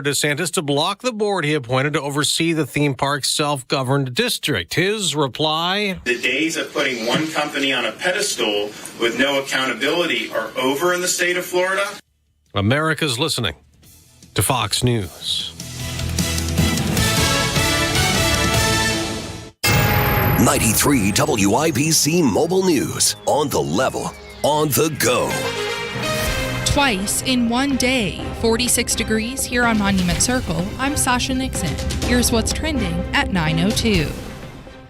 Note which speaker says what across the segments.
Speaker 1: DeSantis to block the board he appointed to oversee the theme park's self-governed district. His reply:
Speaker 2: the days of putting one company on a pedestal with no accountability are over in the state of Florida.
Speaker 1: America's listening to Fox News.
Speaker 3: 93 WIBC Mobile News. On the level, on the go.
Speaker 4: Twice in one day, 46 degrees here on Monument Circle. I'm Sasha Nixon. Here's what's trending at 9:02.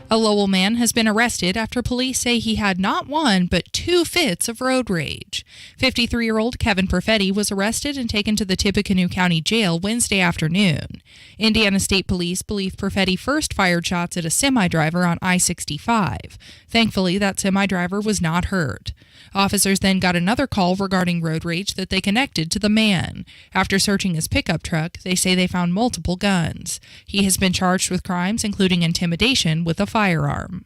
Speaker 4: A Lowell man has been arrested after police say he had not one, but two fits of road rage. 53-year-old Kevin Perfetti was arrested and taken to the Tippecanoe County Jail Wednesday afternoon. Indiana State Police believe Perfetti first fired shots at a semi-driver on I-65. Thankfully, that semi-driver was not hurt. Officers then got another call regarding road rage that they connected to the man. After searching his pickup truck, they say they found multiple guns. He has been charged with crimes including intimidation with a firearm.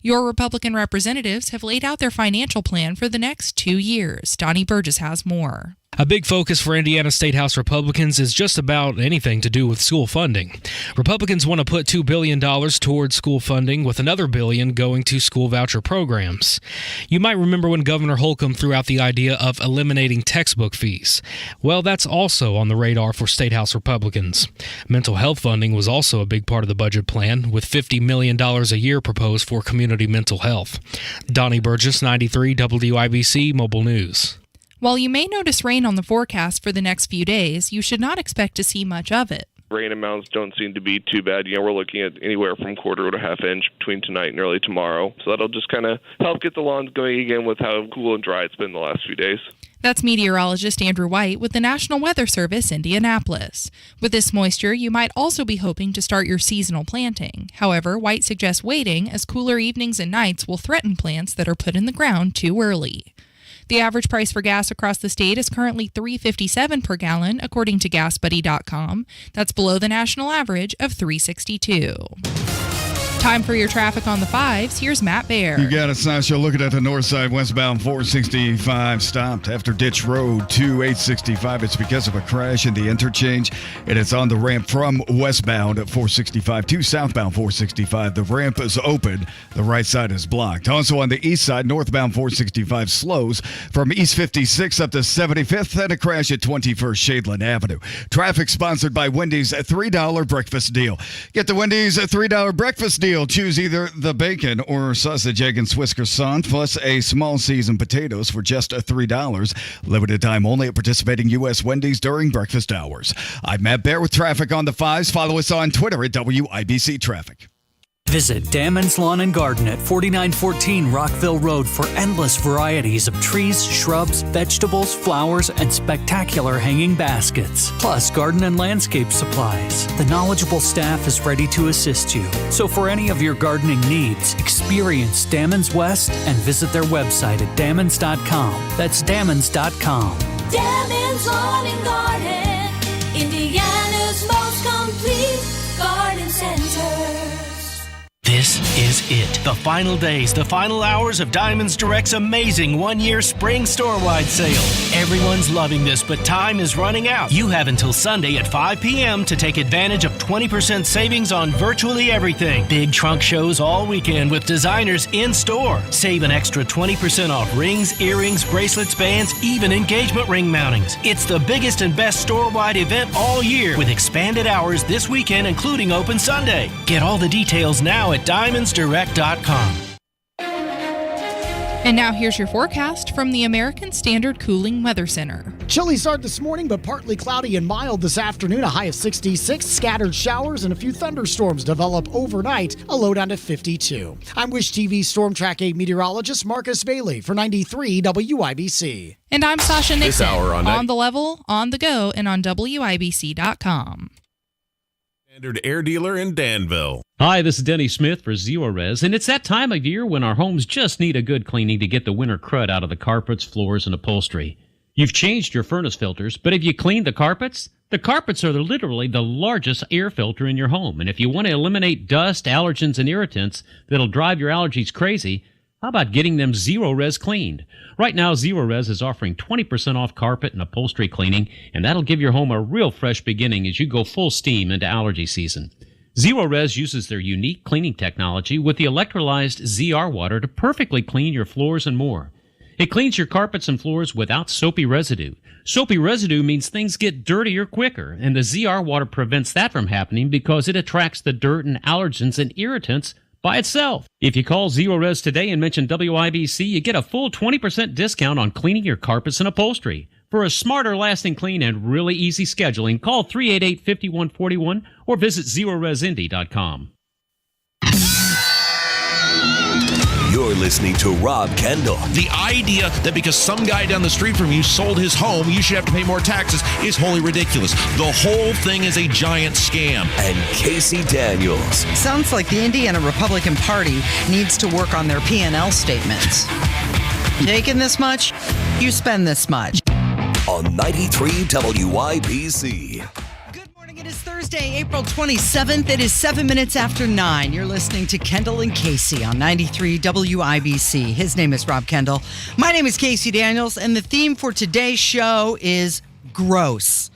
Speaker 4: Your Republican representatives have laid out their financial plan for the next 2 years. Donnie Burgess has more.
Speaker 5: A big focus for Indiana State House Republicans is just about anything to do with school funding. Republicans want to put $2 billion towards school funding, with another $1 billion going to school voucher programs. You might remember when Governor Holcomb threw out the idea of eliminating textbook fees. Well, that's also on the radar for State House Republicans. Mental health funding was also a big part of the budget plan, with $50 million a year proposed for community mental health. Donnie Burgess, 93 WIBC Mobile News.
Speaker 4: While you may notice rain on the forecast for the next few days, you should not expect to see much of it.
Speaker 6: Rain amounts don't seem to be too bad. We're looking at anywhere from quarter to half inch between tonight and early tomorrow. So that'll just kind of help get the lawns going again with how cool and dry it's been the last few days.
Speaker 4: That's meteorologist Andrew White with the National Weather Service, Indianapolis. With this moisture, you might also be hoping to start your seasonal planting. However, White suggests waiting, as cooler evenings and nights will threaten plants that are put in the ground too early. The average price for gas across the state is currently $3.57 per gallon, according to GasBuddy.com. That's below the national average of $3.62. Time for your traffic on the fives. Here's Matt Baer.
Speaker 7: You got it, Sasha. Looking at the north side, westbound 465 stopped after Ditch Road to 865. It's because of a crash in the interchange, and it's on the ramp from westbound at 465 to southbound 465. The ramp is open. The right side is blocked. Also on the east side, northbound 465 slows from East 56 up to 75th, and a crash at 21st Shadeland Avenue. Traffic sponsored by Wendy's $3 breakfast deal. Get the Wendy's $3 breakfast deal. Choose either the bacon or sausage, egg, and Swiss croissant, plus a small seasoned potatoes for just $3. Limited time only at participating U.S. Wendy's during breakfast hours. I'm Matt Baer with traffic on the fives. Follow us on Twitter at WIBC Traffic.
Speaker 8: Visit Damon's Lawn and Garden at 4914 Rockville Road for endless varieties of trees, shrubs, vegetables, flowers, and spectacular hanging baskets. Plus garden and landscape supplies. The knowledgeable staff is ready to assist you. So for any of your gardening needs, experience Damon's West and visit their website at Dammons.com. That's Dammons.com.
Speaker 9: Damon's Lawn and Garden, Indiana's most complete garden center.
Speaker 10: This is it. The final days, the final hours of Diamonds Direct's amazing one-year spring store-wide sale. Everyone's loving this, but time is running out. You have until Sunday at 5 p.m. to take advantage of 20% savings on virtually everything. Big trunk shows all weekend with designers in-store. Save an extra 20% off rings, earrings, bracelets, bands, even engagement ring mountings. It's the biggest and best store-wide event all year with expanded hours this weekend, including open Sunday. Get all the details now at DiamondsDirect.com.
Speaker 4: And now here's your forecast from the American Standard Cooling Weather Center.
Speaker 11: Chilly start this morning, but partly cloudy and mild this afternoon, a high of 66. Scattered showers and a few thunderstorms develop overnight, a low down to 52. I'm Wish TV Storm Track 8 meteorologist Marcus Bailey for 93 WIBC.
Speaker 4: And I'm Sasha Nixon.
Speaker 12: This hour on
Speaker 4: the level, on the go, and on WIBC.com.
Speaker 12: Standard Air Dealer in Danville.
Speaker 13: Hi, this is Denny Smith for Zerorez, and it's that time of year when our homes just need a good cleaning to get the winter crud out of the carpets, floors, and upholstery. You've changed your furnace filters, but have you cleaned the carpets? The carpets are literally the largest air filter in your home, and if you want to eliminate dust, allergens, and irritants that'll drive your allergies crazy, How about getting them Zero Res cleaned? Right now, Zero Res is offering 20% off carpet and upholstery cleaning, and that'll give your home a real fresh beginning as you go full steam into allergy season. Zero Res uses their unique cleaning technology with the electrolyzed ZR water to perfectly clean your floors and more. It cleans your carpets and floors without soapy residue. Soapy residue means things get dirtier quicker, and the ZR water prevents that from happening because it attracts the dirt and allergens and irritants by itself. If you call Zero Res today and mention WIBC, you get a full 20% discount on cleaning your carpets and upholstery. For a smarter lasting clean and really easy scheduling, call 388-5141 or visit ZeroResIndy.com.
Speaker 3: You're listening to Rob Kendall.
Speaker 14: The idea that because some guy down the street from you sold his home, you should have to pay more taxes is wholly ridiculous. The whole thing is a giant scam.
Speaker 3: And Casey Daniels.
Speaker 15: Sounds like the Indiana Republican Party needs to work on their P&L statements. Taking this much, you spend this much.
Speaker 3: On 93 WIBC.
Speaker 15: It is Thursday, April 27th. It is 7 minutes after 9. You're listening to Kendall and Casey on 93 WIBC. His name is Rob Kendall. My name is Casey Daniels, and the theme for today's show is gross.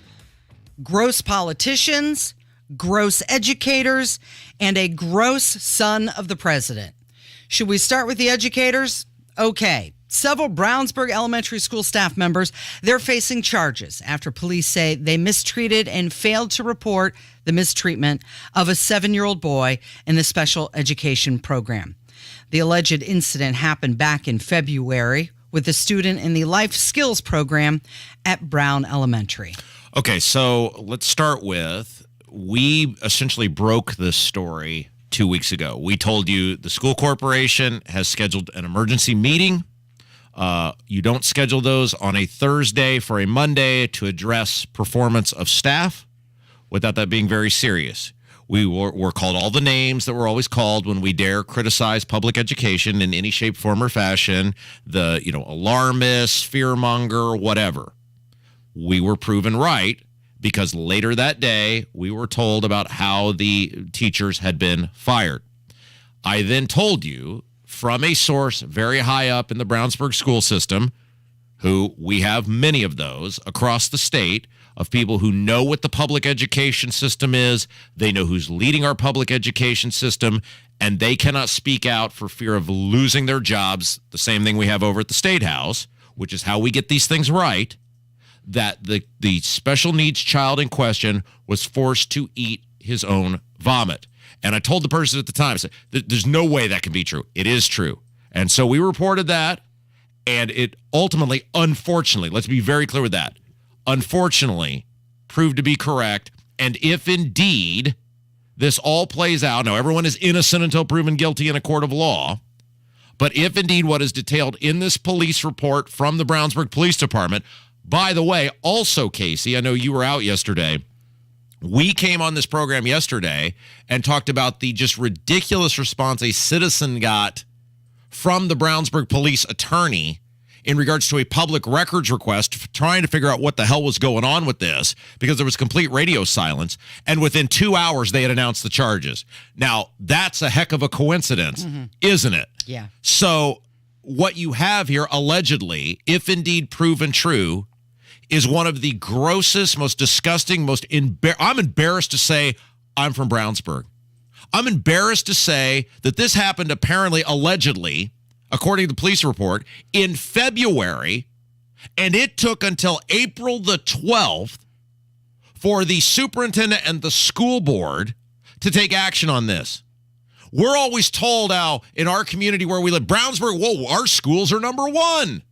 Speaker 15: Gross politicians, gross educators, and a gross son of the president. Should we start with the educators? Okay. Several Brownsburg elementary school staff members, they're facing charges after police say they mistreated and failed to report the mistreatment of a 7-year-old boy in the special education program. The alleged incident happened back in February with a student in the life skills program at Brown Elementary.
Speaker 14: Okay, so let's start with, we essentially broke this story 2 weeks ago. We told you the school corporation has scheduled an emergency meeting. You don't schedule those on a Thursday for a Monday to address performance of staff without that being very serious. We were called all the names that we're always called when we dare criticize public education in any shape, form, or fashion. The, alarmist, fearmonger, whatever. We were proven right because later that day, we were told about how the teachers had been fired. I then told you from a source very high up in the Brownsburg school system, who we have many of those across the state, of people who know what the public education system is, they know who's leading our public education system, and they cannot speak out for fear of losing their jobs, the same thing we have over at the State House, which is how we get these things right, that the special needs child in question was forced to eat his own vomit. And I told the person at the time, I said, there's no way that can be true. It is true. And so we reported that, and it ultimately, unfortunately, let's be very clear with that, unfortunately proved to be correct. And if indeed this all plays out, now everyone is innocent until proven guilty in a court of law, but if indeed what is detailed in this police report from the Brownsburg Police Department, by the way, also, Casey, I know you were out yesterday, we came on this program yesterday and talked about the just ridiculous response a citizen got from the Brownsburg police attorney in regards to a public records request trying to figure out what the hell was going on with this because there was complete radio silence. And within 2 hours, they had announced the charges. Now, that's a heck of a coincidence, isn't it?
Speaker 15: Yeah.
Speaker 14: So what you have here, allegedly, if indeed proven true, is one of the grossest, most disgusting, I'm embarrassed to say I'm from Brownsburg. I'm embarrassed to say that this happened apparently, allegedly, according to the police report, in February, and it took until April the 12th for the superintendent and the school board to take action on this. We're always told how in our community where we live, Brownsburg, whoa, our schools are number one.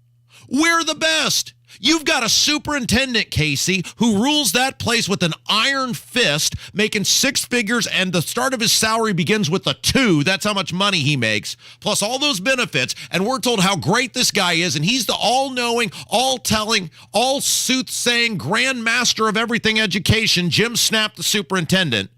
Speaker 14: We're the best. You've got a superintendent, Casey, who rules that place with an iron fist, making six figures, and the start of his salary begins with a 2. That's how much money he makes, plus all those benefits. And we're told how great this guy is, and he's the all-knowing, all-telling, all-soothsaying grand master of everything education, Jim Snap, the superintendent.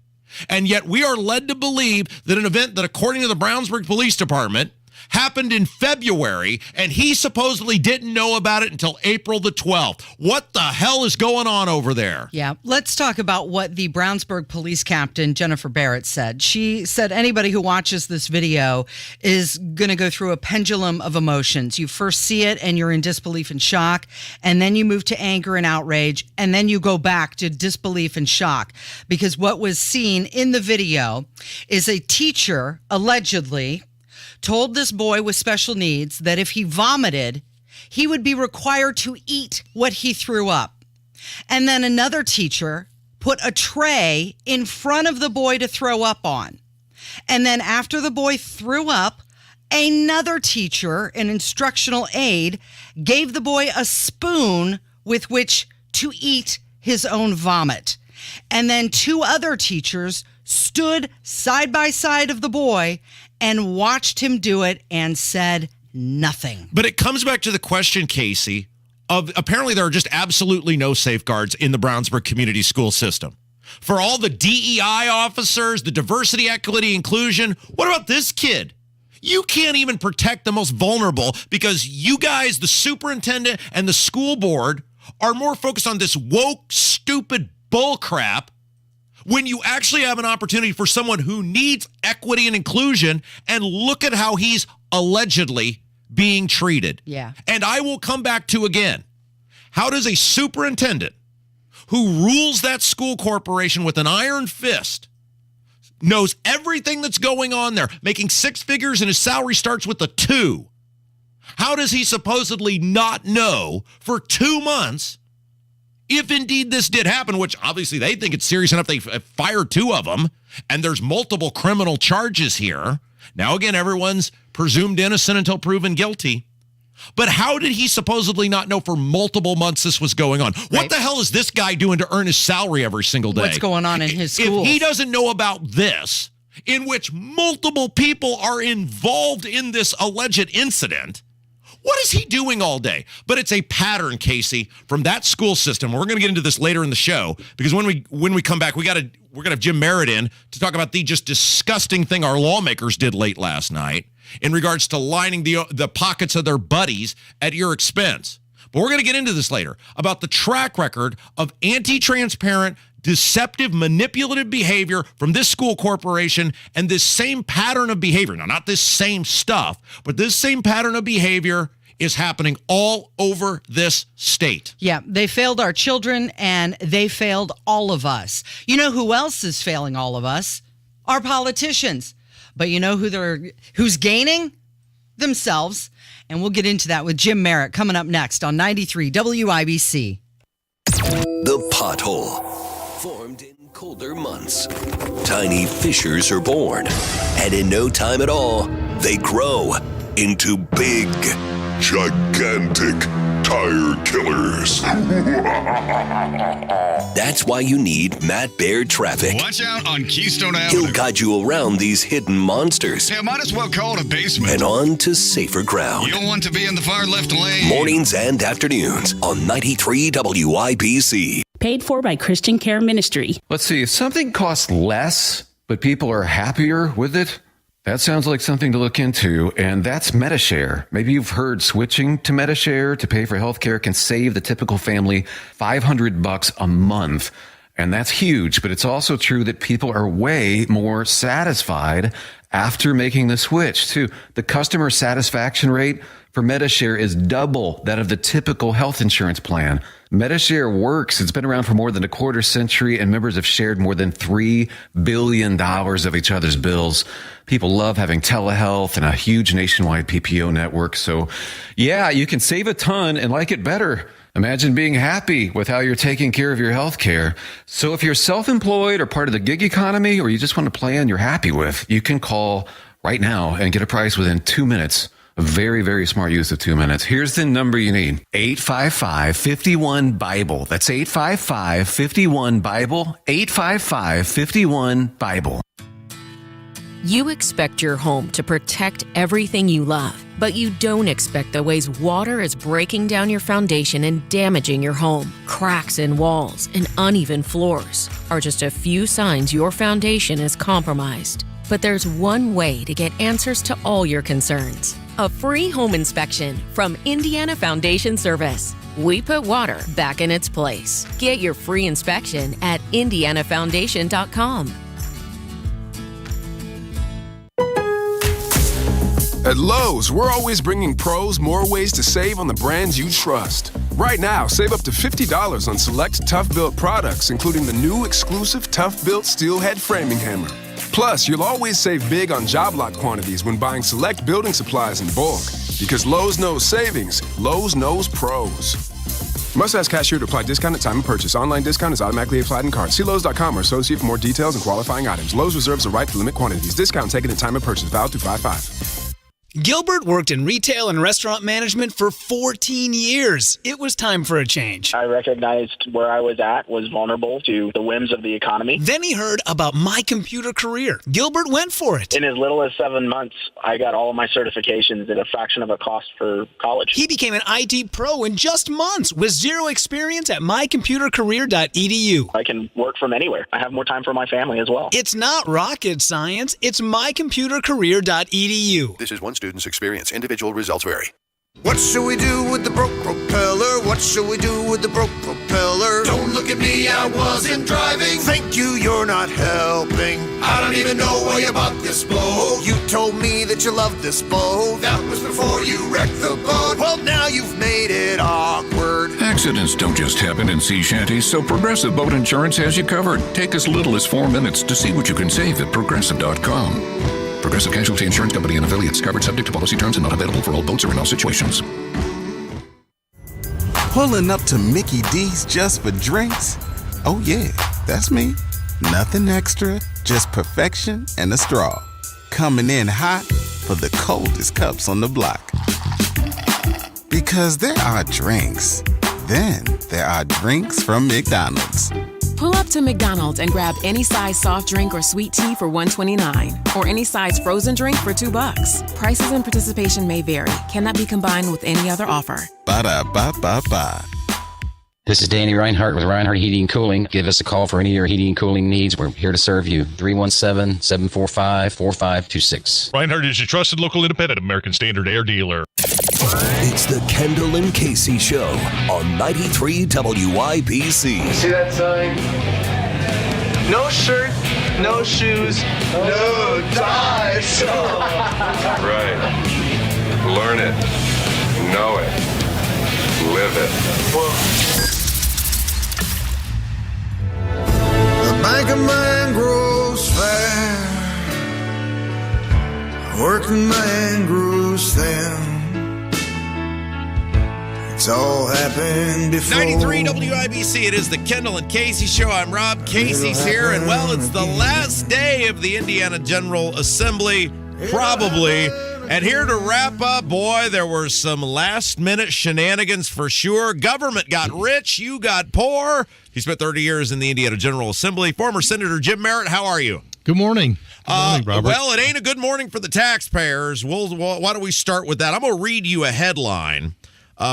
Speaker 14: And yet we are led to believe that an event that, according to the Brownsburg Police Department, happened in February, and he supposedly didn't know about it until April the 12th. What the hell is going on over there?
Speaker 15: Yeah, let's talk about what the Brownsburg police captain, Jennifer Barrett, said. She said anybody who watches this video is going to go through a pendulum of emotions. You first see it and you're in disbelief and shock, and then you move to anger and outrage, and then you go back to disbelief and shock. Because what was seen in the video is a teacher, allegedly, told this boy with special needs that if he vomited, he would be required to eat what he threw up. And then another teacher put a tray in front of the boy to throw up on. And then after the boy threw up, another teacher, an instructional aide, gave the boy a spoon with which to eat his own vomit. And then two other teachers stood side by side of the boy and watched him do it and said nothing.
Speaker 14: But it comes back to the question, Casey, of apparently there are just absolutely no safeguards in the Brownsburg community school system. For all the DEI officers, the diversity, equity, inclusion, what about this kid? You can't even protect the most vulnerable because you guys, the superintendent and the school board, are more focused on this woke, stupid bullcrap when you actually have an opportunity for someone who needs equity and inclusion, and look at how he's allegedly being treated.
Speaker 15: Yeah.
Speaker 14: And I will come back to again, how does a superintendent who rules that school corporation with an iron fist, knows everything that's going on there, making six figures and his salary starts with a 2, how does he supposedly not know for 2 months if indeed this did happen, which obviously they think it's serious enough they fired 2 of them, and there's multiple criminal charges here. Now, again, everyone's presumed innocent until proven guilty. But how did he supposedly not know for multiple months this was going on? Right. What the hell is this guy doing to earn his salary every single day?
Speaker 15: What's going on in his school?
Speaker 14: If he doesn't know about this, in which multiple people are involved in this alleged incident, what is he doing all day? But it's a pattern, Casey, from that school system. We're going to get into this later in the show because when we come back, we're going to have Jim Merritt in to talk about the just disgusting thing our lawmakers did late last night in regards to lining the pockets of their buddies at your expense. But we're going to get into this later about the track record of anti-transparent, deceptive, manipulative behavior from this school corporation and this same pattern of behavior. Now, not this same stuff, but this same pattern of behavior is happening all over this state.
Speaker 15: Yeah, they failed our children and they failed all of us. You know who else is failing all of us? Our politicians. But you know who's gaining? Themselves. And we'll get into that with Jim Merritt coming up next on 93 WIBC.
Speaker 3: The pothole. Formed in colder months, tiny fissures are born, and in no time at all, they grow into big, gigantic tire killers. That's why you need Matt Baird Traffic.
Speaker 7: Watch out on Keystone Avenue.
Speaker 3: He'll guide you around these hidden monsters.
Speaker 7: Yeah, might as well call it a basement.
Speaker 3: And on to safer ground.
Speaker 7: You don't want to be in the far left lane.
Speaker 3: Mornings and afternoons on 93 WIBC.
Speaker 16: Paid for by Christian Care Ministry.
Speaker 17: Let's see, if something costs less, but people are happier with it, that sounds like something to look into, and that's MediShare. Maybe you've heard switching to MediShare to pay for healthcare can save the typical family $500 a month. And that's huge, but it's also true that people are way more satisfied after making the switch, too. The customer satisfaction rate for MediShare is double that of the typical health insurance plan. MediShare works. It's been around for more than a quarter century, and members have shared more than $3 billion of each other's bills. People love having telehealth and a huge nationwide PPO network. So, yeah, you can save a ton and like it better. Imagine being happy with how you're taking care of your health care. So if you're self-employed or part of the gig economy, or you just want a plan you're happy with, you can call right now and get a price within 2 minutes. A very, very smart use of 2 minutes. Here's the number you need. 855-51-BIBLE. That's 855-51-BIBLE. 855-51-BIBLE.
Speaker 18: You expect your home to protect everything you love, but you don't expect the ways water is breaking down your foundation and damaging your home. Cracks in walls and uneven floors are just a few signs your foundation is compromised. But there's one way to get answers to all your concerns. A free home inspection from Indiana Foundation Service. We put water back in its place. Get your free inspection at indianafoundation.com.
Speaker 19: At Lowe's, we're always bringing pros more ways to save on the brands you trust. Right now, save up to $50 on select Tough Built products, including the new exclusive Tough Built Steel Head Framing Hammer. Plus, you'll always save big on job lot quantities when buying select building supplies in bulk. Because Lowe's knows savings, Lowe's knows pros. Must ask cashier to apply discount at time of purchase. Online discount is automatically applied in cart. See Lowe's.com or associate for more details and qualifying items. Lowe's reserves the right to limit quantities. Discount taken at time of purchase. Valid through 5/5.
Speaker 20: Gilbert worked in retail and restaurant management for 14 years. It was time for a change.
Speaker 21: I recognized where I was at was vulnerable to the whims of the economy.
Speaker 20: Then he heard about My Computer Career. Gilbert went for it.
Speaker 21: In as little as 7 months, I got all of my certifications at a fraction of a cost for college.
Speaker 20: He became an IT pro in just months with zero experience at mycomputercareer.edu.
Speaker 21: I can work from anywhere. I have more time for my family as well.
Speaker 20: It's not rocket science. It's mycomputercareer.edu.
Speaker 22: This is one student's experience. Individual results vary.
Speaker 23: What should we do with the broke propeller? What should we do with the broke propeller?
Speaker 24: Don't look at me, I wasn't driving.
Speaker 23: Thank you, you're not helping.
Speaker 24: I don't even know why you bought this boat.
Speaker 23: You told me that you loved this boat.
Speaker 24: That was before you wrecked the boat.
Speaker 23: Well, now you've made it awkward.
Speaker 25: Accidents don't just happen in sea shanties, so Progressive Boat Insurance has you covered. Take as little as 4 minutes to see what you can save at Progressive.com. Progressive Casualty Insurance Company and affiliates. Covered subject to policy terms and not available for all boats or in all situations.
Speaker 26: Pulling up to Mickey D's just for drinks? Oh yeah, that's me. Nothing extra, just perfection and a straw. Coming in hot for the coldest cups on the block. Because there are drinks. Then there are drinks from McDonald's.
Speaker 27: Pull up to McDonald's and grab any size soft drink or sweet tea for $1.29, or any size frozen drink for $2. Prices and participation may vary. Cannot be combined with any other offer.
Speaker 26: Ba-da-ba-ba-ba.
Speaker 28: This is Danny Reinhardt with Reinhardt Heating and Cooling. Give us a call for any of your heating and cooling needs. We're here to serve you. 317-745-4526.
Speaker 29: Reinhardt is your trusted local independent American Standard Air dealer.
Speaker 3: It's the Kendall and Casey Show on 93 WIBC.
Speaker 30: See that sign? No shirt, no shoes, no ties.
Speaker 31: Right. Learn it. Know it. Live it.
Speaker 23: The banker man grows fat. Working man grows thin. It's all happened before.
Speaker 14: 93 WIBC, it is the Kendall and Casey Show. I'm Rob. Casey's here, and well, it's the last day of the Indiana General Assembly, probably. And here to wrap up, boy, there were some last-minute shenanigans for sure. Government got rich, you got poor. He spent 30 years in the Indiana General Assembly. Former Senator Jim Merritt, how are you?
Speaker 32: Good morning. Good morning, Robert.
Speaker 14: Well, it ain't a good morning for the taxpayers. Why don't we start with that? I'm going to read you a headline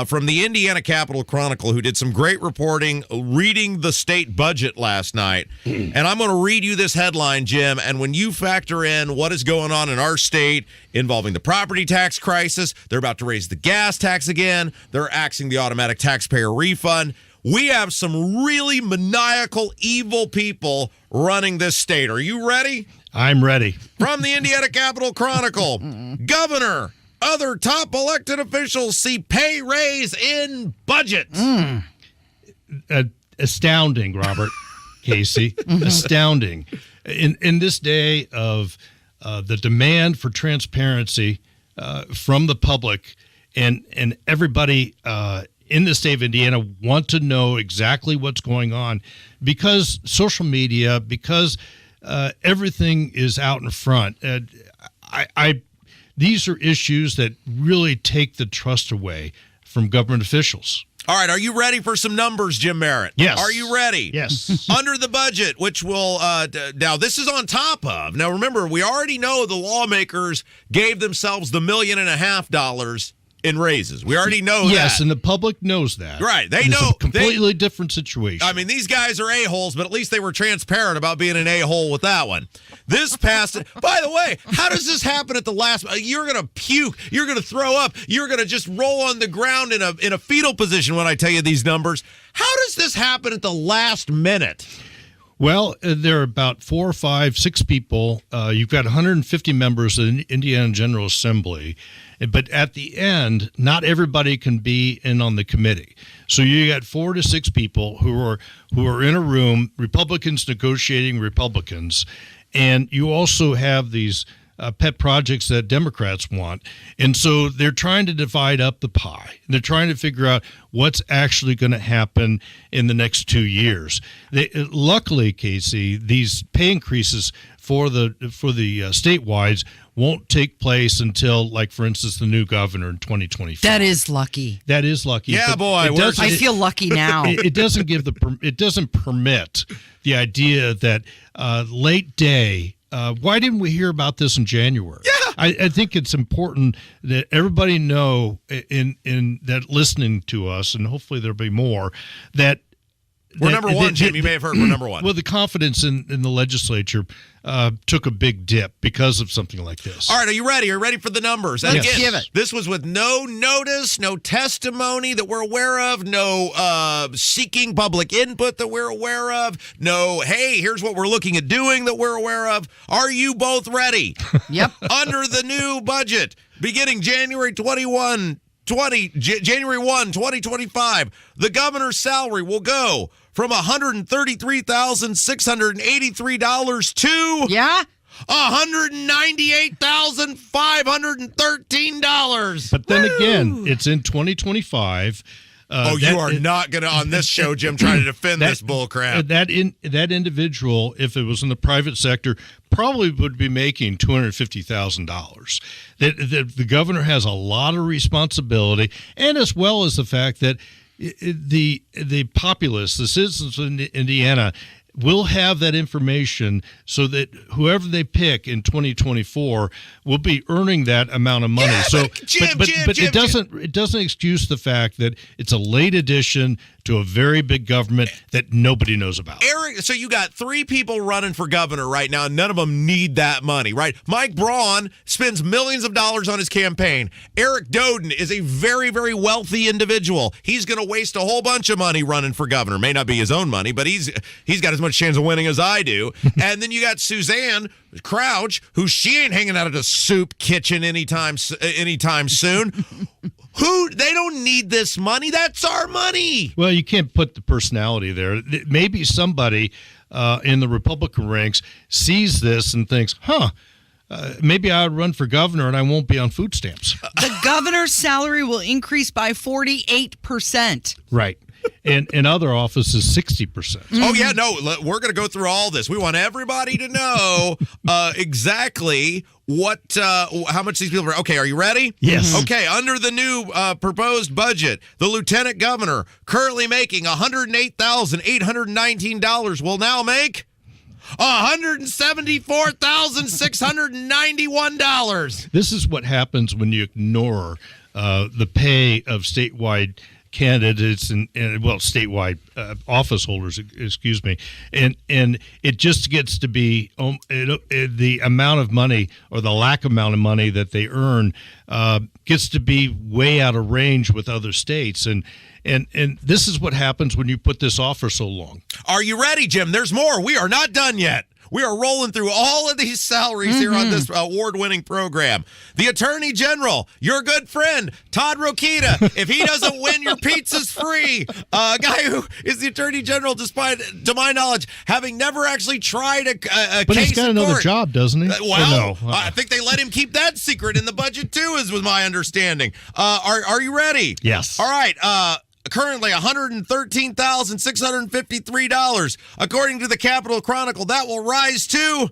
Speaker 14: from the Indiana Capital Chronicle, who did some great reporting, reading the state budget last night. And I'm going to read you this headline, Jim, and when you factor in what is going on in our state involving the property tax crisis, they're about to raise the gas tax again, they're axing the automatic taxpayer refund. We have some really maniacal, evil people running this state. Are you ready?
Speaker 32: I'm ready.
Speaker 14: From the Indiana Capital Chronicle, Governor, other top elected officials see pay raise in budgets.
Speaker 32: Astounding, Robert, Casey. Astounding. In this day of the demand for transparency from the public, and everybody in the state of Indiana want to know exactly what's going on because social media, because everything is out in front. These are issues that really take the trust away from government officials.
Speaker 14: All right, are you ready for some numbers, Jim Merritt?
Speaker 32: Yes.
Speaker 14: Are you ready?
Speaker 32: Yes.
Speaker 14: Under the budget, which will, now this is on top of, now remember, we already know the lawmakers gave themselves the $1.5 million in raises. We already know
Speaker 32: yes,
Speaker 14: that.
Speaker 32: and the public knows that.
Speaker 14: Right. They
Speaker 32: And
Speaker 14: know.
Speaker 32: It's a completely different situation.
Speaker 14: I mean, these guys are a-holes, but at least they were transparent about being an a-hole with that one. This passed. By the way, how does this happen at the last? You're going to puke. You're going to throw up. You're going to just roll on the ground in a fetal position when I tell you these numbers. How does this happen at the last minute?
Speaker 32: Well, there are about 4, 5, 6 people. You've got 150 members of the Indiana General Assembly. But at the end, not everybody can be in on the committee. So you got 4 to 6 people who are in a room, Republicans negotiating Republicans. And you also have these pet projects that Democrats want. And so they're trying to divide up the pie. They're trying to figure out what's actually going to happen in the next 2 years. Luckily, Casey, these pay increases for the statewide won't take place until, like, for instance, the new governor in 2025.
Speaker 1: That is lucky.
Speaker 14: Yeah, boy.
Speaker 1: I feel lucky now.
Speaker 32: It doesn't give it doesn't permit the idea that late day. Why didn't we hear about this in January?
Speaker 14: Yeah.
Speaker 32: I think it's important that everybody know in that listening to us, and hopefully there'll be more, that
Speaker 14: we're number one, Jim. You may have heard we're number one.
Speaker 32: Well, the confidence in the legislature took a big dip because of something like this.
Speaker 14: All right, are you ready? Are you ready for the numbers?
Speaker 32: Let's
Speaker 14: Again,
Speaker 1: give it.
Speaker 14: This was with no notice, no testimony that we're aware of, no seeking public input that we're aware of, no, hey, here's what we're looking at doing that we're aware of. Are you both ready?
Speaker 1: Yep.
Speaker 14: Under the new budget, beginning January 1, 2025, the governor's salary will go from $133,683 to $198,513.
Speaker 32: But then again, it's in 2025.
Speaker 14: You are not going to, on this show, Jim, try to defend this bull crap.
Speaker 32: That individual, if it was in the private sector, probably would be making $250,000. The governor has a lot of responsibility, and as well as the fact that the populace, the citizens of Indiana, will have that information so that whoever they pick in 2024 will be earning that amount of money.
Speaker 14: Yeah,
Speaker 32: but it doesn't excuse the fact that it's a late addition to a very big government that nobody knows about.
Speaker 14: Eric, so you got 3 people running for governor right now, and none of them need that money, right? Mike Braun spends millions of dollars on his campaign. Eric Doden is a very, very wealthy individual. He's going to waste a whole bunch of money running for governor. May not be his own money, but he's got as much chance of winning as I do. And then you got Suzanne Crouch, who she ain't hanging out at a soup kitchen anytime soon. They don't need this money. That's our money.
Speaker 32: Well, you can't put the personality there. Maybe somebody in the Republican ranks sees this and thinks, maybe I would run for governor and I won't be on food stamps.
Speaker 1: The governor's salary will increase by 48%.
Speaker 32: Right. And in other offices, 60%.
Speaker 14: Oh, yeah, no, we're going to go through all this. We want everybody to know exactly how much these people are. Okay, are you ready?
Speaker 32: Yes.
Speaker 14: Okay, under the new proposed budget, the lieutenant governor, currently making $108,819, will now make $174,691.
Speaker 32: This is what happens when you ignore the pay of statewide candidates and statewide office holders, excuse me, and it just gets to be the amount of money or the lack amount of money that they earn gets to be way out of range with other states, and this is what happens when you put this off for so long.
Speaker 14: Are you ready, Jim? There's more. We are not done yet. We are rolling through all of these salaries here on this award-winning program. The Attorney General, your good friend, Todd Rokita, if he doesn't win, your pizza's free. A guy who is the Attorney General, despite, to my knowledge, having never actually tried a case
Speaker 32: But he's got
Speaker 14: in
Speaker 32: another
Speaker 14: court.
Speaker 32: job, doesn't he?
Speaker 14: Well, no? I think they let him keep that secret in the budget, too, was my understanding. Are you ready?
Speaker 32: Yes.
Speaker 14: All right. Currently $113,653. According to the Capitol Chronicle, that will rise to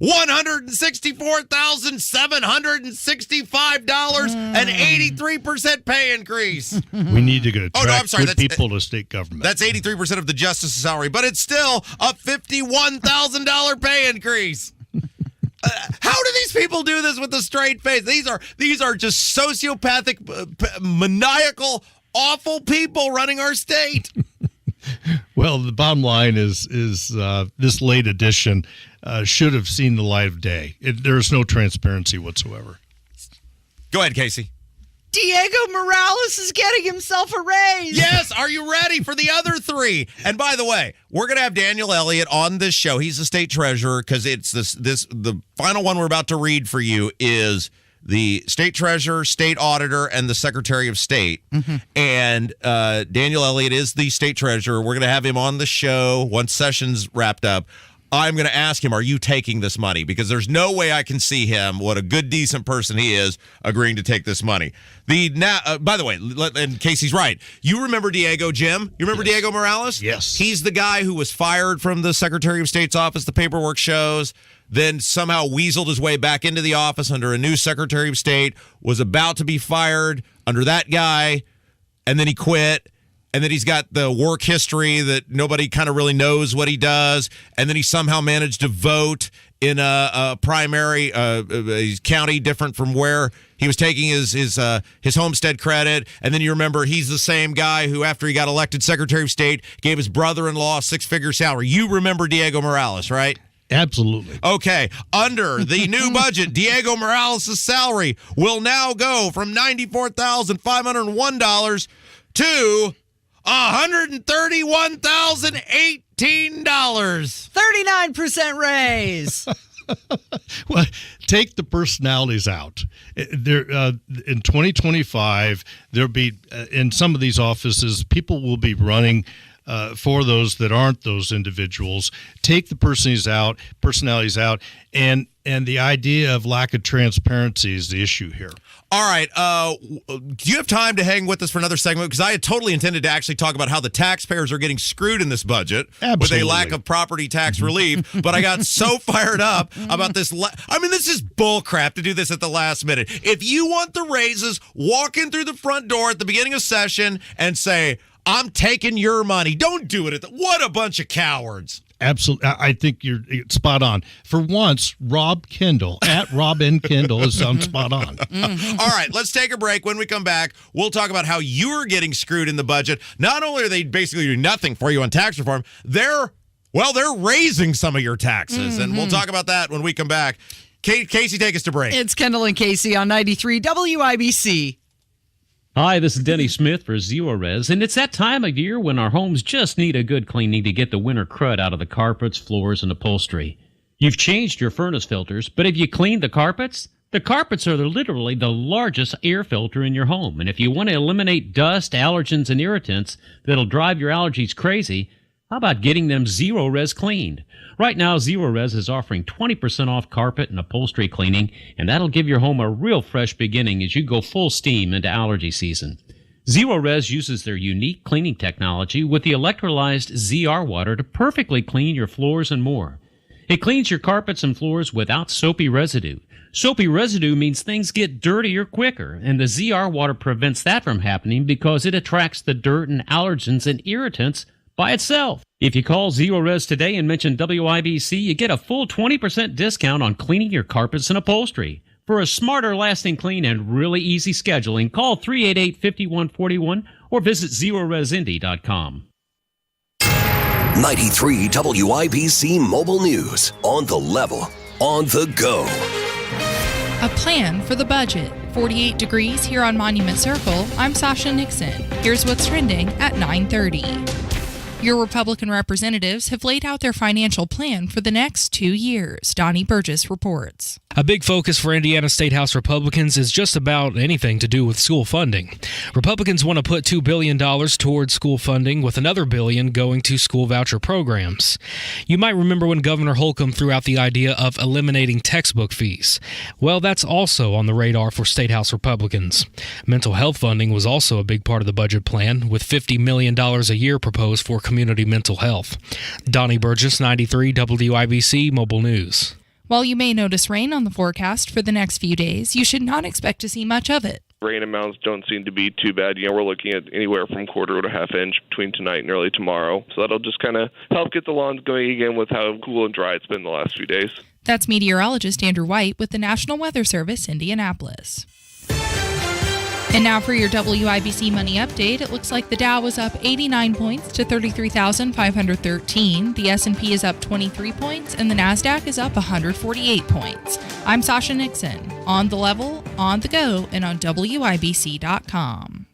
Speaker 14: $164,765, an 83% pay increase.
Speaker 32: We need to attract good
Speaker 14: that's
Speaker 32: people to state government.
Speaker 14: That's 83% of the justice's salary, but it's still a $51,000 pay increase. How do these people do this with a straight face? These are just sociopathic, maniacal, awful people running our state.
Speaker 32: Well, the bottom line is this late edition should have seen the light of day. There's no transparency whatsoever.
Speaker 14: Go ahead, Casey.
Speaker 1: Diego Morales is getting himself a raise.
Speaker 14: Yes, are you ready for the other three? And by the way, we're going to have Daniel Elliott on this show. He's the state treasurer because it's the final one we're about to read for you is the state treasurer, state auditor, and the secretary of state. Mm-hmm. And Daniel Elliott is the state treasurer. We're going to have him on the show once session's wrapped up. I'm going to ask him, are you taking this money? Because there's no way I can see him, what a good, decent person he is, agreeing to take this money. By the way, and Casey's right. You remember Diego, Jim? You remember Diego Morales?
Speaker 32: Yes.
Speaker 14: He's the guy who was fired from the Secretary of State's office, the paperwork shows, then somehow weaseled his way back into the office under a new Secretary of State, was about to be fired under that guy, and then he quit. And then he's got the work history that nobody kind of really knows what he does. And then he somehow managed to vote in a primary county different from where he was taking his homestead credit. And then you remember he's the same guy who, after he got elected Secretary of State, gave his brother-in-law a 6-figure salary. You remember Diego Morales, right?
Speaker 32: Absolutely.
Speaker 14: Okay. Under the new budget, Diego Morales' salary will now go from $94,501 to $131,018.
Speaker 1: 39% raise.
Speaker 32: Well, take the personalities out. There, in 2025, there'll be in some of these offices, people will be running for those that aren't those individuals. Take the personalities out, and the idea of lack of transparency is the issue here.
Speaker 14: All right. Do you have time to hang with us for another segment? Because I had totally intended to actually talk about how the taxpayers are getting screwed in this budget with a lack of property tax relief. But I got so fired up about this. This is bull crap to do this at the last minute. If you want the raises, walk in through the front door at the beginning of session and say, I'm taking your money. Don't do it. What a bunch of cowards.
Speaker 32: Absolutely. I think you're spot on. For once, Rob Kendall, at Rob N. Kendall, is spot on.
Speaker 14: Mm-hmm. All right, let's take a break. When we come back, we'll talk about how you're getting screwed in the budget. Not only are they basically doing nothing for you on tax reform, they're raising some of your taxes. Mm-hmm. And we'll talk about that when we come back. Casey, take us to break.
Speaker 1: It's Kendall and Casey on 93 WIBC.
Speaker 2: Hi, this is Denny Smith for Zero Res, and it's that time of year when our homes just need a good cleaning to get the winter crud out of the carpets, floors, and upholstery. You've changed your furnace filters, but have you cleaned the carpets? The carpets are literally the largest air filter in your home, and if you want to eliminate dust, allergens, and irritants that'll drive your allergies crazy, how about getting them Zero Res cleaned? Right now, Zero Res is offering 20% off carpet and upholstery cleaning, and that'll give your home a real fresh beginning as you go full steam into allergy season. Zero Res uses their unique cleaning technology with the electrolyzed ZR water to perfectly clean your floors and more. It cleans your carpets and floors without soapy residue. Soapy residue means things get dirtier quicker, and the ZR water prevents that from happening because it attracts the dirt and allergens and irritants by itself. If you call Zero Res today and mention WIBC, you get a full 20% discount on cleaning your carpets and upholstery. For a smarter, lasting clean and really easy scheduling, call 388-5141 or visit ZeroResIndy.com.
Speaker 3: 93 WIBC Mobile News. On the level, on the go.
Speaker 4: A plan for the budget. 48 degrees here on Monument Circle. I'm Sasha Nixon. Here's what's trending at 9:30. Your Republican representatives have laid out their financial plan for the next 2 years, Donnie Burgess reports.
Speaker 5: A big focus for Indiana State House Republicans is just about anything to do with school funding. Republicans want to put $2 billion towards school funding, with another $1 billion going to school voucher programs. You might remember when Governor Holcomb threw out the idea of eliminating textbook fees. Well, that's also on the radar for State House Republicans. Mental health funding was also a big part of the budget plan, with $50 million a year proposed for community mental health. Donnie Burgess, 93 WIBC Mobile News.
Speaker 4: While you may notice rain on the forecast for the next few days, you should not expect to see much of it.
Speaker 31: Rain amounts don't seem to be too bad. We're looking at anywhere from quarter to half inch between tonight and early tomorrow. So that'll just kind of help get the lawns going again with how cool and dry it's been the last few days.
Speaker 4: That's meteorologist Andrew White with the National Weather Service, Indianapolis. And now for your WIBC Money Update. It looks like the Dow was up 89 points to 33,513. The S&P is up 23 points, and the NASDAQ is up 148 points. I'm Sasha Nixon, on the level, on the go, and on WIBC.com.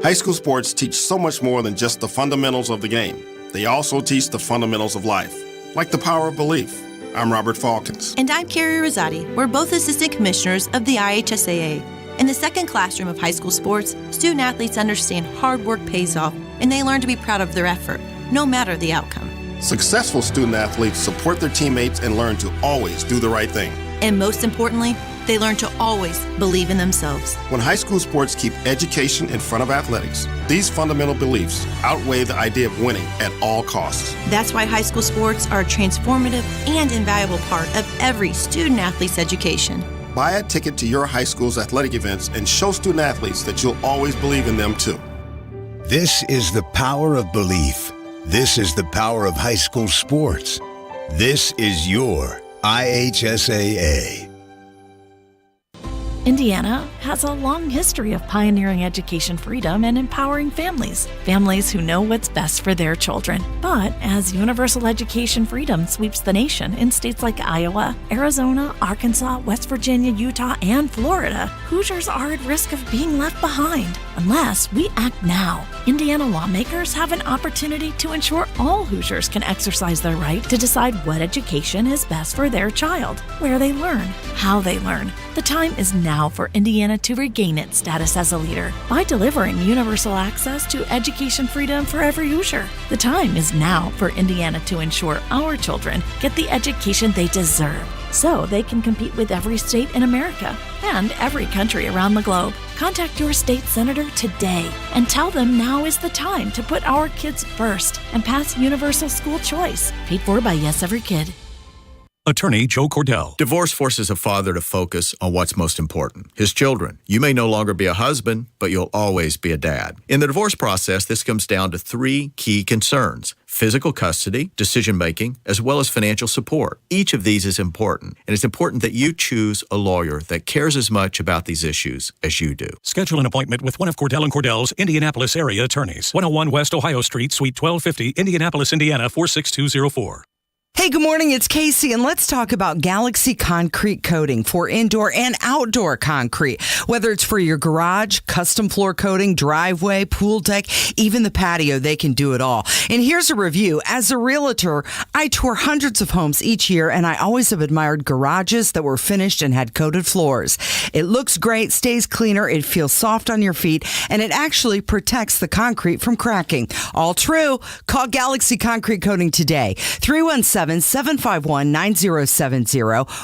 Speaker 6: High school sports teach so much more than just the fundamentals of the game. They also teach the fundamentals of life, like the power of belief. I'm Robert Falkins.
Speaker 7: And I'm Carrie Rosati. We're both assistant commissioners of the IHSAA. In the second classroom of high school sports, student athletes understand hard work pays off, and they learn to be proud of their effort, no matter the outcome.
Speaker 6: Successful student athletes support their teammates and learn to always do the right thing.
Speaker 7: And most importantly, they learn to always believe in themselves.
Speaker 6: When high school sports keep education in front of athletics, these fundamental beliefs outweigh the idea of winning at all costs.
Speaker 7: That's why high school sports are a transformative and invaluable part of every student athlete's education.
Speaker 6: Buy a ticket to your high school's athletic events and show student athletes that you'll always believe in them too.
Speaker 8: This is the power of belief. This is the power of high school sports. This is your IHSAA.
Speaker 9: Indiana has a long history of pioneering education freedom and empowering families who know what's best for their children. But as universal education freedom sweeps the nation in states like Iowa, Arizona, Arkansas, West Virginia, Utah, and Florida, Hoosiers are at risk of being left behind unless we act now. Indiana lawmakers have an opportunity to ensure all Hoosiers can exercise their right to decide what education is best for their child, where they learn, how they learn. The time is now for Indiana to regain its status as a leader by delivering universal access to education freedom for every Hoosier. The time is now for Indiana to ensure our children get the education they deserve so they can compete with every state in America and every country around the globe. Contact your state senator today and tell them now is the time to put our kids first and pass universal school choice. Paid for by Yes Every Kid.
Speaker 10: Attorney Joe Cordell.
Speaker 11: Divorce forces a father to focus on what's most important, his children. You may no longer be a husband, but you'll always be a dad. In the divorce process, this comes down to three key concerns: physical custody, decision-making, as well as financial support. Each of these is important, and it's important that you choose a lawyer that cares as much about these issues as you do.
Speaker 10: Schedule an appointment with one of Cordell & Cordell's Indianapolis area attorneys. 101 West Ohio Street, Suite 1250, Indianapolis, Indiana, 46204.
Speaker 1: Hey, good morning. It's Casey, and let's talk about Galaxy Concrete Coating for indoor and outdoor concrete. Whether it's for your garage, custom floor coating, driveway, pool deck, even the patio, they can do it all. And here's a review. As a realtor, I tour hundreds of homes each year, and I always have admired garages that were finished and had coated floors. It looks great, stays cleaner, it feels soft on your feet, and it actually protects the concrete from cracking. All true. Call Galaxy Concrete Coating today. 317-751-9070,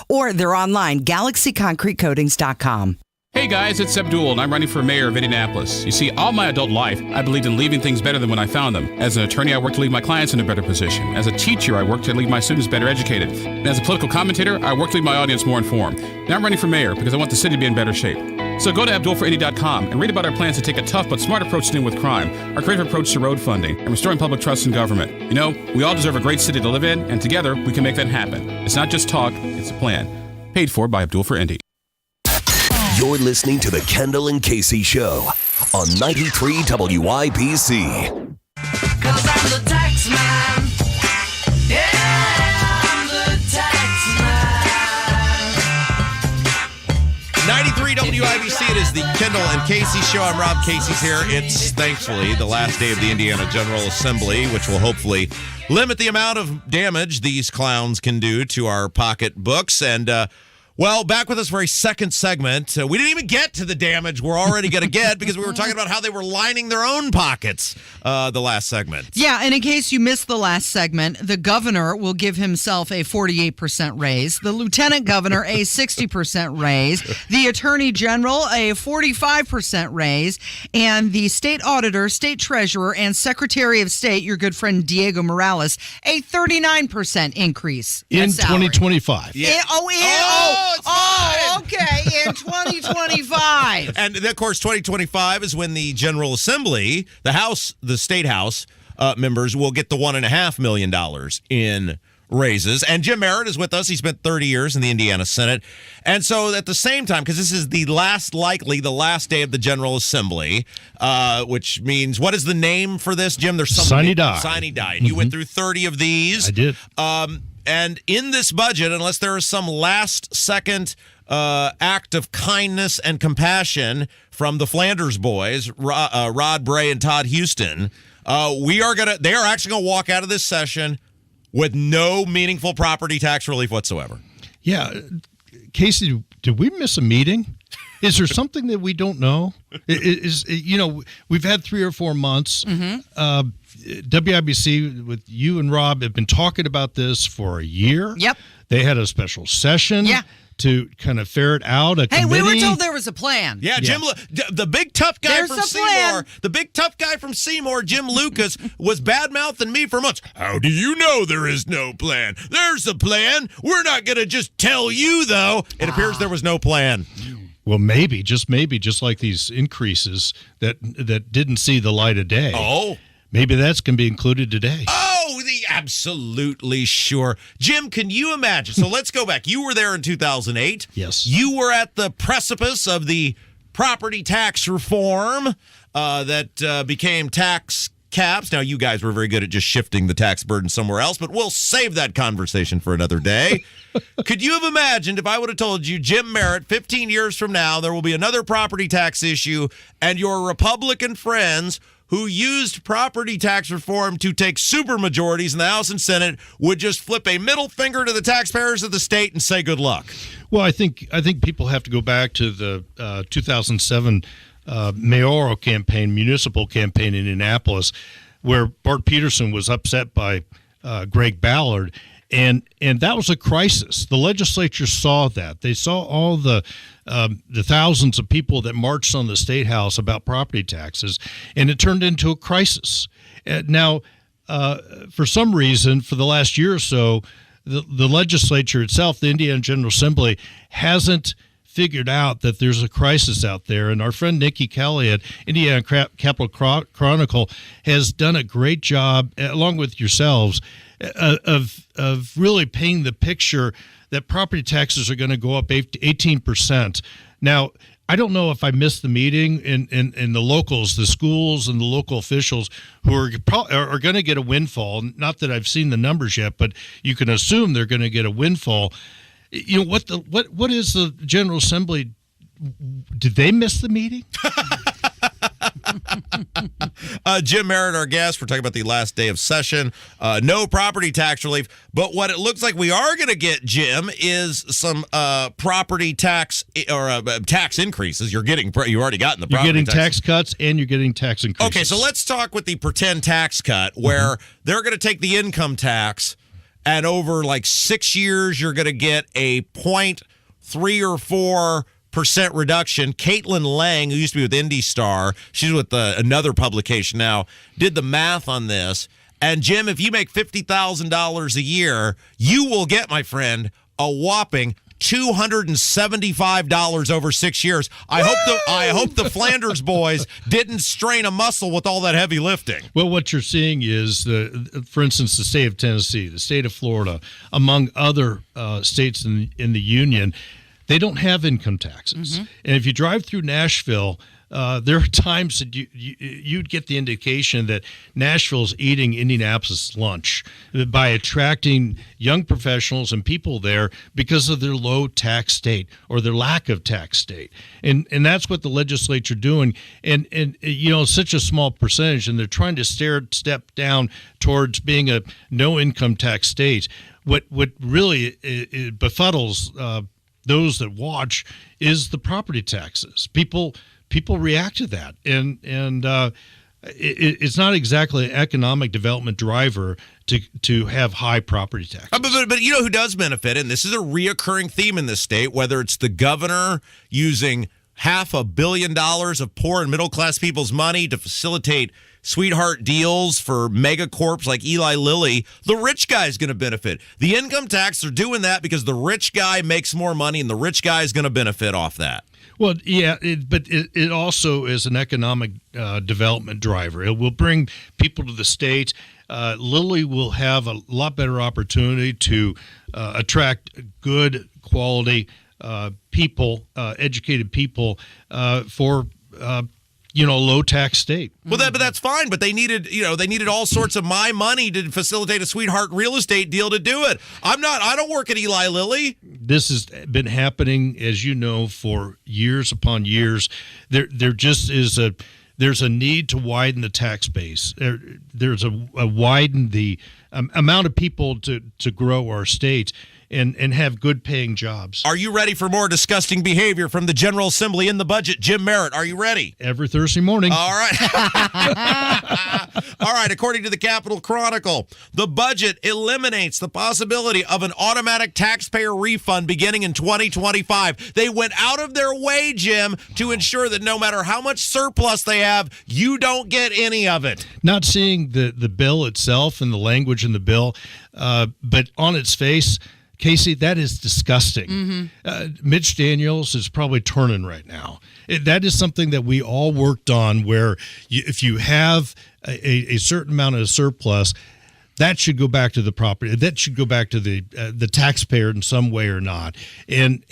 Speaker 1: or they're online, galaxyconcretecoatings.com.
Speaker 12: Hey guys, it's Abdul, and I'm running for mayor of Indianapolis. You see, all my adult life, I believed in leaving things better than when I found them. As an attorney, I worked to leave my clients in a better position. As a teacher, I worked to leave my students better educated. And as a political commentator, I worked to leave my audience more informed. Now I'm running for mayor because I want the city to be in better shape. So go to AbdulForIndy.com and read about our plans to take a tough but smart approach to dealing with crime, our creative approach to road funding, and restoring public trust in government. You know, we all deserve a great city to live in, and together we can make that happen. It's not just talk, it's a plan. Paid for by Abdul for Indy.
Speaker 3: You're listening to the Kendall and Casey Show on 93 WIBC.
Speaker 24: 'Cause I'm the tax man. Yeah, I'm the tax man.
Speaker 14: 93 WIBC, it is the Kendall and Casey Show. I'm Rob. Casey's here. It's thankfully the last day of the Indiana General Assembly, which will hopefully limit the amount of damage these clowns can do to our pocketbooks. And Well, back with us for a second segment. We didn't even get to the damage we're already going to get because we were talking about how they were lining their own pockets the last segment.
Speaker 1: Yeah, and in case you missed the last segment, the governor will give himself a 48% raise, the lieutenant governor a 60% raise, the attorney general a 45% raise, and the state auditor, state treasurer, and secretary of state, your good friend Diego Morales, a 39% increase
Speaker 32: in 2025.
Speaker 14: Yeah.
Speaker 1: Okay, in 2025.
Speaker 14: And of course, 2025 is when the General Assembly, the state house members will get the $1.5 million in raises. And Jim Merritt is with us. He spent 30 years in the Indiana Senate. And so at the same time, because this is the last day of the General Assembly, which means, what is the name for this, Jim? There's
Speaker 32: Sine die.
Speaker 14: Sine die. And you went through 30 of these.
Speaker 32: I did.
Speaker 14: And in this budget, unless there is some last-second act of kindness and compassion from the Flanders boys, Rod Bray and Todd Houston, they are actually going to walk out of this session with no meaningful property tax relief whatsoever.
Speaker 32: Yeah. Casey, did we miss a meeting? Is there something that we don't know? We've had 3 or 4 months.
Speaker 1: Mm-hmm.
Speaker 32: WIBC with you and Rob have been talking about this for a year.
Speaker 1: Yep.
Speaker 32: They had a special session to kind of ferret out a committee.
Speaker 1: We were told there was a plan.
Speaker 14: Yeah, Jim, the big tough guy
Speaker 1: There's
Speaker 14: from
Speaker 1: a
Speaker 14: Seymour,
Speaker 1: plan.
Speaker 14: the big tough guy from Seymour, Jim Lucas, was bad-mouthing me for months. How do you know there is no plan? There's a plan. We're not going to just tell you, though. It appears there was no plan.
Speaker 32: Well, maybe, just like these increases that didn't see the light of day.
Speaker 14: Oh.
Speaker 32: Maybe that's going to be included today.
Speaker 14: Oh, absolutely sure. Jim, can you imagine? So let's go back. You were there in 2008.
Speaker 32: Yes.
Speaker 14: You were at the precipice of the property tax reform that became tax caps. Now, you guys were very good at just shifting the tax burden somewhere else, but we'll save that conversation for another day. Could you have imagined if I would have told you, Jim Merritt, 15 years from now, there will be another property tax issue, and your Republican friends who used property tax reform to take supermajorities in the House and Senate would just flip a middle finger to the taxpayers of the state and say good luck?
Speaker 32: Well, I think people have to go back to the 2007 mayoral campaign, municipal campaign in Indianapolis, where Bart Peterson was upset by Greg Ballard. And that was a crisis. The legislature saw that. They saw all the thousands of people that marched on the State House about property taxes, and it turned into a crisis. Now, for some reason, for the last year or so, the legislature itself, the Indiana General Assembly, hasn't figured out that there's a crisis out there. And our friend Nikki Kelly at Indiana Capital Chronicle has done a great job, along with yourselves, of really painting the picture that property taxes are going to go up 18%. Now, I don't know if I missed the meeting in the locals, the schools and the local officials who are going to get a windfall. Not that I've seen the numbers yet, but you can assume they're going to get a windfall. You know, what is the General Assembly? Did they miss the meeting?
Speaker 14: Jim Merritt, our guest. We're talking about the last day of session. No property tax relief. But what it looks like we are going to get, Jim, is some property tax or tax increases. You're already gotten the property tax.
Speaker 32: You're getting tax cuts and you're getting tax increases.
Speaker 14: Okay, so let's talk with the pretend tax cut where they're going to take the income tax and over like 6 years, you're going to get a 0.3 or 4% reduction. Caitlin Lang, who used to be with Indy Star, she's with another publication now, did the math on this. And Jim, if you make $50,000 a year, you will get, my friend, a whopping $275 over 6 years. I hope the Flanders boys didn't strain a muscle with all that heavy lifting.
Speaker 32: Well, what you're seeing is, for instance, the state of Tennessee, the state of Florida, among other states in the union, they don't have income taxes. And if you drive through Nashville, there are times that you'd get the indication that Nashville's eating Indianapolis lunch by attracting young professionals and people there because of their low tax state or their lack of tax state. And that's what the legislature doing. And you know, such a small percentage, and they're trying to step down towards being a no income tax state. What really befuddles those that watch is the property taxes. People react to that, and it's not exactly an economic development driver to have high property taxes.
Speaker 14: But you know who does benefit, and this is a reoccurring theme in this state, whether it's the governor using $500 million of poor and middle class people's money to facilitate sweetheart deals for mega corps like Eli Lilly, the rich guy is going to benefit. The income tax, they're doing that because the rich guy makes more money, and the rich guy is going to benefit off that.
Speaker 32: Well, yeah, but it also is an economic development driver. It will bring people to the state. Lilly will have a lot better opportunity to attract good quality people, educated people for low tax state.
Speaker 14: Well, but that's fine. But they needed all sorts of my money to facilitate a sweetheart real estate deal to do it. I don't work at Eli Lilly.
Speaker 32: This has been happening, as you know, for years upon years. There just is there's a need to widen the tax base. There's a widen the amount of people to grow our state and have good paying jobs.
Speaker 14: Are you ready for more disgusting behavior from the General Assembly in the budget? Jim Merritt, are you ready?
Speaker 32: Every Thursday morning.
Speaker 14: All right. All right. According to the Capitol Chronicle, the budget eliminates the possibility of an automatic taxpayer refund beginning in 2025. They went out of their way, Jim, to ensure that no matter how much surplus they have, you don't get any of it.
Speaker 32: Not seeing the bill itself and the language in the bill, but on its face, Casey, that is disgusting. Mitch Daniels is probably turning right now. That is something that we all worked on, where if you have a certain amount of surplus, that should go back to the property. That should go back to the taxpayer in some way or not. And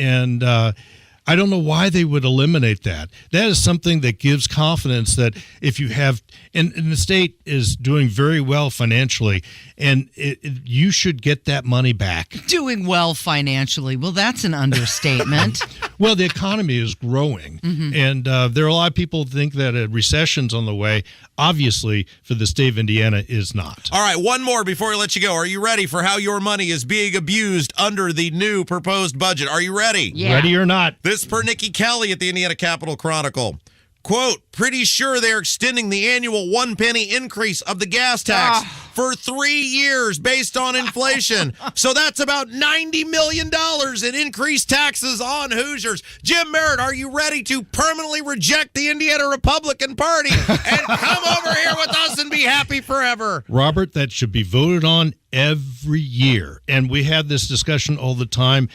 Speaker 32: I don't know why they would eliminate that. That is something that gives confidence that if you have, and the state is doing very well financially, and you should get that money back.
Speaker 1: Doing well financially. Well, that's an understatement.
Speaker 32: Well, the economy is growing, and there are a lot of people who think that a recession's on the way. Obviously, for the state of Indiana, is not.
Speaker 14: All right, one more before we let you go. Are you ready for how your money is being abused under the new proposed budget? Are you ready?
Speaker 32: Yeah. Ready or not.
Speaker 14: This per Nikki Kelly at the Indiana Capitol Chronicle. Quote, pretty sure they're extending the annual 1 penny increase of the gas tax for 3 years based on inflation. So that's about $90 million in increased taxes on Hoosiers. Jim Merritt, are you ready to permanently reject the Indiana Republican Party and come over here with us and be happy forever?
Speaker 32: Robert, that should be voted on every year. And we have this discussion all the time.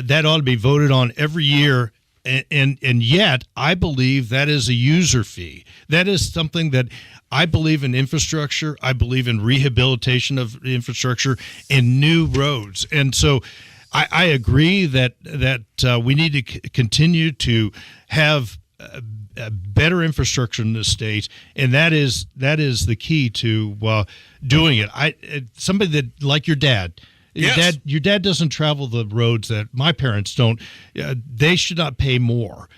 Speaker 32: That ought to be voted on every year. And yet, I believe that is a user fee. That is something that I believe in infrastructure. I believe in rehabilitation of infrastructure and new roads. And so I agree that we need to continue to have better infrastructure in the state, and that is the key to doing it. Somebody that, like your dad.
Speaker 14: Yes.
Speaker 32: Your dad doesn't travel the roads that my parents don't. They should not pay more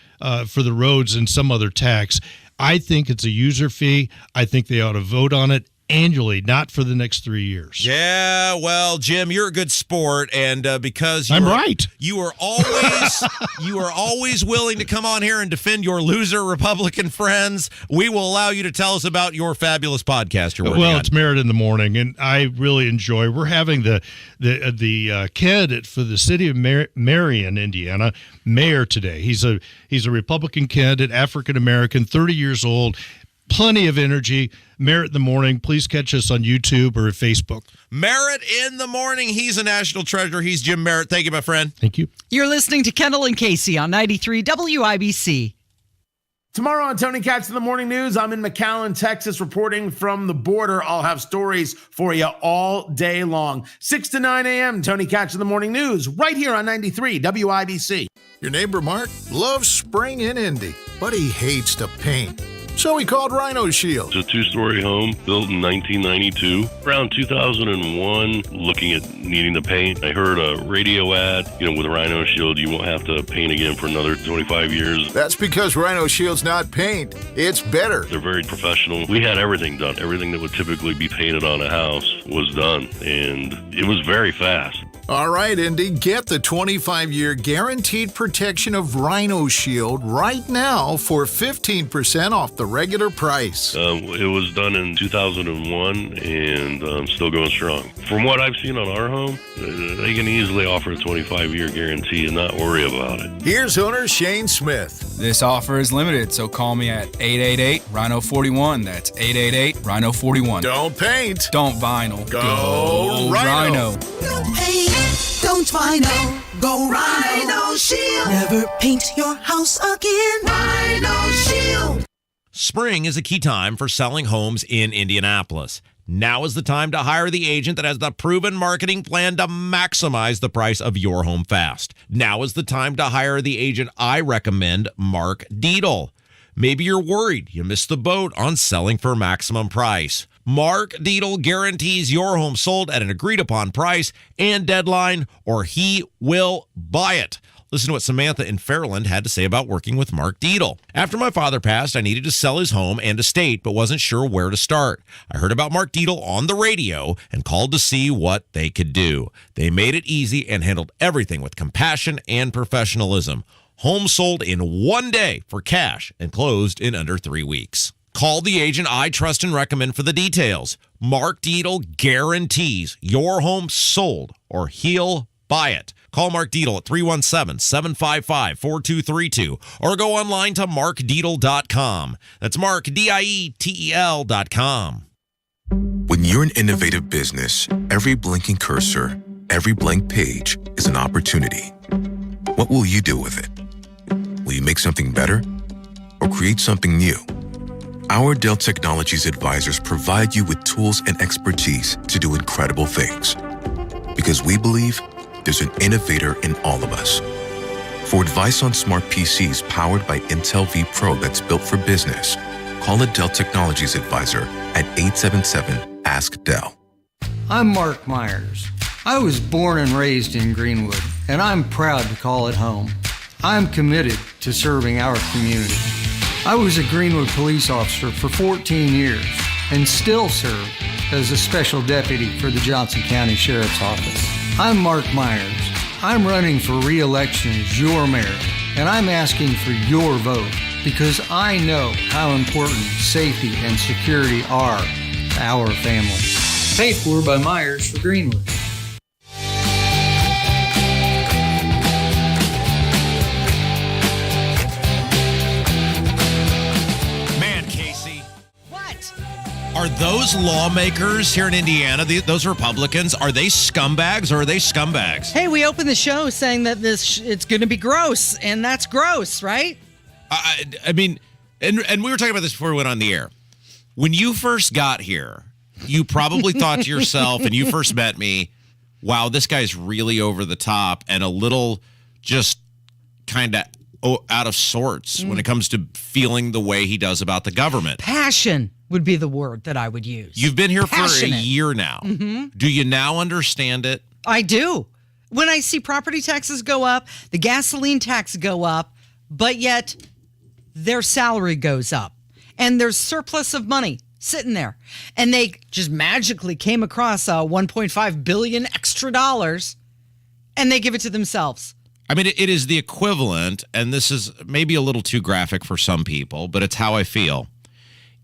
Speaker 32: for the roads than some other tax. I think it's a user fee. I think they ought to vote on it annually, not for the next 3 years.
Speaker 14: Yeah, well, Jim, you're a good sport, and because
Speaker 32: I'm right,
Speaker 14: you are always willing to come on here and defend your loser Republican friends. We will allow you to tell us about your fabulous podcast you're working on.
Speaker 32: It's Merritt in the Morning, and I really enjoy. We're having the candidate for the city of Marion, Indiana, mayor today. He's a Republican candidate, African American, 30 years old. Plenty of energy. Merritt in the Morning. Please catch us on YouTube or Facebook.
Speaker 14: Merritt in the Morning. He's a national treasure. He's Jim Merritt. Thank you, my friend.
Speaker 32: Thank you.
Speaker 1: You're listening to Kendall and Casey on 93 WIBC.
Speaker 13: Tomorrow on Tony Katz in the Morning News, I'm in McAllen, Texas, reporting from the border. I'll have stories for you all day long. 6 to 9 a.m., Tony Katz in the Morning News, right here on 93 WIBC.
Speaker 15: Your neighbor Mark loves spring in Indy, but he hates to paint. So he called Rhino Shield.
Speaker 16: It's a two-story home built in 1992. Around 2001, looking at needing to paint, I heard a radio ad, with Rhino Shield, you won't have to paint again for another 25 years.
Speaker 15: That's because Rhino Shield's not paint. It's better.
Speaker 16: They're very professional. We had everything done. Everything that would typically be painted on a house was done, and it was very fast.
Speaker 15: All right, Indy, get the 25-year guaranteed protection of Rhino Shield right now for 15% off the regular price.
Speaker 16: It was done in 2001 and still going strong. From what I've seen on our home, they can easily offer a 25-year guarantee and not worry about it.
Speaker 15: Here's owner Shane Smith.
Speaker 17: This offer is limited, so call me at 888-RHINO-41. That's 888-RHINO-41.
Speaker 15: Don't paint.
Speaker 17: Don't vinyl.
Speaker 15: Go Rhino.
Speaker 24: No paint, don't vinyl. Go Rhino Shield. Never paint your house again. Rhino Shield.
Speaker 14: Spring is a key time for selling homes in Indianapolis. Now is the time to hire the agent that has the proven marketing plan to maximize the price of your home fast. Now is the time to hire the agent I recommend, Mark Dietl. Maybe you're worried you missed the boat on selling for maximum price. Mark Dietl guarantees your home sold at an agreed-upon price and deadline, or he will buy it. Listen to what Samantha in Fairland had to say about working with Mark Dietl. After my father passed, I needed to sell his home and estate, but wasn't sure where to start. I heard about Mark Dietl on the radio and called to see what they could do. They made it easy and handled everything with compassion and professionalism. Home sold in 1 day for cash and closed in under 3 weeks. Call the agent I trust and recommend for the details. Mark Dietl guarantees your home sold or he'll buy it. Call Mark Dietl at 317-755-4232 or go online to markdietl.com. That's Mark, DIETEL.com.
Speaker 18: When you're an innovative business, every blinking cursor, every blank page is an opportunity. What will you do with it? Will you make something better or create something new? Our Dell Technologies advisors provide you with tools and expertise to do incredible things. Because we believe there's an innovator in all of us. For advice on smart PCs powered by Intel V Pro that's built for business, call a Dell Technologies advisor at 877-ASK-DELL.
Speaker 19: I'm Mark Myers. I was born and raised in Greenwood, and I'm proud to call it home. I'm committed to serving our community. I was a Greenwood police officer for 14 years and still serve as a special deputy for the Johnson County Sheriff's Office. I'm Mark Myers. I'm running for re-election as your mayor, and I'm asking for your vote because I know how important safety and security are to our family. Paid for by Myers for Greenwood.
Speaker 14: Are those lawmakers here in Indiana, those Republicans, are they scumbags or are they scumbags?
Speaker 1: Hey, we opened the show saying that it's going to be gross, and that's gross, right?
Speaker 14: I mean, and we were talking about this before we went on the air. When you first got here, you probably thought to yourself, and you first met me, wow, this guy's really over the top and a little just kind of out of sorts when it comes to feeling the way he does about the government.
Speaker 1: Passion would be the word that I would use.
Speaker 14: You've been here
Speaker 1: Passionate.
Speaker 14: for a year now.
Speaker 1: Mm-hmm.
Speaker 14: Do you now understand it?
Speaker 1: I do. When I see property taxes go up, the gasoline tax go up, but yet their salary goes up and there's surplus of money sitting there. And they just magically came across $1.5 billion extra dollars and they give it to themselves.
Speaker 14: I mean, it is the equivalent, and this is maybe a little too graphic for some people, but it's how I feel.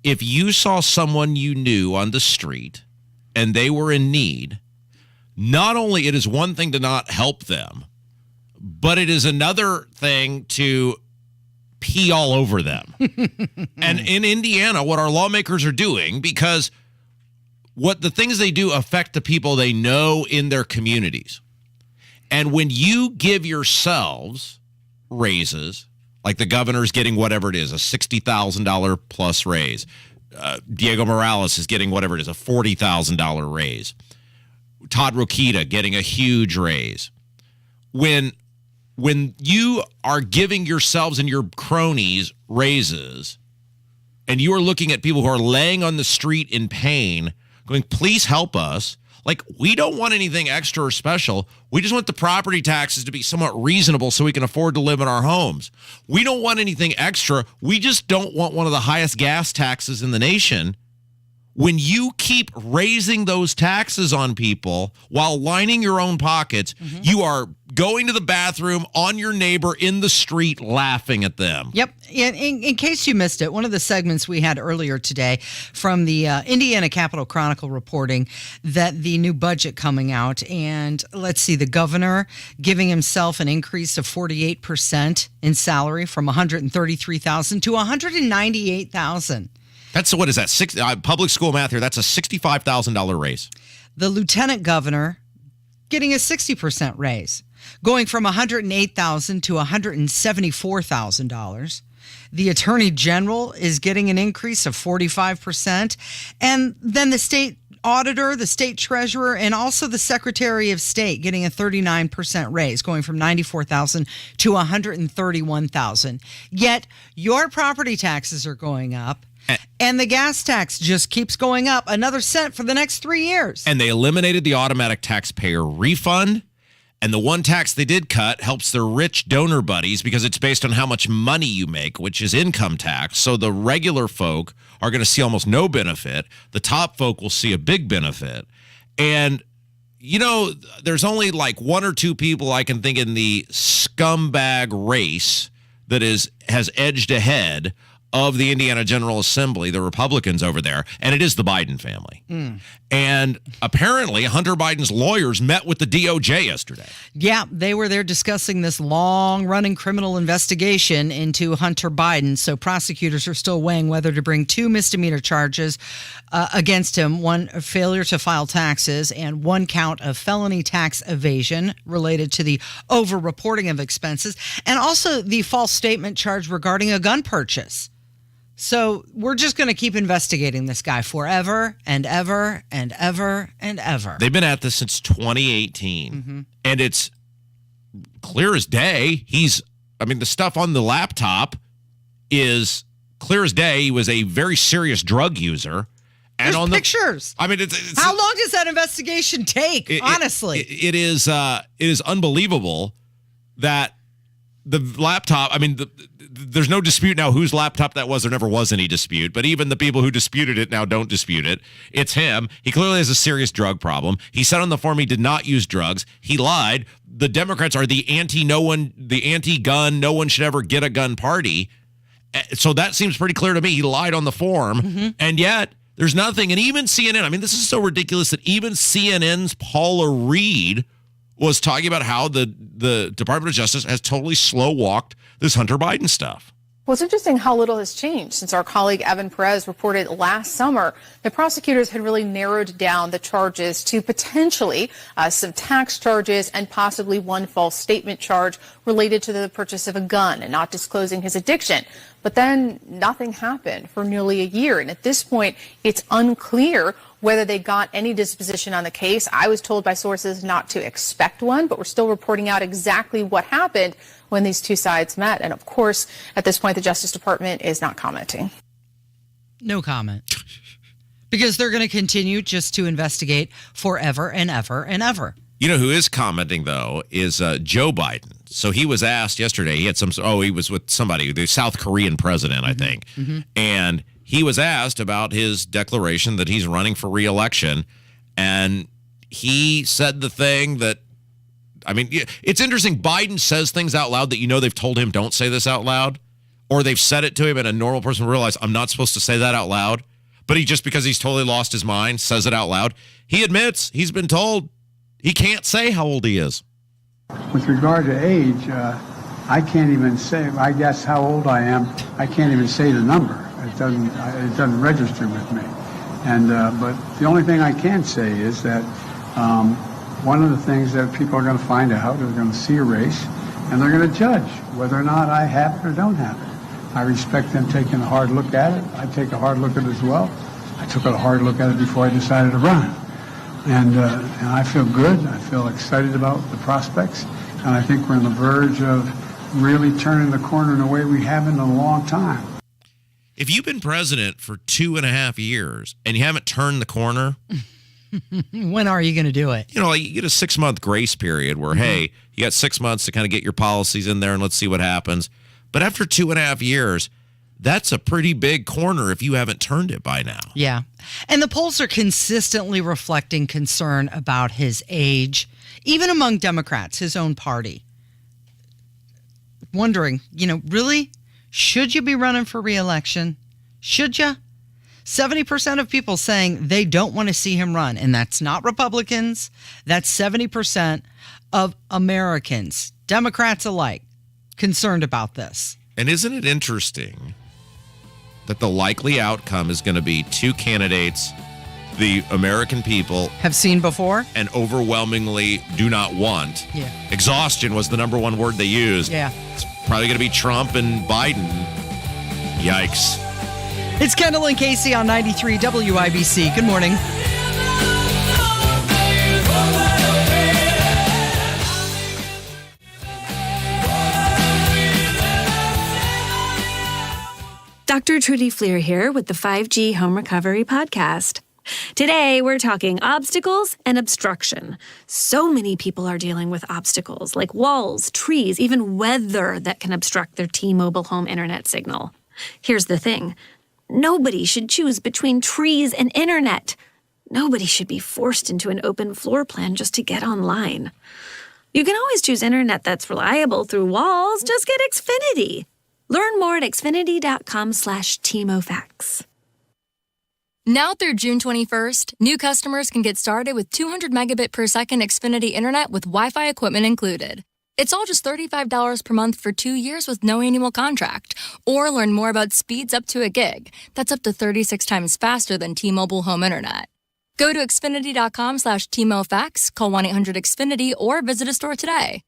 Speaker 14: If you saw someone you knew on the street and they were in need, not only it is one thing to not help them, but it is another thing to pee all over them. And in Indiana, what our lawmakers are doing, because what the things they do affect the people they know in their communities. And when you give yourselves raises, like the governor's getting whatever it is, a $60,000 plus raise. Diego Morales is getting whatever it is, a $40,000 raise. Todd Rokita getting a huge raise. When you are giving yourselves and your cronies raises, and you are looking at people who are laying on the street in pain, going, please help us. Like, we don't want anything extra or special. We just want the property taxes to be somewhat reasonable so we can afford to live in our homes. We don't want anything extra. We just don't want one of the highest gas taxes in the nation. when you keep raising those taxes on people while lining your own pockets, you are going to the bathroom on your neighbor in the street laughing at them.
Speaker 1: Yep. In case you missed it, one of the segments we had earlier today from the Indiana Capital Chronicle reporting that the new budget coming out, and let's see, the governor giving himself an increase of 48% in salary from $133,000 to $198,000.
Speaker 14: That's what is that? Public school math here. That's a $65,000 raise.
Speaker 1: The lieutenant governor getting a 60% raise, going from $108,000 to $174,000. The attorney general is getting an increase of 45%. And then the state auditor, the state treasurer, and also the secretary of state getting a 39% raise, going from $94,000 to $131,000. Yet your property taxes are going up. And the gas tax just keeps going up another cent for the next 3 years.
Speaker 14: And they eliminated the automatic taxpayer refund. And the one tax they did cut helps their rich donor buddies because it's based on how much money you make, which is income tax. So the regular folk are going to see almost no benefit. The top folk will see a big benefit. And, you know, there's only like one or two people I can think in the scumbag race that has edged ahead of the Indiana General Assembly, the Republicans over there, and it is the Biden family. And apparently Hunter Biden's lawyers met with the DOJ yesterday.
Speaker 1: Yeah, they were there discussing this long-running criminal investigation into Hunter Biden. So prosecutors are still weighing whether to bring 2 misdemeanor charges against him, one failure to file taxes and 1 count of felony tax evasion related to the over-reporting of expenses, and also the false statement charge regarding a gun purchase. So we're just going to keep investigating this guy forever and ever and ever and ever.
Speaker 14: They've been at this since 2018, and it's clear as day. The stuff on the laptop is clear as day. He was a very serious drug user. And
Speaker 1: There's pictures.
Speaker 14: It's
Speaker 1: how long does that investigation take? Honestly,
Speaker 14: it is unbelievable that the laptop. There's no dispute now whose laptop that was. There never was any dispute, but even the people who disputed it now don't dispute it. It's him. He clearly has a serious drug problem. He said on the form he did not use drugs. He lied. The Democrats are the anti-gun, no one should ever get a gun party. So that seems pretty clear to me. He lied on the form, and yet there's nothing. And even CNN, this is so ridiculous that even CNN's Paula Reed was talking about how the Department of Justice has totally slow-walked this Hunter Biden stuff.
Speaker 2: Well, it's interesting how little has changed since our colleague Evan Perez reported last summer that prosecutors had really narrowed down the charges to potentially some tax charges and possibly 1 false statement charge related to the purchase of a gun and not disclosing his addiction. But then nothing happened for nearly a year. And at this point, it's unclear whether they got any disposition on the case. I was told by sources not to expect one, but we're still reporting out exactly what happened when these two sides met. And of course, at this point, the Justice Department is not commenting.
Speaker 1: No comment. Because they're going to continue just to investigate forever and ever and ever.
Speaker 14: You know who is commenting, though, is Joe Biden. So he was asked yesterday, he was with somebody, the South Korean president, I think. And he was asked about his declaration that he's running for re-election. And he said the thing that, it's interesting. Biden says things out loud that they've told him don't say this out loud. Or they've said it to him and a normal person will realize I'm not supposed to say that out loud. But he just because he's totally lost his mind, says it out loud. He admits he's been told he can't say how old he is.
Speaker 5: With regard to age, I can't even say, I guess how old I am. I can't even say the number. It doesn't register with me. And but the only thing I can say is that one of the things that people are going to find out, they're going to see a race, and they're going to judge whether or not I have it or don't have it. I respect them taking a hard look at it. I take a hard look at it as well. I took a hard look at it before I decided to run. And I feel good. I feel excited about the prospects. And I think we're on the verge of really turning the corner in a way we haven't in a long time.
Speaker 14: If you've been president for 2.5 years and you haven't turned the corner,
Speaker 1: when are you going to do it?
Speaker 14: You get a 6-month grace period where, hey, you got 6 months to kind of get your policies in there and let's see what happens. But after 2.5 years, That's a pretty big corner if you haven't turned it by now.
Speaker 1: Yeah. And the polls are consistently reflecting concern about his age, even among Democrats, his own party. Wondering, really? Should you be running for re-election? Should you? 70% of people saying they don't want to see him run. And that's not Republicans. That's 70% of Americans, Democrats alike, concerned about this.
Speaker 14: And isn't it interesting that the likely outcome is going to be two candidates the American people
Speaker 1: have seen before
Speaker 14: and overwhelmingly do not want?
Speaker 1: Yeah.
Speaker 14: Exhaustion was the number one word they used.
Speaker 1: Yeah.
Speaker 14: It's probably going to be Trump and Biden. Yikes.
Speaker 1: It's Kendall and Casey on 93 WIBC. Good morning.
Speaker 4: Dr. Trudy Fleer here with the 5G Home Recovery Podcast. Today, we're talking obstacles and obstruction. So many people are dealing with obstacles like walls, trees, even weather that can obstruct their T-Mobile home internet signal. Here's the thing. Nobody should choose between trees and internet. Nobody should be forced into an open floor plan just to get online. You can always choose internet that's reliable through walls. Just get Xfinity. Learn more at xfinity.com/TMOFacts.
Speaker 20: Now through June 21st, new customers can get started with 200 megabit per second Xfinity internet with Wi-Fi equipment included. It's all just $35 per month for 2 years with no annual contract. Or learn more about speeds up to a gig. That's up to 36 times faster than T-Mobile home internet. Go to xfinity.com/TMOFacts, call 1-800-XFINITY, or visit a store today.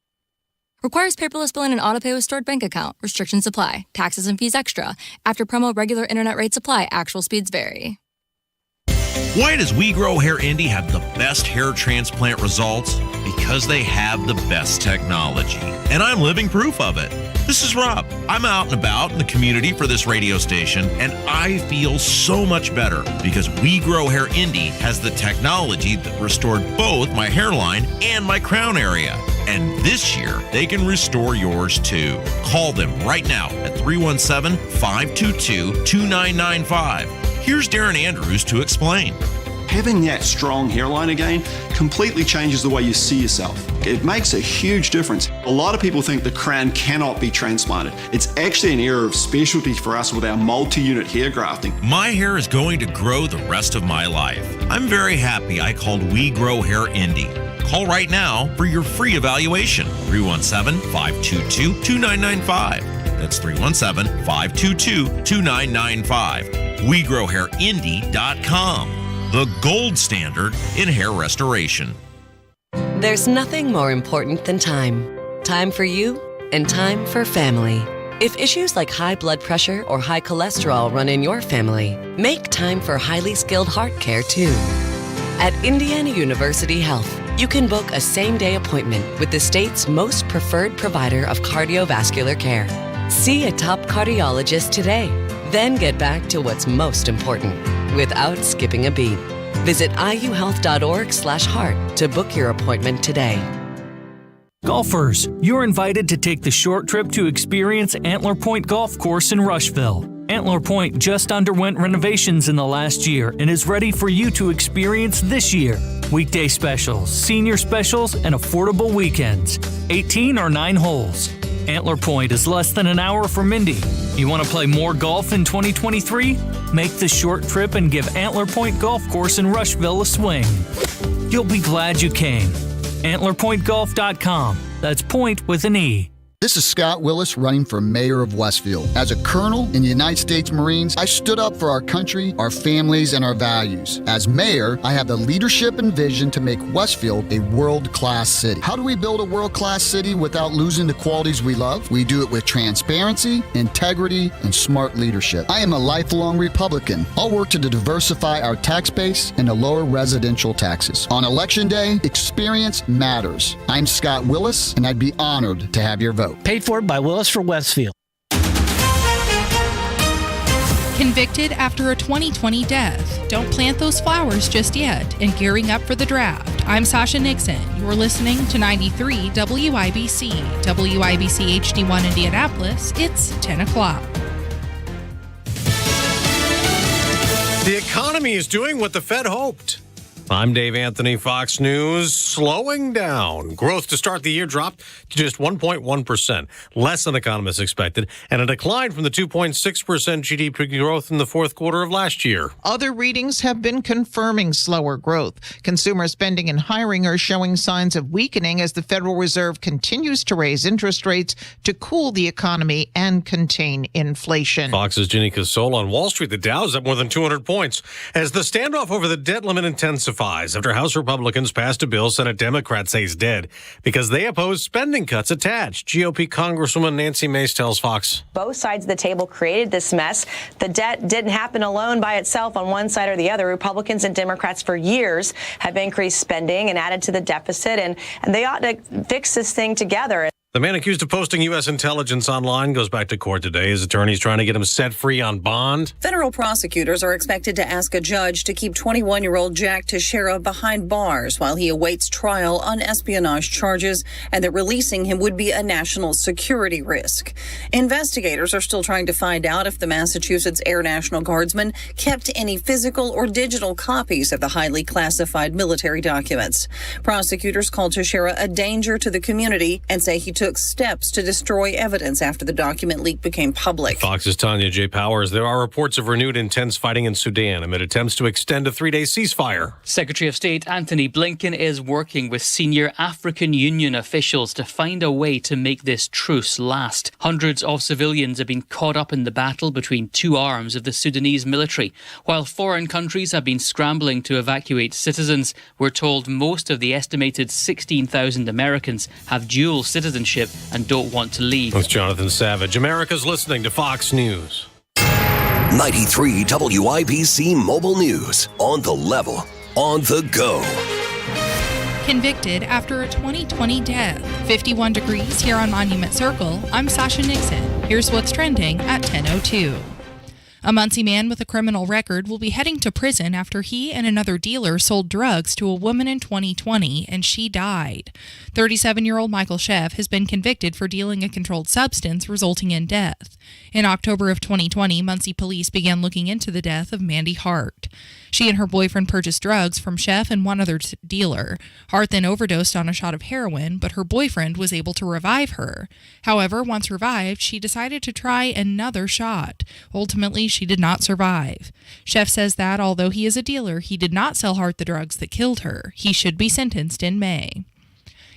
Speaker 20: Requires paperless billing and autopay with stored bank account. Restrictions apply. Taxes and fees extra. After promo, regular internet rates apply. Actual speeds vary.
Speaker 14: Why does We Grow Hair Indy have the best hair transplant results? Because they have the best technology. And I'm living proof of it. This is Rob. I'm out and about in the community for this radio station, and I feel so much better because We Grow Hair Indy has the technology that restored both my hairline and my crown area. And this year, they can restore yours too. Call them right now at 317-522-2995. Here's Darren Andrews to explain.
Speaker 21: Having that strong hairline again completely changes the way you see yourself. It makes a huge difference. A lot of people think the crown cannot be transplanted. It's actually an area of specialty for us with our multi-unit hair grafting.
Speaker 14: My hair is going to grow the rest of my life. I'm very happy I called We Grow Hair Indy. Call right now for your free evaluation. 317-522-2995. That's 317-522-2995. WeGrowHairIndy.com. The gold standard in hair restoration.
Speaker 22: There's nothing more important than time. Time for you and time for family. If issues like high blood pressure or high cholesterol run in your family, make time for highly skilled heart care too. At Indiana University Health, you can book a same-day appointment with the state's most preferred provider of cardiovascular care. See a top cardiologist today. Then get back to what's most important without skipping a beat. Visit iuhealth.org/heart to book your appointment today.
Speaker 23: Golfers, you're invited to take the short trip to experience Antler Point Golf Course in Rushville. Antler Point just underwent renovations in the last year and is ready for you to experience this year. Weekday specials, senior specials, and affordable weekends. 18 or 9 holes. Antler Point is less than an hour from Indy. You want to play more golf in 2023? Make the short trip and give Antler Point Golf Course in Rushville a swing. You'll be glad you came. AntlerPointGolf.com. That's point with an E.
Speaker 25: This is Scott Willis running for mayor of Westfield. As a colonel in the United States Marines, I stood up for our country, our families, and our values. As mayor, I have the leadership and vision to make Westfield a world-class city. How do we build a world-class city without losing the qualities we love? We do it with transparency, integrity, and smart leadership. I am a lifelong Republican. I'll work to diversify our tax base and to lower residential taxes. On Election Day, experience matters. I'm Scott Willis, and I'd be honored to have your vote.
Speaker 26: Paid for by Willis for Westfield.
Speaker 27: Convicted after a 2020 death. Don't plant those flowers just yet. And gearing up for the draft. I'm Sasha Nixon. You're listening to 93 WIBC. WIBC HD1 Indianapolis. It's 10 o'clock.
Speaker 3: The economy is doing what the Fed hoped. I'm Dave Anthony, Fox News. Slowing down. Growth to start the year dropped to just 1.1%, less than economists expected, and a decline from the 2.6% GDP growth in the fourth quarter of last year.
Speaker 6: Other readings have been confirming slower growth. Consumer spending and hiring are showing signs of weakening as the Federal Reserve continues to raise interest rates to cool the economy and contain inflation.
Speaker 3: Fox's Ginny Cassola on Wall Street. The Dow is up more than 200 points as the standoff over the debt limit intensifies after House Republicans passed a bill Senate Democrats say is dead because they oppose spending cuts attached. GOP Congresswoman Nancy Mace tells Fox.
Speaker 7: Both sides of the table created this mess. The debt didn't happen alone by itself on one side or the other. Republicans and Democrats for years have increased spending and added to the deficit, and they ought to fix this thing together.
Speaker 3: The man accused of posting U.S. intelligence online goes back to court today. His attorney's trying to get him set free on bond.
Speaker 8: Federal prosecutors are expected to ask a judge to keep 21-year-old Jack Teixeira behind bars while he awaits trial on espionage charges, and that releasing him would be a national security risk. Investigators are still trying to find out if the Massachusetts Air National Guardsman kept any physical or digital copies of the highly classified military documents. Prosecutors called Teixeira a danger to the community and say he took steps to destroy evidence after the document leak became public.
Speaker 3: Fox's Tanya J. Powers. There are reports of renewed intense fighting in Sudan amid attempts to extend a 3-day ceasefire.
Speaker 9: Secretary of State Anthony Blinken is working with senior African Union officials to find a way to make this truce last. Hundreds of civilians have been caught up in the battle between two arms of the Sudanese military. While foreign countries have been scrambling to evacuate citizens, we're told most of the estimated 16,000 Americans have dual citizenship and don't want to leave.
Speaker 3: That's Jonathan Savage. America's listening to Fox News.
Speaker 10: 93 WIBC Mobile News. On the level, on the go.
Speaker 27: Convicted after a 2020 death. 51 degrees here on Monument Circle. I'm Sasha Nixon. Here's what's trending at 10:02. A Muncie man with a criminal record will be heading to prison after he and another dealer sold drugs to a woman in 2020 and she died. 37-year-old Michael Sheff has been convicted for dealing a controlled substance resulting in death. In October of 2020, Muncie police began looking into the death of Mandy Hart. She and her boyfriend purchased drugs from Sheff and one other dealer. Hart then overdosed on a shot of heroin, but her boyfriend was able to revive her. However, once revived, she decided to try another shot. Ultimately, she did not survive. Sheff says that although he is a dealer, he did not sell Hart the drugs that killed her. He should be sentenced in May.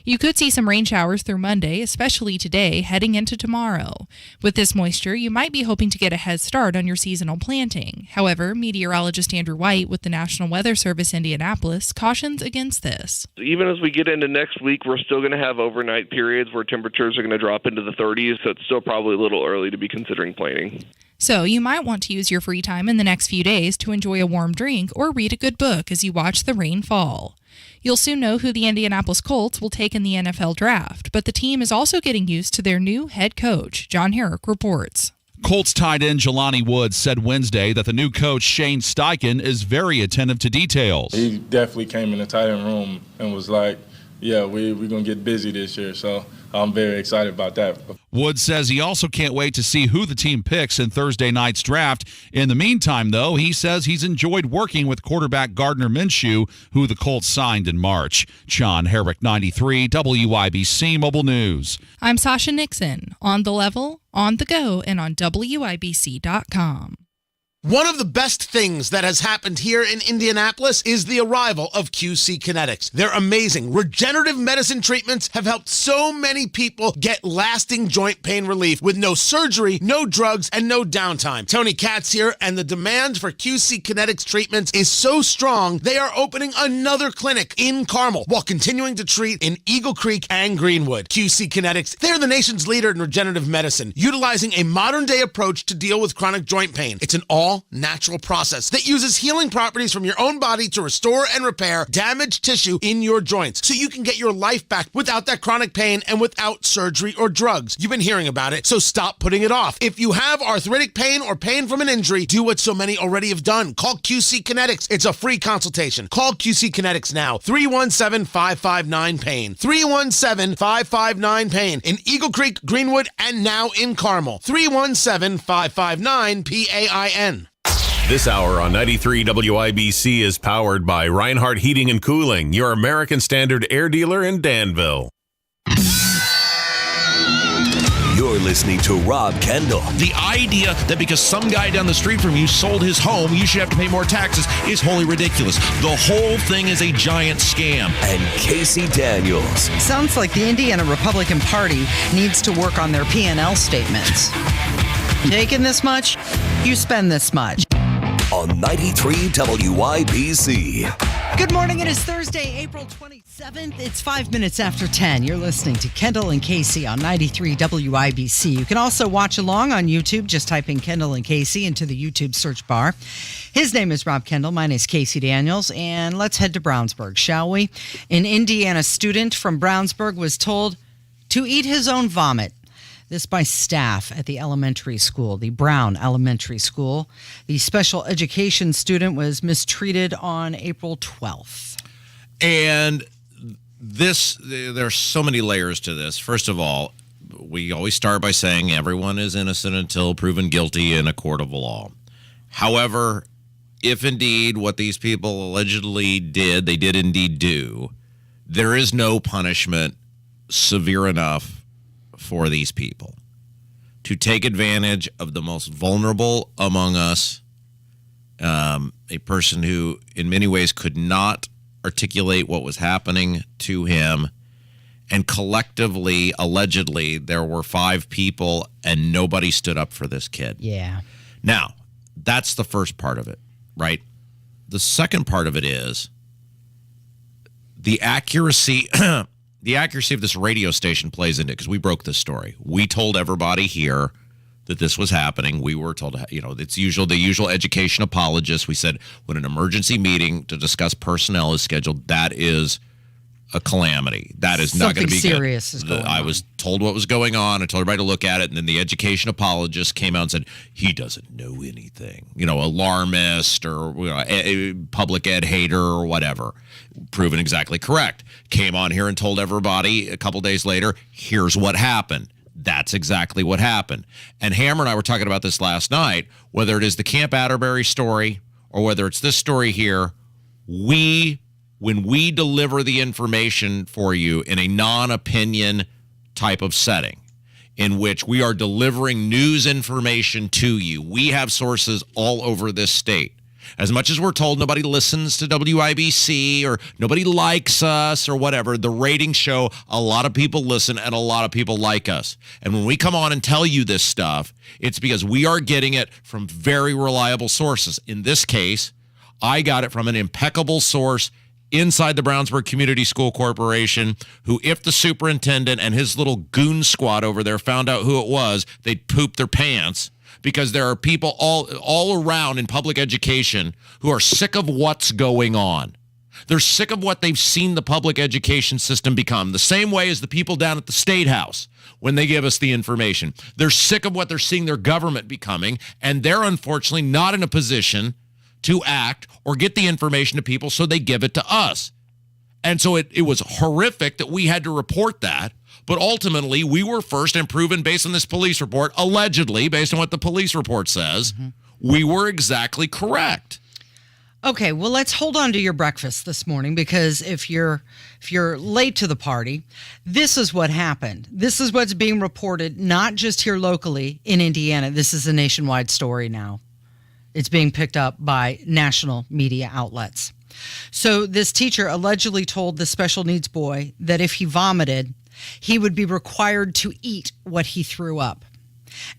Speaker 27: You could see some rain showers through Monday, especially today, heading into tomorrow. With this moisture, you might be hoping to get a head start on your seasonal planting. However, meteorologist Andrew White with the National Weather Service Indianapolis cautions against this.
Speaker 11: Even as we get into next week, we're still going to have overnight periods where temperatures are going to drop into the 30s, so it's still probably a little early to be considering planting.
Speaker 27: So you might want to use your free time in the next few days to enjoy a warm drink or read a good book as you watch the rain fall. You'll soon know who the Indianapolis Colts will take in the NFL draft, but the team is also getting used to their new head coach. John Herrick reports.
Speaker 12: Colts tight end Jelani Woods said Wednesday that the new coach Shane Steichen is very attentive to details.
Speaker 28: He definitely came in the tight end room and was like, yeah, we're going to get busy this year, so I'm very excited about that.
Speaker 12: Woods says he also can't wait to see who the team picks in Thursday night's draft. In the meantime, though, he says he's enjoyed working with quarterback Gardner Minshew, who the Colts signed in March. John Herrick, 93 WIBC Mobile News.
Speaker 27: I'm Sasha Nixon, on the level, on the go, and on WIBC.com.
Speaker 13: One of the best things that has happened here in Indianapolis is the arrival of QC Kinetics. They're amazing. Regenerative medicine treatments have helped so many people get lasting joint pain relief with no surgery, no drugs, and no downtime. Tony Katz here, and the demand for QC Kinetics treatments is so strong, they are opening another clinic in Carmel while continuing to treat in Eagle Creek and Greenwood. QC Kinetics, they're the nation's leader in regenerative medicine, utilizing a modern-day approach to deal with chronic joint pain. It's an all-natural process that uses healing properties from your own body to restore and repair damaged tissue in your joints so you can get your life back without that chronic pain and without surgery or drugs. You've been hearing about it, so stop putting it off. If you have arthritic pain or pain from an injury, do what so many already have done. Call QC Kinetics. It's a free consultation. Call QC Kinetics now. 317-559-PAIN. 317-559-PAIN in Eagle Creek, Greenwood, and now in Carmel. 317-559-PAIN.
Speaker 2: This hour on 93 WIBC is powered by Reinhardt Heating and Cooling, your American Standard air dealer in Danville.
Speaker 10: You're listening to Rob Kendall.
Speaker 14: The idea that because some guy down the street from you sold his home, you should have to pay more taxes is wholly ridiculous. The whole thing is a giant scam.
Speaker 10: And Casey Daniels.
Speaker 1: Sounds like the Indiana Republican Party needs to work on their P&L statements. Taking this much, you spend this much.
Speaker 10: On 93 WIBC.
Speaker 1: Good morning. It is Thursday, April 27th. It's 5 minutes after 10. You're listening to Kendall and Casey on 93 WIBC. You can also watch along on YouTube. Just type in Kendall and Casey into the YouTube search bar. His name is Rob Kendall. My name is Casey Daniels. And let's head to Brownsburg, shall we? An Indiana student from Brownsburg was told to eat his own vomit. This by staff at the elementary school, the Brown Elementary School. The special education student was mistreated on April 12th.
Speaker 14: And there's so many layers to this. First of all, we always start by saying everyone is innocent until proven guilty in a court of law. However, if indeed what these people allegedly did, they did indeed do, there is no punishment severe enough for these people to take advantage of the most vulnerable among us, a person who in many ways could not articulate what was happening to him. And collectively, allegedly, there were 5 people and nobody stood up for this kid.
Speaker 1: Yeah.
Speaker 14: Now, that's the first part of it, right? The second part of it is the accuracy the accuracy of this radio station plays into it, because we broke this story. We told everybody here that this was happening. We were told, it's the usual education apologists. We said when an emergency meeting to discuss personnel is scheduled, that is a calamity. That is not going to be
Speaker 1: serious
Speaker 14: good.
Speaker 1: Is going
Speaker 14: I
Speaker 1: on.
Speaker 14: was told what was going on. I told everybody to look at it, and then the education apologist came out and said he doesn't know anything. Alarmist or a public ed hater or whatever. Proven exactly correct. Came on here and told everybody a couple days later, here's what happened. That's exactly what happened. And Hammer and I were talking about this last night, whether it is the Camp Atterbury story or whether it's this story here, when we deliver the information for you in a non-opinion type of setting, in which we are delivering news information to you, we have sources all over this state. As much as we're told nobody listens to WIBC or nobody likes us or whatever, the ratings show a lot of people listen and a lot of people like us. And when we come on and tell you this stuff, it's because we are getting it from very reliable sources. In this case, I got it from an impeccable source inside the Brownsburg Community School Corporation, who, if the superintendent and his little goon squad over there found out who it was, they'd poop their pants, because there are people all around in public education who are sick of what's going on. They're sick of what they've seen the public education system become, the same way as the people down at the State House when they give us the information. They're sick of what they're seeing their government becoming, and they're unfortunately not in a position to act or get the information to people, so they give it to us. And so it was horrific that we had to report that, but ultimately we were first, and proven based on this police report, allegedly, based on what the police report says, we were exactly correct.
Speaker 1: Okay, well, let's hold on to your breakfast this morning, because if you're late to the party, this is what happened. This is what's being reported, not just here locally in Indiana. This is a nationwide story now. It's being picked up by national media outlets. So this teacher allegedly told the special needs boy that if he vomited, he would be required to eat what he threw up.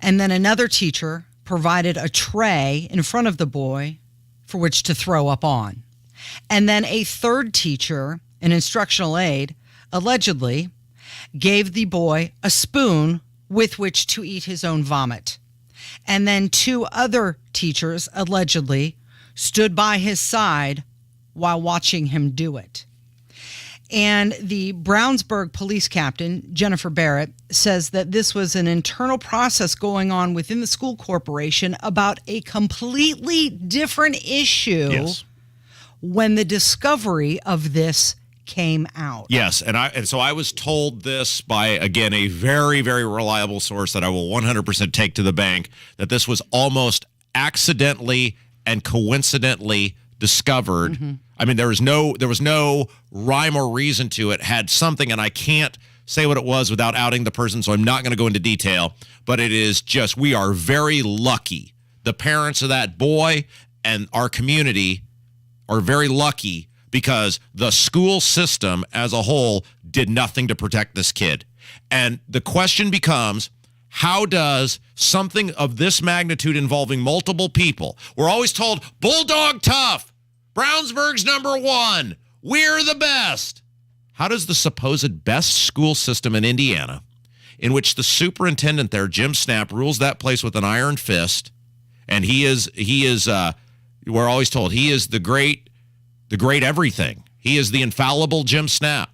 Speaker 1: And then another teacher provided a tray in front of the boy for which to throw up on. And then a third teacher, an instructional aide, allegedly gave the boy a spoon with which to eat his own vomit. And then 2 other teachers allegedly stood by his side while watching him do it. And the Brownsburg police captain, Jennifer Barrett, says that this was an internal process going on within the school corporation about a completely different issue when the discovery of this came out.
Speaker 14: Yes, and so I was told this by, again, a very, very reliable source that I will 100% take to the bank, that this was almost accidentally and coincidentally discovered. I mean, there was no rhyme or reason to it. Had something, and I can't say what it was without outing the person, so I'm not going to go into detail. But it is just, we are very lucky. The parents of that boy and our community are very lucky because the school system as a whole did nothing to protect this kid. And the question becomes, how does something of this magnitude involving multiple people, we're always told, Bulldog tough, Brownsburg's #1, we're the best. How does the supposed best school system in Indiana, in which the superintendent there, Jim Snap, rules that place with an iron fist, and he is we're always told he is the great everything. He is the infallible Jim Snap.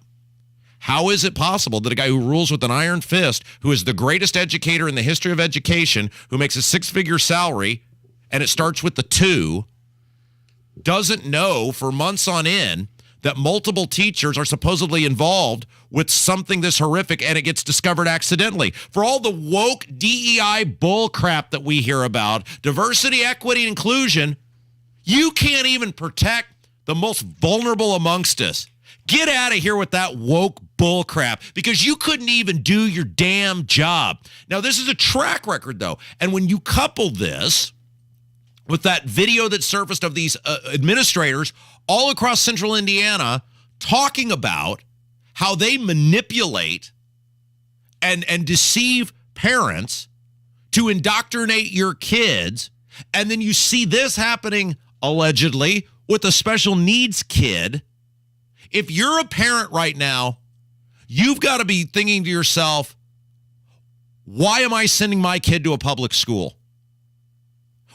Speaker 14: How is it possible that a guy who rules with an iron fist, who is the greatest educator in the history of education, who makes a 6-figure salary, and it starts with the 2, doesn't know for months on end that multiple teachers are supposedly involved with something this horrific, and it gets discovered accidentally? For all the woke DEI bull crap that we hear about, diversity, equity, inclusion, you can't even protect the most vulnerable amongst us. Get out of here with that woke bull crap, because you couldn't even do your damn job. Now, this is a track record, though, and when you couple this with that video that surfaced of these administrators all across central Indiana talking about how they manipulate and deceive parents to indoctrinate your kids, and then you see this happening allegedly with a special needs kid. If you're a parent right now, you've got to be thinking to yourself, why am I sending my kid to a public school?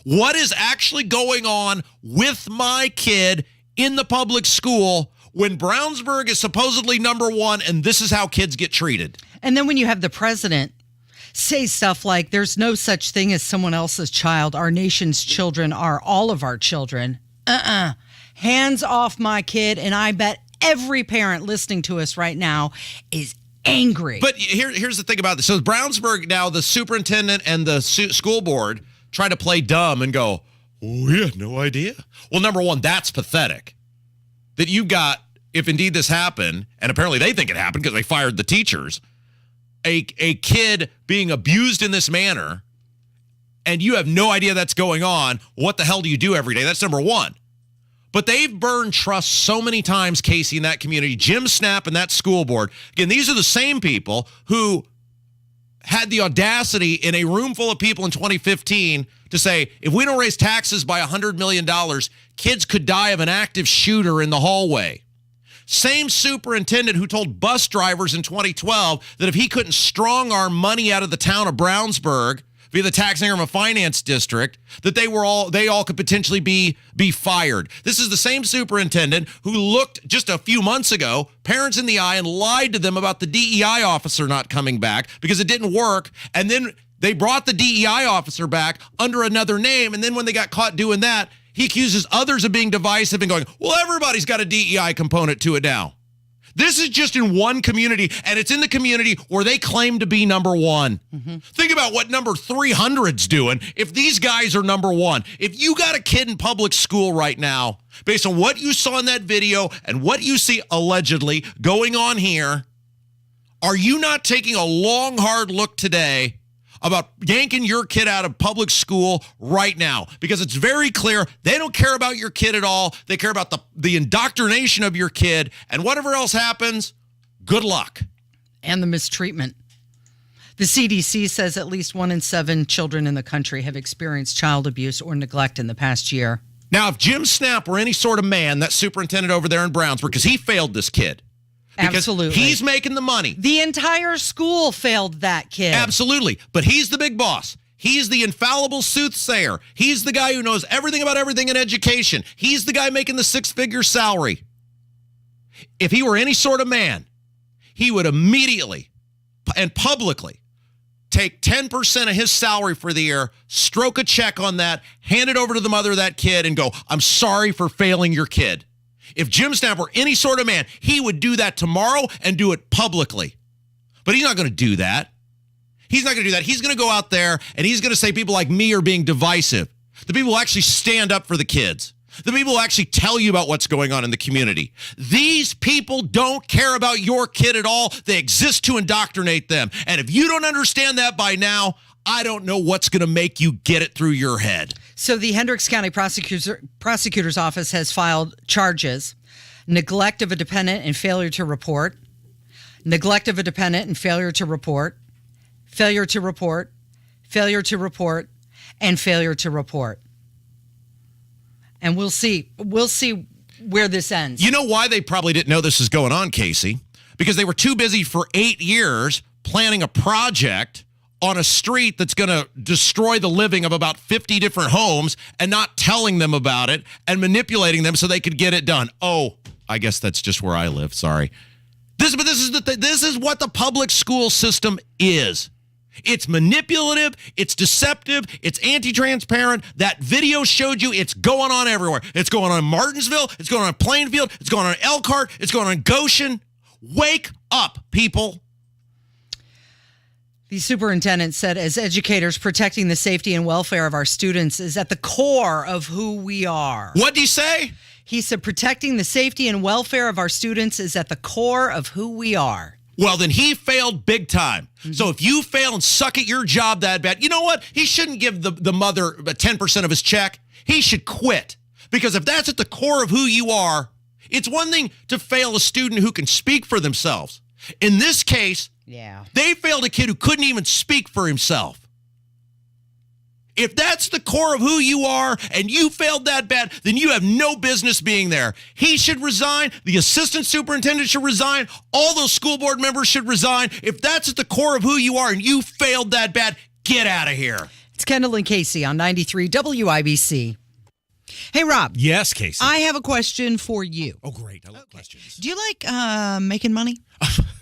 Speaker 14: What is actually going on with my kid in the public school when Brownsburg is supposedly #1 and this is how kids get treated?
Speaker 1: And then when you have the president say stuff like, there's no such thing as someone else's child. Our nation's children are all of our children. Hands off my kid. And I bet every parent listening to us right now is angry.
Speaker 14: But here's the thing about this. So Brownsburg now, the superintendent and the school board try to play dumb and go, we had no idea. Well, #1, that's pathetic. That you've got, if indeed this happened, and apparently they think it happened because they fired the teachers, a kid being abused in this manner, and you have no idea that's going on. What the hell do you do every day? That's #1. But they've burned trust so many times, Casey, in that community. Jim Snap and that school board. Again, these are the same people who had the audacity in a room full of people in 2015 to say, if we don't raise taxes by $100 million, kids could die of an active shooter in the hallway. Same superintendent who told bus drivers in 2012 that if he couldn't strong-arm money out of the town of Brownsburg via the tax increment finance district, that they all could potentially be fired. This is the same superintendent who looked just a few months ago parents in the eye and lied to them about the DEI officer not coming back because it didn't work. And then they brought the DEI officer back under another name. And then when they got caught doing that, he accuses others of being divisive and going, well, everybody's got a DEI component to it now. This is just in one community, and it's in the community where they claim to be #1. Think about what number 300's doing if these guys are #1. If you got a kid in public school right now, based on what you saw in that video and what you see allegedly going on here, are you not taking a long, hard look today about yanking your kid out of public school right now? Because it's very clear they don't care about your kid at all. They care about the indoctrination of your kid, and whatever else happens, good luck.
Speaker 1: And the mistreatment. The CDC says at least 1 in 7 children in the country have experienced child abuse or neglect in the past year.
Speaker 14: Now, if Jim Snap were any sort of man, that superintendent over there in Brownsburg, because he failed this kid. Because
Speaker 1: absolutely.
Speaker 14: He's making the money.
Speaker 1: The entire school failed that kid.
Speaker 14: Absolutely. But he's the big boss. He's the infallible soothsayer. He's the guy who knows everything about everything in education. He's the guy making the 6-figure salary. If he were any sort of man, he would immediately and publicly take 10% of his salary for the year, stroke a check on that, hand it over to the mother of that kid, and go, I'm sorry for failing your kid. If Jim Snap were any sort of man, he would do that tomorrow and do it publicly. But he's not going to do that. He's not going to do that. He's going to go out there and he's going to say people like me are being divisive. The people who actually stand up for the kids. The people who actually tell you about what's going on in the community. These people don't care about your kid at all. They exist to indoctrinate them. And if you don't understand that by now, I don't know what's going to make you get it through your head.
Speaker 1: So the Hendricks County Prosecutor's Office has filed charges: neglect of a dependent and failure to report, neglect of a dependent and failure to report, failure to report, failure to report, and failure to report. And we'll see where this ends.
Speaker 14: You know why they probably didn't know this is going on, Casey? Because they were too busy for 8 years planning a project on a street that's going to destroy the living of about 50 different homes and not telling them about it and manipulating them so they could get it done. Oh, I guess that's just where I live. Sorry. This is what the public school system is. It's manipulative, it's deceptive, it's anti-transparent. That video showed you it's going on everywhere. It's going on in Martinsville, it's going on in Plainfield, it's going on in Elkhart, it's going on in Goshen. Wake up, people.
Speaker 1: The superintendent said, as educators, protecting the safety and welfare of our students is at the core of who we are.
Speaker 14: What'd he say?
Speaker 1: He said, protecting the safety and welfare of our students is at the core of who we are.
Speaker 14: Well, then he failed big time. Mm-hmm. So if you fail and suck at your job that bad, you know what? He shouldn't give the mother 10% of his check. He should quit. Because if that's at the core of who you are, it's one thing to fail a student who can speak for themselves. In this case, they failed a kid who couldn't even speak for himself. If that's the core of who you are and you failed that bad, then you have no business being there. He should resign. The assistant superintendent should resign. All those school board members should resign. If that's at the core of who you are and you failed that bad, get out of here.
Speaker 1: It's Kendall and Casey on 93 WIBC. Hey, Rob.
Speaker 14: Yes, Casey.
Speaker 1: I have a question for you.
Speaker 14: Oh, great. I love questions.
Speaker 1: Do you like making money?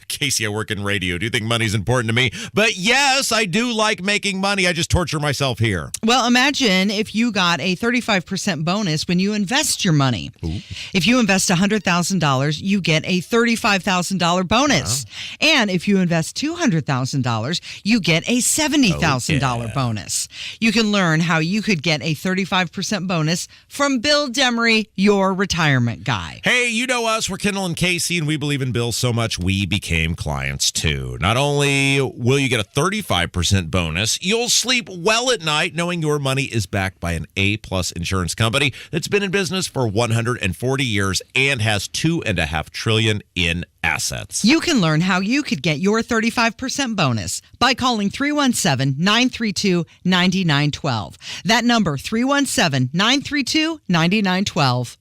Speaker 14: Casey, I work in radio. Do you think money's important to me? But yes, I do like making money. I just torture myself here.
Speaker 1: Well, imagine if you got a 35% bonus when you invest your money.
Speaker 14: Ooh.
Speaker 1: If you invest $100,000, you get a $35,000 bonus. Wow. And if you invest $200,000, you get a $70,000 bonus. You can learn how you could get a 35% bonus from Bill Demery, your retirement guy.
Speaker 14: Hey, you know us. We're Kendall and Casey, and we believe in Bill so much we became clients too. Not only will you get a 35% bonus, you'll sleep well at night knowing your money is backed by an A-plus insurance company that's been in business for 140 years and has $2.5 trillion in assets.
Speaker 1: You can learn how you could get your 35% bonus by calling 317-932-9912. That number, 317-932-9912.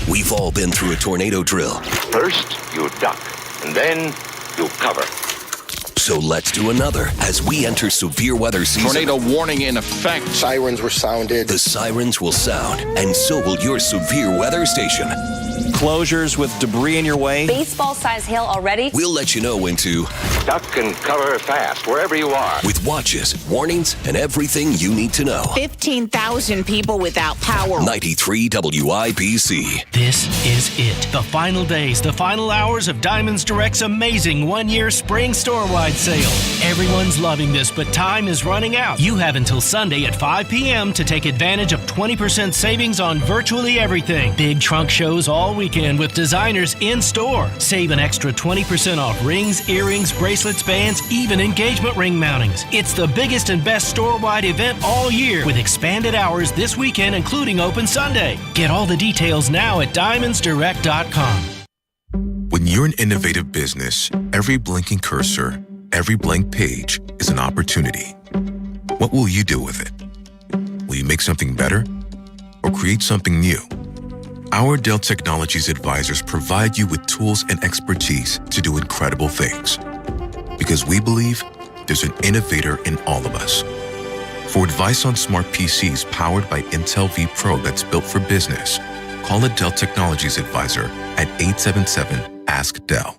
Speaker 10: We've all been through a tornado drill.
Speaker 4: First, you duck, and then you cover.
Speaker 10: So let's do another as we enter severe weather season.
Speaker 4: Tornado warning in effect.
Speaker 5: Sirens were sounded.
Speaker 10: The sirens will sound, and so will your severe weather station.
Speaker 15: Closures with debris in your way.
Speaker 16: Baseball-sized hail already.
Speaker 10: We'll let you know when to
Speaker 4: duck and cover fast wherever you are.
Speaker 10: With watches, warnings, and everything you need to know.
Speaker 17: 15,000 people without power.
Speaker 10: 93 WIBC.
Speaker 23: This is it. The final days, the final hours of Diamonds Direct's amazing one-year spring store-wide sale. Everyone's loving this, but time is running out. You have until Sunday at 5 p.m. to take advantage of 20% savings on virtually everything. Big trunk shows all weekend with designers in store. Save an extra 20% off rings, earrings, bracelets, bands, even engagement ring mountings. It's the biggest and best store-wide event all year with expanded hours this weekend, including open Sunday. Get all the details now at diamondsdirect.com.
Speaker 18: When you're an innovative business, every blinking cursor, every blank page is an opportunity. What will you do with it? Will you make something better or create something new? Our Dell Technologies advisors provide you with tools and expertise to do incredible things. Because we believe there's an innovator in all of us. For advice on smart PCs powered by Intel V Pro that's built for business, call a Dell Technologies advisor at 877-ASK-DELL.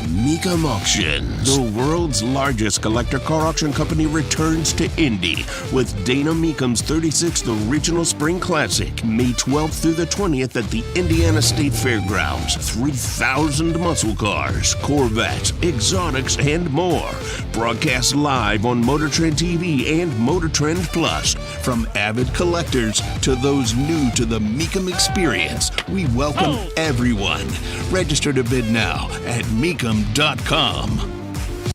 Speaker 5: Mecum Auctions. The world's largest collector car auction company returns to Indy with Dana Mecum's 36th Original Spring Classic, May 12th through the 20th at the Indiana State Fairgrounds. 3,000 muscle cars, Corvettes, exotics, and more. Broadcast live on Motor Trend TV and Motor Trend Plus. From avid collectors to those new to the Mecum experience, we welcome everyone. Register to bid now at Mecum.com.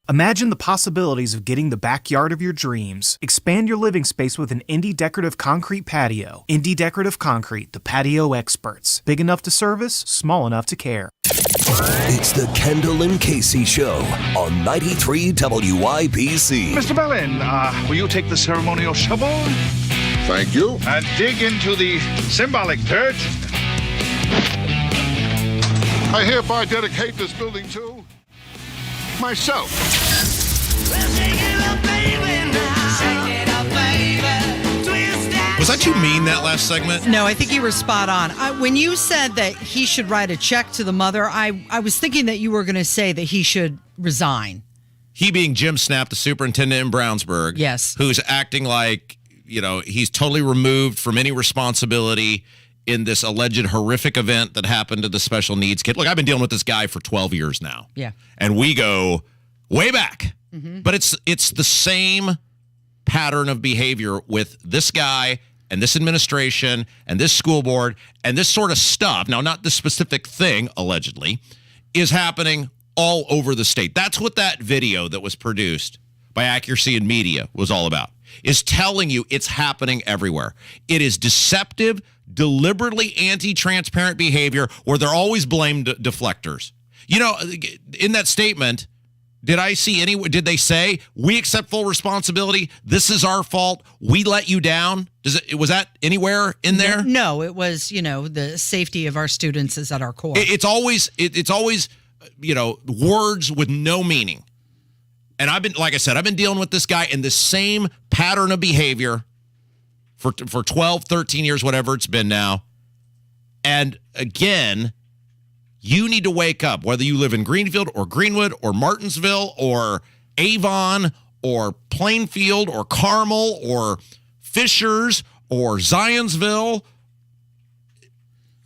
Speaker 16: Imagine the possibilities of getting the backyard of your dreams. Expand your living space with an Indy Decorative Concrete patio. Indy Decorative Concrete, the patio experts. Big enough to service, small enough to care.
Speaker 10: It's the Kendall and Casey Show on 93 WIBC.
Speaker 19: Mr. Bellin, will you take the ceremonial shovel? Thank you. And dig into the symbolic dirt. I hereby dedicate this building to myself.
Speaker 14: Was that you mean that last segment?
Speaker 1: No, I think you were spot on. When you said that he should write a check to the mother, I was thinking that you were going to say that he should resign.
Speaker 14: He being Jim Snap, the superintendent in Brownsburg.
Speaker 1: Yes.
Speaker 14: Who's acting like, he's totally removed from any responsibility in this alleged horrific event that happened to the special needs kid. Look, I've been dealing with this guy for 12 years now.
Speaker 1: Yeah.
Speaker 14: And we go way back.
Speaker 1: Mm-hmm.
Speaker 14: But it's the same pattern of behavior with this guy and this administration and this school board and this sort of stuff. Now, not this specific thing, allegedly, is happening all over the state. That's what that video that was produced by Accuracy in Media was all about, is telling you it's happening everywhere. It is deceptive, deliberately anti-transparent behavior where they're always blamed deflectors. In that statement, did they say, we accept full responsibility, this is our fault, we let you down? Was that anywhere in there?
Speaker 1: No, it was, the safety of our students is at our core.
Speaker 14: It's always words with no meaning. And I've been dealing with this guy in the same pattern of behavior for 12, 13 years, whatever it's been now. And again, you need to wake up, whether you live in Greenfield or Greenwood or Martinsville or Avon or Plainfield or Carmel or Fishers or Zionsville.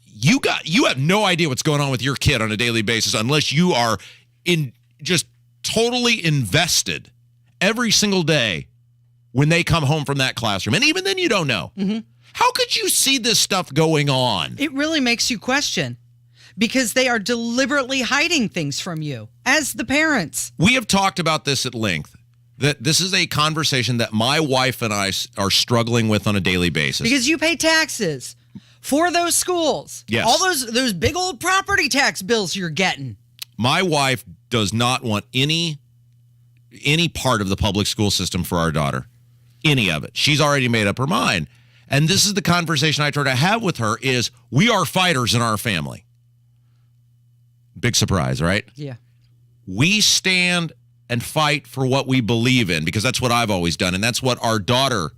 Speaker 14: You have no idea what's going on with your kid on a daily basis unless you are just totally invested every single day when they come home from that classroom. And even then you don't know.
Speaker 1: Mm-hmm.
Speaker 14: How could you see this stuff going on?
Speaker 1: It really makes you question, because they are deliberately hiding things from you as the parents.
Speaker 14: We have talked about this at length, that this is a conversation that my wife and I are struggling with on a daily basis.
Speaker 1: Because you pay taxes for those schools.
Speaker 14: Yes.
Speaker 1: All those big old property tax bills you're getting.
Speaker 14: My wife does not want any part of the public school system for our daughter. Any of it. She's already made up her mind. And this is the conversation I try to have with her is, we are fighters in our family. Big surprise, right?
Speaker 1: Yeah.
Speaker 14: We stand and fight for what we believe in, because that's what I've always done. And that's what our daughter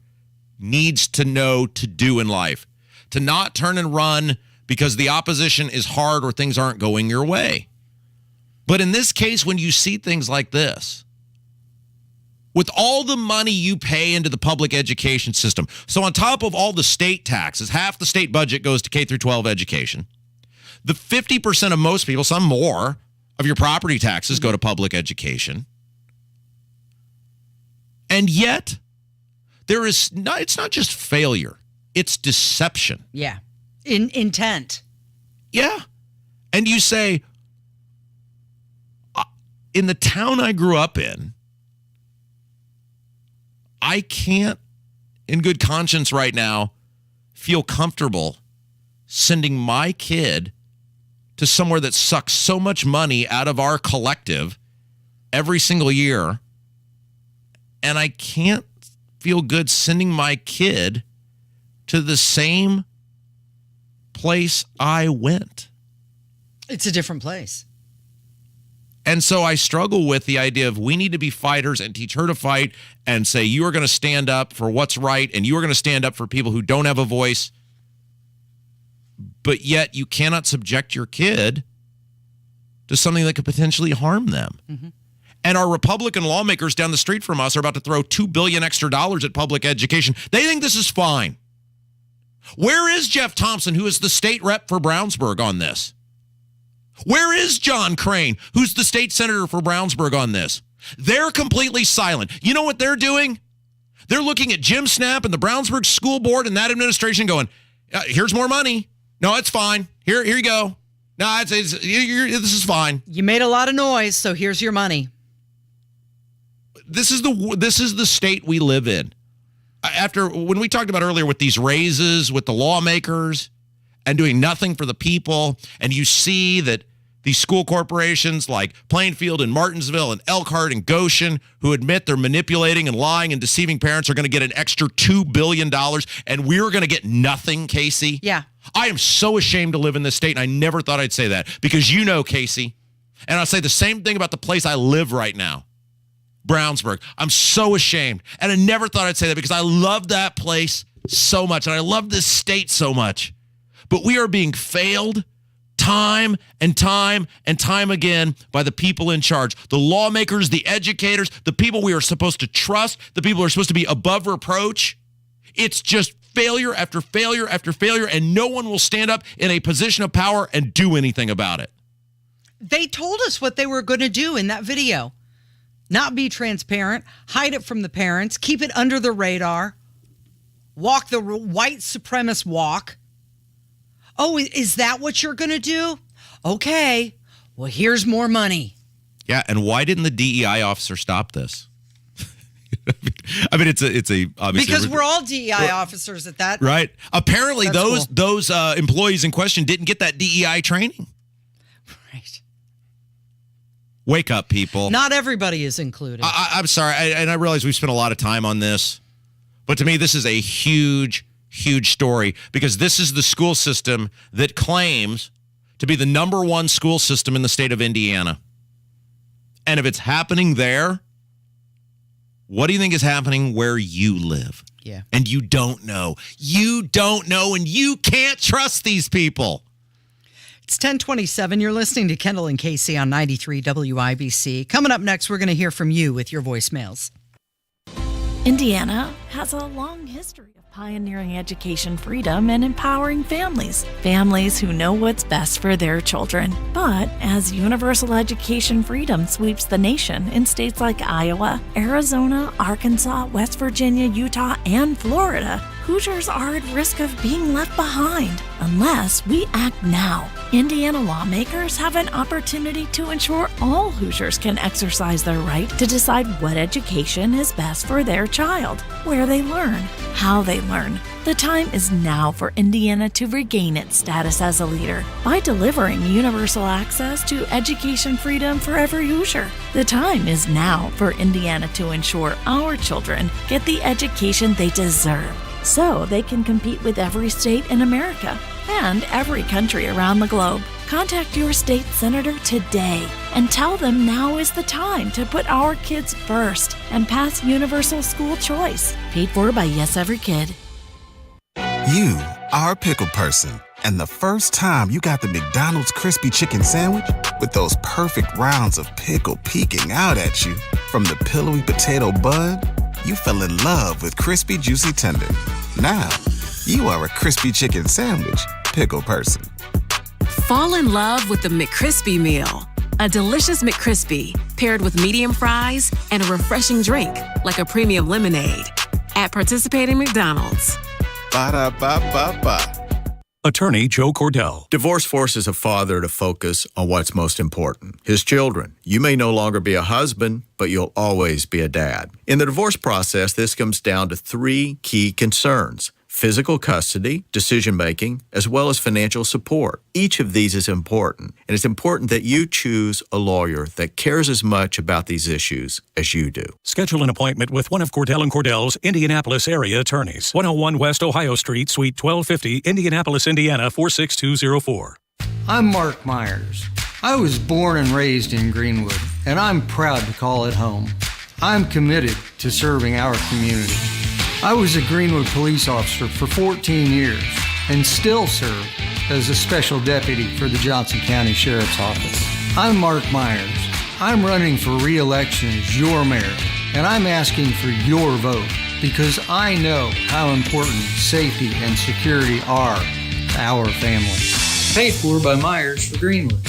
Speaker 14: needs to know to do in life. To not turn and run because the opposition is hard or things aren't going your way. But in this case, when you see things like this, with all the money you pay into the public education system, so on top of all the state taxes, half the state budget goes to K through 12 education. The 50% of most people, some more, of your property taxes go to public education. And yet, it's not just failure, it's deception.
Speaker 1: Yeah. Intent.
Speaker 14: Yeah. And you say, in the town I grew up in, I can't, in good conscience right now, feel comfortable sending my kid to somewhere that sucks so much money out of our collective every single year. And I can't feel good sending my kid to the same place I went.
Speaker 1: It's a different place.
Speaker 14: And so I struggle with the idea of we need to be fighters and teach her to fight and say, you are going to stand up for what's right and you are going to stand up for people who don't have a voice. But yet you cannot subject your kid to something that could potentially harm them.
Speaker 1: Mm-hmm.
Speaker 14: And our Republican lawmakers down the street from us are about to throw $2 billion extra at public education. They think this is fine. Where is Jeff Thompson, who is the state rep for Brownsburg, on this? Where is John Crane, who's the state senator for Brownsburg, on this? They're completely silent. You know what they're doing? They're looking at Jim Snap and the Brownsburg School Board and that administration going, here's more money. No, it's fine. Here you go. No, this is fine.
Speaker 1: You made a lot of noise, so here's your money.
Speaker 14: This is the state we live in. When we talked about earlier with these raises with the lawmakers and doing nothing for the people, and you see that these school corporations like Plainfield and Martinsville and Elkhart and Goshen, who admit they're manipulating and lying and deceiving parents, are going to get an extra $2 billion, and we're going to get nothing, Casey.
Speaker 1: Yeah.
Speaker 14: I am so ashamed to live in this state, and I never thought I'd say that, because you know, Casey, and I'll say the same thing about the place I live right now, Brownsburg. I'm so ashamed, and I never thought I'd say that because I love that place so much, and I love this state so much. But we are being failed time and time and time again by the people in charge, the lawmakers, the educators, the people we are supposed to trust, the people who are supposed to be above reproach. It's just failure after failure after failure, and no one will stand up in a position of power and do anything about it.
Speaker 1: They told us what they were going to do in that video. Not be transparent, hide it from the parents, keep it under the radar, walk the white supremacist walk. Oh, is that what you're going to do? Okay, well, here's more money.
Speaker 14: Yeah, and why didn't the DEI officer stop this? I mean, it's a obviously
Speaker 1: because we're all DEI officers at that.
Speaker 14: Right. Apparently,
Speaker 1: That's
Speaker 14: those employees in question didn't get that DEI training.
Speaker 1: Right.
Speaker 14: Wake up, people.
Speaker 1: Not everybody is included.
Speaker 14: I'm sorry, and I realize we've spent a lot of time on this, but to me, this is a huge story, because this is the school system that claims to be the number one school system in the state of Indiana. And if it's happening there, what do you think is happening where you live?
Speaker 1: Yeah.
Speaker 14: And you don't know. You don't know, and you can't trust these people.
Speaker 1: It's 10:27. You're listening to Kendall and Casey on 93 WIBC. Coming up next, we're going to hear from you with your voicemails.
Speaker 6: Indiana has a long history of pioneering education freedom and empowering families who know what's best for their children. But as universal education freedom sweeps the nation in states like Iowa, Arizona, Arkansas, West Virginia, Utah, and Florida, Hoosiers are at risk of being left behind unless we act now. Indiana lawmakers have an opportunity to ensure all Hoosiers can exercise their right to decide what education is best for their child, where they learn, how they learn. The time is now for Indiana to regain its status as a leader by delivering universal access to education freedom for every Hoosier. The time is now for Indiana to ensure our children get the education they deserve, so they can compete with every state in America and every country around the globe. Contact your state senator today and tell them now is the time to put our kids first and pass universal school choice. Paid for by Yes Every Kid.
Speaker 7: You are a pickle person, and the first time you got the McDonald's Crispy Chicken Sandwich with those perfect rounds of pickle peeking out at you from the pillowy potato bun, you fell in love with crispy, juicy tender. Now, you are a crispy chicken sandwich pickle person.
Speaker 20: Fall in love with the McCrispy Meal. A delicious McCrispy paired with medium fries and a refreshing drink like a premium lemonade. At participating McDonald's.
Speaker 7: Ba-da-ba-ba-ba.
Speaker 21: Attorney Joe Cordell.
Speaker 22: Divorce forces a father to focus on what's most important, his children. You may no longer be a husband, but you'll always be a dad. In the divorce process, this comes down to three key concerns: physical custody, decision-making, as well as financial support. Each of these is important, and it's important that you choose a lawyer that cares as much about these issues as you do.
Speaker 21: Schedule an appointment with one of Cordell & Cordell's Indianapolis area attorneys. 101 West Ohio Street, Suite 1250, Indianapolis, Indiana, 46204.
Speaker 24: I'm Mark Myers. I was born and raised in Greenwood, and I'm proud to call it home. I'm committed to serving our community. I was a Greenwood police officer for 14 years and still serve as a special deputy for the Johnson County Sheriff's Office. I'm Mark Myers. I'm running for re-election as your mayor, and I'm asking for your vote because I know how important safety and security are to our family. Paid for by Myers for Greenwood.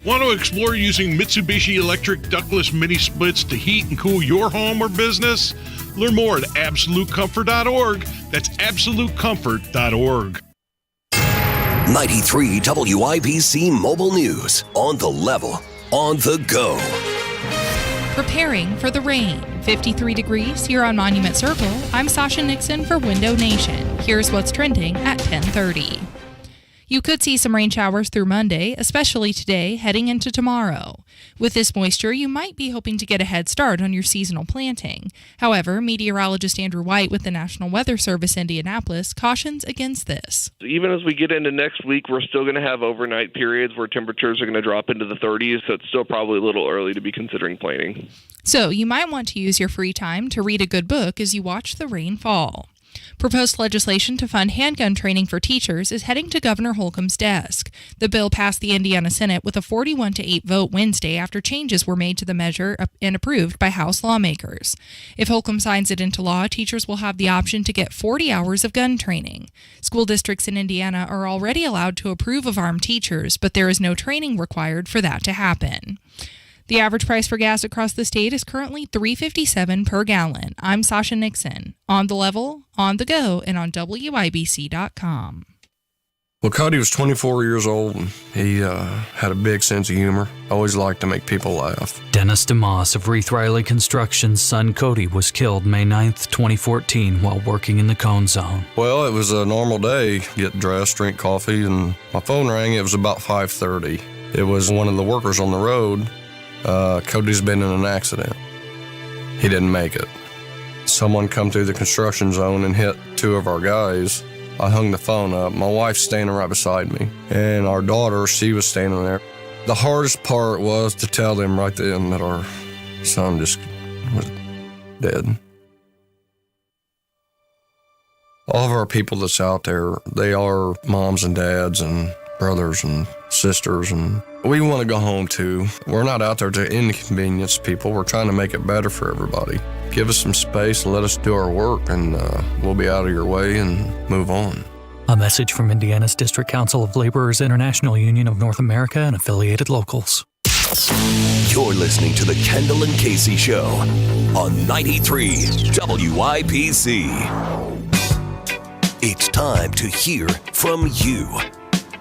Speaker 3: Want to explore using Mitsubishi electric ductless mini splits to heat and cool your home or business? Learn more at absolutecomfort.org. That's absolutecomfort.org.
Speaker 10: 93 WIBC Mobile News. On the level, on the go.
Speaker 27: Preparing for the rain. 53 degrees here on Monument Circle. I'm Sasha Nixon for Window Nation. Here's what's trending at 10:30. You could see some rain showers through Monday, especially today, heading into tomorrow. With this moisture, you might be hoping to get a head start on your seasonal planting. However, meteorologist Andrew White with the National Weather Service Indianapolis cautions against this.
Speaker 8: Even as we get into next week, we're still going to have overnight periods where temperatures are going to drop into the 30s, so it's still probably a little early to be considering planting.
Speaker 27: So you might want to use your free time to read a good book as you watch the rain fall. Proposed legislation to fund handgun training for teachers is heading to Governor Holcomb's desk. The bill passed the Indiana Senate with a 41-8 vote Wednesday after changes were made to the measure and approved by House lawmakers. If Holcomb signs it into law, teachers will have the option to get 40 hours of gun training. School districts in Indiana are already allowed to approve of armed teachers, but there is no training required for that to happen. The average price for gas across the state is currently $3.57 per gallon. I'm Sasha Nixon. On the level, on the go, and on WIBC.com.
Speaker 9: Well, Cody was 24 years old, and he had a big sense of humor. Always liked to make people laugh.
Speaker 23: Dennis DeMoss of Reith Riley Construction's son Cody was killed May 9th, 2014 while working in the Cone Zone.
Speaker 9: Well, it was a normal day. Get dressed, drink coffee, and my phone rang. It was about 5:30. It was one of the workers on the road. Cody's been in an accident. He didn't make it. Someone come through the construction zone and hit two of our guys. I hung the phone up. My wife's standing right beside me, and our daughter, she was standing there. The hardest part was to tell them right then that our son just was dead. All of our people that's out there, they are moms and dads and brothers and sisters, and we want to go home too. We're not out there to inconvenience people. We're trying to make it better for everybody. Give us some space and let us do our work, and we'll be out of your way and move on.
Speaker 23: A message from Indiana's District Council of Laborers International Union of North America and affiliated locals.
Speaker 10: You're listening to the Kendall and Casey Show on 93 WIBC. It's time to hear from you.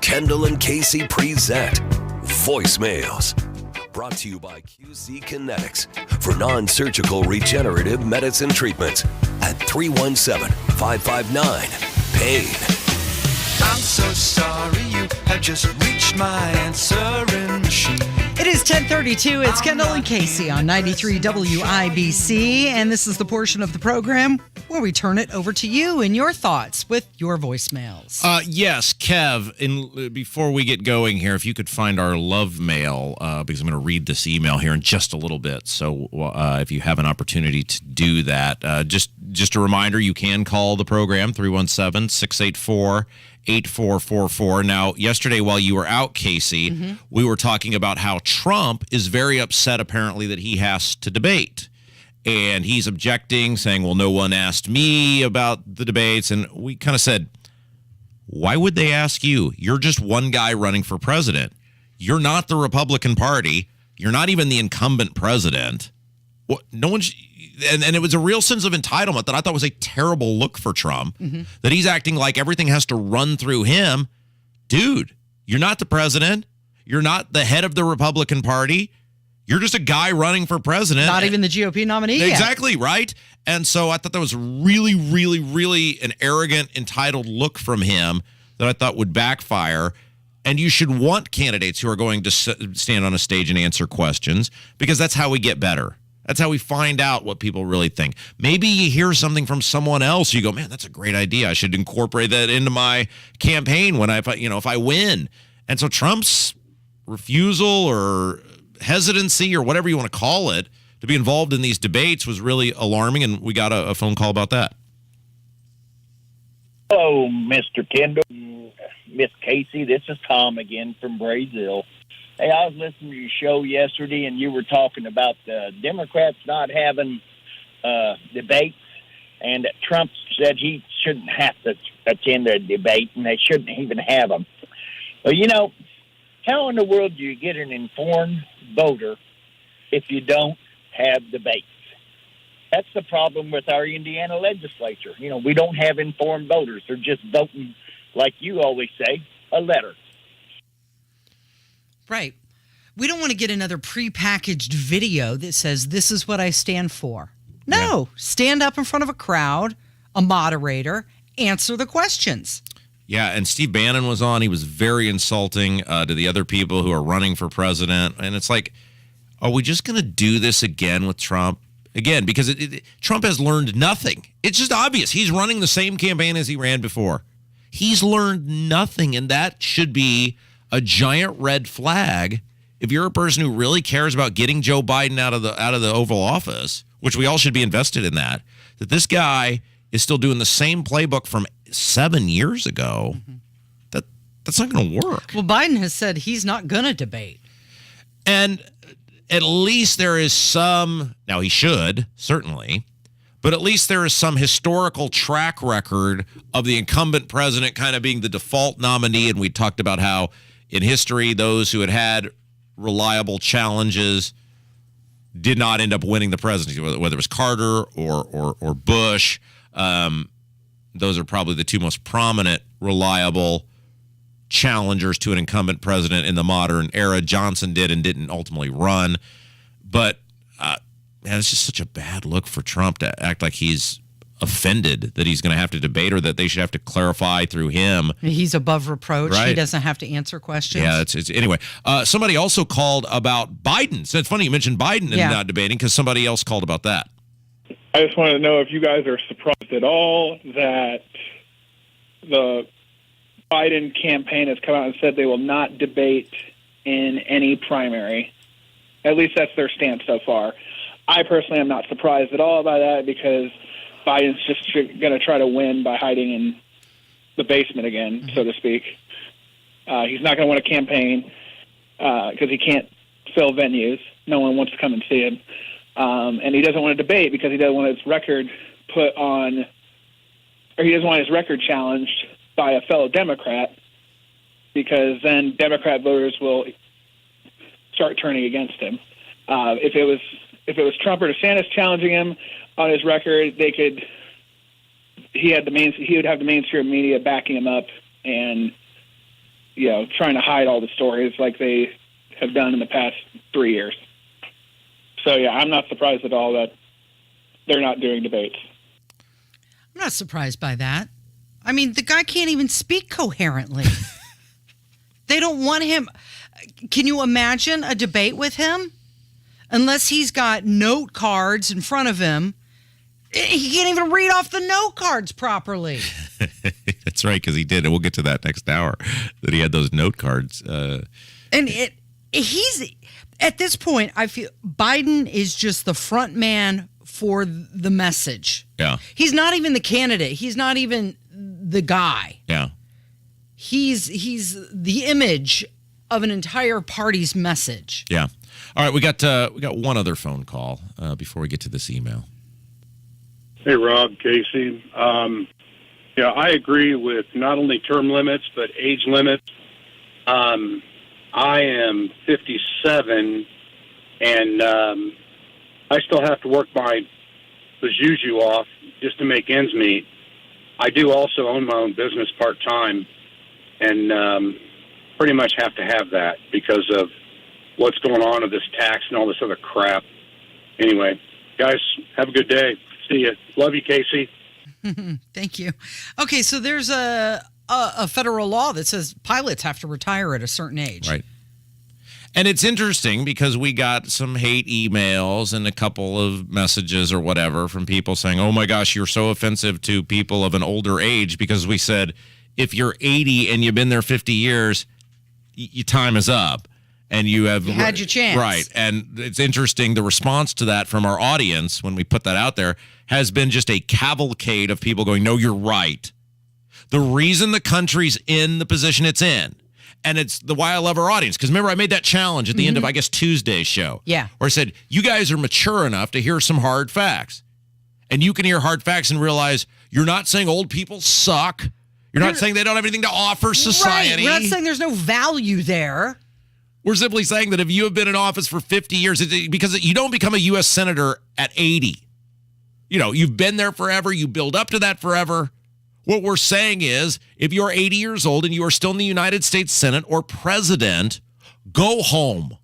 Speaker 10: Kendall and Casey present Voicemails. Brought to you by QC Kinetics for non-surgical regenerative medicine treatments at 317-559-PAIN.
Speaker 11: I'm so sorry you have just reached my answering machine.
Speaker 1: It is 10:32. It's Kendall and Casey on 93 WIBC, and this is the portion of the program where we turn it over to you and your thoughts with your voicemails.
Speaker 14: Yes, Kev, before we get going here, if you could find our love mail, because I'm going to read this email here in just a little bit. So if you have an opportunity to do that, just a reminder, you can call the program, 317-684-8444. Now, yesterday while you were out, Casey, we were talking about how Trump is very upset, apparently, that he has to debate. And he's objecting, saying, well, no one asked me about the debates. And we kind of said, why would they ask you? You're just one guy running for president. You're not the Republican Party. You're not even the incumbent president. No one's... And it was a real sense of entitlement that I thought was a terrible look for Trump, that he's acting like everything has to run through him. Dude, you're not the president. You're not the head of the Republican Party. You're just a guy running for president.
Speaker 1: Not even the GOP nominee yet.
Speaker 14: Exactly, right? And so I thought that was really, really, really an arrogant, entitled look from him that I thought would backfire. And you should want candidates who are going to stand on a stage and answer questions, because that's how we get better. That's how we find out what people really think. Maybe you hear something from someone else, you go, man, that's a great idea. I should incorporate that into my campaign if I win. And so Trump's refusal or hesitancy or whatever you want to call it to be involved in these debates was really alarming, and we got a phone call about that.
Speaker 12: Hello, Mr. Kendall, Miss Casey. This is Tom again from Brazil.
Speaker 2: Hey, I was listening to your show yesterday, and you were talking about the Democrats not having debates, and Trump said he shouldn't have to attend a debate, and they shouldn't even have them. Well, you know, how in the world do you get an informed voter if you don't have debates? That's the problem with our Indiana legislature. You know, we don't have informed voters. They're just voting, like you always say, a letter.
Speaker 1: Right. We don't want to get another prepackaged video that says, this is what I stand for. No, stand up in front of a crowd, a moderator, answer the questions.
Speaker 14: Yeah, and Steve Bannon was on. He was very insulting to the other people who are running for president. And it's like, are we just going to do this again with Trump? Again, because Trump has learned nothing. It's just obvious. He's running the same campaign as he ran before. He's learned nothing, and that should be a giant red flag if you're a person who really cares about getting Joe Biden out of the Oval Office, which we all should be invested in that this guy is still doing the same playbook from 7 years ago. Mm-hmm. That's not going to work.
Speaker 1: Well, Biden has said he's not going to debate.
Speaker 14: And at least there is some, now he should, certainly, but at least there is some historical track record of the incumbent president kind of being the default nominee. And we talked about how in history, those who had reliable challenges did not end up winning the presidency, whether it was Carter or Bush. Those are probably the two most prominent, reliable challengers to an incumbent president in the modern era. Johnson did and didn't ultimately run. But it's just such a bad look for Trump to act like he's offended that he's going to have to debate or that they should have to clarify through him.
Speaker 1: He's above reproach.
Speaker 14: Right.
Speaker 1: He doesn't have to answer questions.
Speaker 14: Yeah, it's anyway. Somebody also called about Biden. So it's funny you mentioned Biden and not debating because somebody else called about that.
Speaker 4: I just wanted to know if you guys are surprised at all that the Biden campaign has come out and said they will not debate in any primary. At least that's their stance so far. I personally am not surprised at all about that because Biden's just going to try to win by hiding in the basement again, so to speak. He's not going to win a campaign because he can't fill venues. No one wants to come and see him. And he doesn't want to debate because he doesn't want his record put on, or he doesn't want his record challenged by a fellow Democrat because then Democrat voters will start turning against him. If it was Trump or DeSantis challenging him on his record, he would have the mainstream media backing him up and, trying to hide all the stories like they have done in the past 3 years. So, I'm not surprised at all that they're not doing debates.
Speaker 1: I'm not surprised by that. I mean, the guy can't even speak coherently. They don't want him. Can you imagine a debate with him? Unless he's got note cards in front of him, he can't even read off the note cards properly.
Speaker 14: That's right, because he did. And we'll get to that next hour, that he had those note cards.
Speaker 1: He's at this point, I feel Biden is just the front man for the message.
Speaker 14: Yeah.
Speaker 1: He's not even the candidate. He's not even the guy.
Speaker 14: Yeah.
Speaker 1: He's the image of an entire party's message.
Speaker 14: Yeah. All right, we got one other phone call before we get to this email.
Speaker 12: Hey, Rob, Casey. I agree with not only term limits but age limits. I am 57, and I still have to work my juju off just to make ends meet. I do also own my own business part-time, and pretty much have to have that because of what's going on with this tax and all this other crap. Anyway, guys, have a good day. See you. Love you, Casey.
Speaker 1: Thank you. Okay, so there's a federal law that says pilots have to retire at a certain age.
Speaker 14: Right. And it's interesting because we got some hate emails and a couple of messages or whatever from people saying, oh my gosh, you're so offensive to people of an older age, because we said, if you're 80 and you've been there 50 years, your time is up. And you
Speaker 1: had your chance.
Speaker 14: Right. And it's interesting, the response to that from our audience when we put that out there has been just a cavalcade of people going, no, you're right. The reason the country's in the position it's in And it's why I love our audience. Because remember, I made that challenge at the end of, I guess, Tuesday's show.
Speaker 1: Yeah.
Speaker 14: Where I said, you guys are mature enough to hear some hard facts. And you can hear hard facts and realize you're not saying old people suck. You're not saying they don't have anything to offer society.
Speaker 1: Right. We're not saying there's no value there.
Speaker 14: We're simply saying that if you have been in office for 50 years, because you don't become a U.S. Senator at 80. You've been there forever. You build up to that forever. What we're saying is, if you're 80 years old and you are still in the United States Senate or president, go home.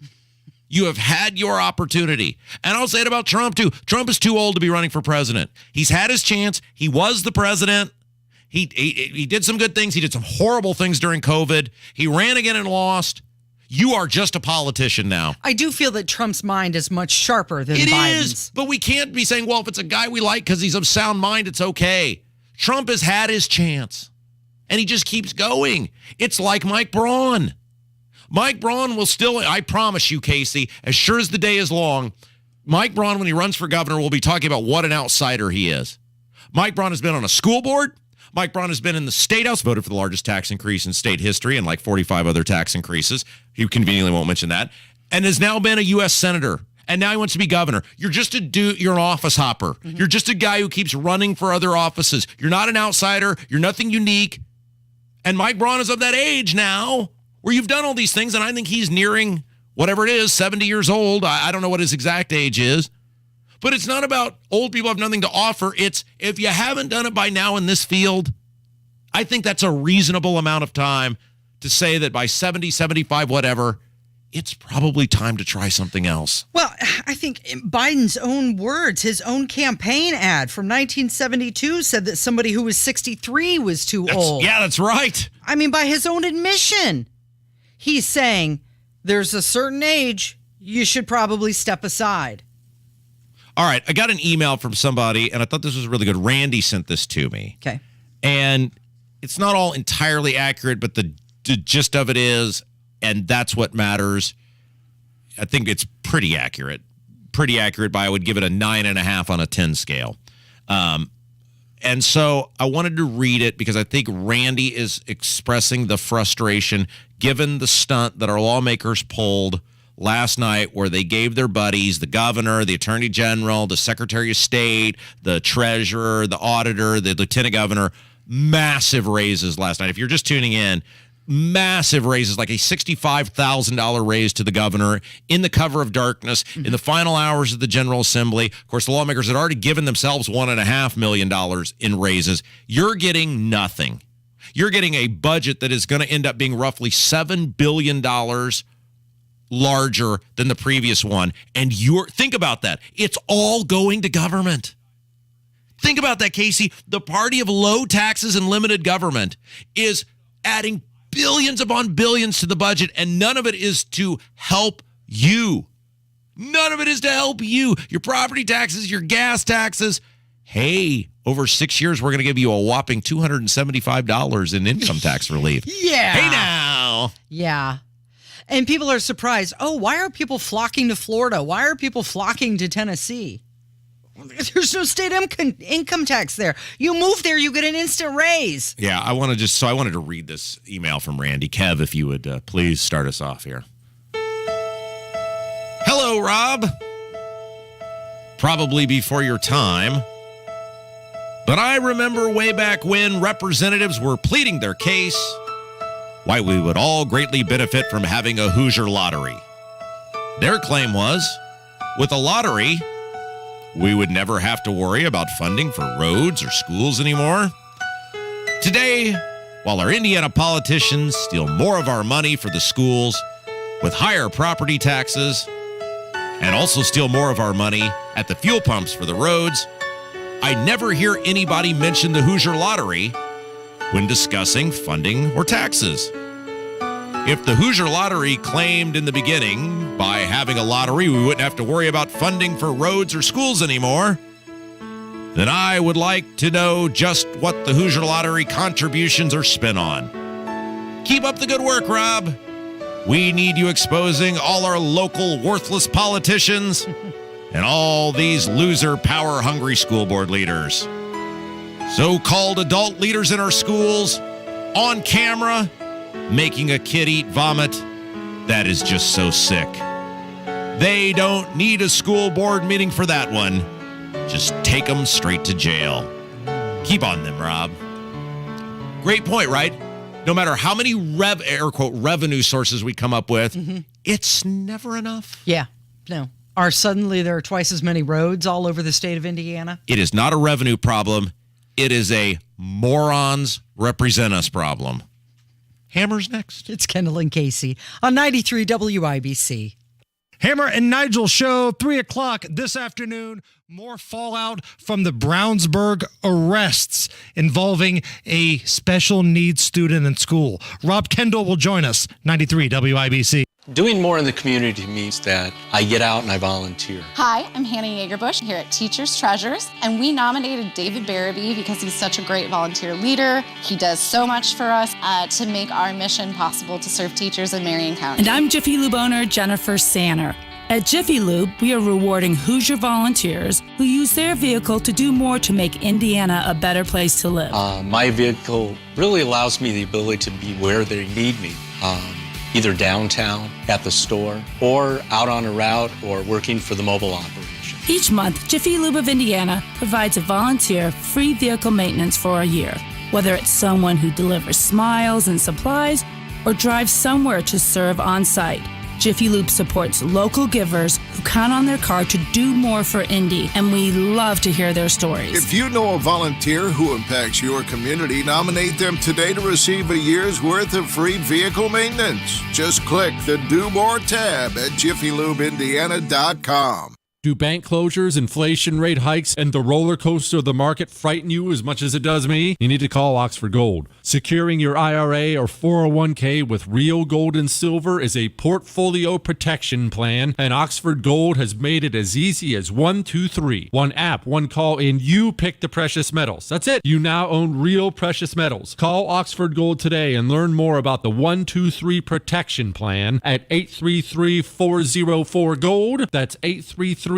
Speaker 14: You have had your opportunity. And I'll say it about Trump, too. Trump is too old to be running for president. He's had his chance. He was the president. He did some good things. He did some horrible things during COVID. He ran again and lost. You are just a politician now.
Speaker 1: I do feel that Trump's mind is much sharper than Biden's.
Speaker 14: It is, but we can't be saying, well, if it's a guy we like because he's of sound mind, it's okay. Trump has had his chance, and he just keeps going. It's like Mike Braun. Mike Braun will still, I promise you, Casey, as sure as the day is long, Mike Braun, when he runs for governor, will be talking about what an outsider he is. Mike Braun has been on a school board. Mike Braun has been in the State House, voted for the largest tax increase in state history and like 45 other tax increases. He conveniently won't mention that. And has now been a U.S. Senator. And now he wants to be governor. You're just you're an office hopper. Mm-hmm. You're just a guy who keeps running for other offices. You're not an outsider. You're nothing unique. And Mike Braun is of that age now where you've done all these things. And I think he's nearing whatever it is, 70 years old. I don't know what his exact age is. But it's not about old people have nothing to offer. It's if you haven't done it by now in this field, I think that's a reasonable amount of time to say that by 70, 75, whatever, it's probably time to try something else.
Speaker 1: Well, I think in Biden's own words, his own campaign ad from 1972 said that somebody who was 63 was too old.
Speaker 14: Yeah, that's right.
Speaker 1: I mean, by his own admission, he's saying there's a certain age you should probably step aside.
Speaker 14: All right, I got an email from somebody, and I thought this was really good. Randy sent this to me.
Speaker 1: Okay.
Speaker 14: And it's not all entirely accurate, but the gist of it is, and that's what matters. I think it's pretty accurate. Pretty accurate, but I would give it a 9.5 on a 10 scale. And so I wanted to read it because I think Randy is expressing the frustration given the stunt that our lawmakers pulled last night where they gave their buddies, the governor, the attorney general, the secretary of state, the treasurer, the auditor, the lieutenant governor, massive raises last night. If you're just tuning in, massive raises, like a $65,000 raise to the governor in the cover of darkness in the final hours of the General Assembly. Of course, the lawmakers had already given themselves $1.5 million in raises. You're getting nothing. You're getting a budget that is going to end up being roughly $7 billion larger than the previous one. And think about that. It's all going to government. Think about that, Casey. The party of low taxes and limited government is adding billions upon billions to the budget, and none of it is to help you. None of it is to help you. Your property taxes, your gas taxes. Hey, over 6 years, we're going to give you a whopping $275 in income tax relief.
Speaker 1: Yeah.
Speaker 14: Hey, now.
Speaker 1: Yeah. And people are surprised. Oh, why are people flocking to Florida? Why are people flocking to Tennessee? There's no state income tax there. You move there, you get an instant raise.
Speaker 14: Yeah, I wanted to read this email from Randy. Kev, if you would please start us off here. Hello, Rob. Probably before your time. But I remember way back when representatives were pleading their case why we would all greatly benefit from having a Hoosier lottery. Their claim was, with a lottery, we would never have to worry about funding for roads or schools anymore. Today, while our Indiana politicians steal more of our money for the schools with higher property taxes and also steal more of our money at the fuel pumps for the roads, I never hear anybody mention the Hoosier lottery when discussing funding or taxes. If the Hoosier lottery claimed in the beginning, by having a lottery, we wouldn't have to worry about funding for roads or schools anymore, then I would like to know just what the Hoosier lottery contributions are spent on. Keep up the good work, Rob. We need you exposing all our local worthless politicians and all these loser, power-hungry school board leaders. So-called adult leaders in our schools, on camera, making a kid eat vomit, that is just so sick. They don't need a school board meeting for that one. Just take them straight to jail. Keep on them, Rob. Great point, right? No matter how many air quote revenue sources we come up with, it's never enough.
Speaker 1: Yeah, no. Or suddenly there are twice as many roads all over the state of Indiana.
Speaker 14: It is not a revenue problem. It is a morons represent us problem. Hammer's next.
Speaker 1: It's Kendall and Casey on 93 WIBC.
Speaker 5: Hammer and Nigel show, 3 o'clock this afternoon. More fallout from the Brownsburg arrests involving a special needs student in school. Rob Kendall will join us, 93 WIBC.
Speaker 13: Doing more in the community means that I get out and I volunteer.
Speaker 15: Hi, I'm Hannah Yeagerbush here at Teachers Treasures, and we nominated David Barabee because he's such a great volunteer leader. He does so much for us to make our mission possible to serve teachers in Marion County.
Speaker 17: And I'm Jiffy Lube owner Jennifer Sanner. At Jiffy Lube, we are rewarding Hoosier volunteers who use their vehicle to do more to make Indiana a better place to live.
Speaker 13: My vehicle really allows me the ability to be where they need me. Either downtown, at the store, or out on a route, or working for the mobile operation.
Speaker 17: Each month, Jiffy Lube of Indiana provides a volunteer free vehicle maintenance for a year, whether it's someone who delivers smiles and supplies or drives somewhere to serve on site. Jiffy Lube supports local givers who count on their car to do more for Indy, and we love to hear their stories.
Speaker 18: If you know a volunteer who impacts your community, nominate them today to receive a year's worth of free vehicle maintenance. Just click the Do More tab at jiffylubeindiana.com.
Speaker 25: Do bank closures, inflation rate hikes, and the roller coaster of the market frighten you as much as it does me? You need to call Oxford Gold. Securing your IRA or 401k with real gold and silver is a portfolio protection plan, and Oxford Gold has made it as easy as 1, 2, 3. One app, one call, and you pick the precious metals. That's it. You now own real precious metals. Call Oxford Gold today and learn more about the 1, 2, 3 protection plan at 833-404-GOLD. That's 833-404-GOLD.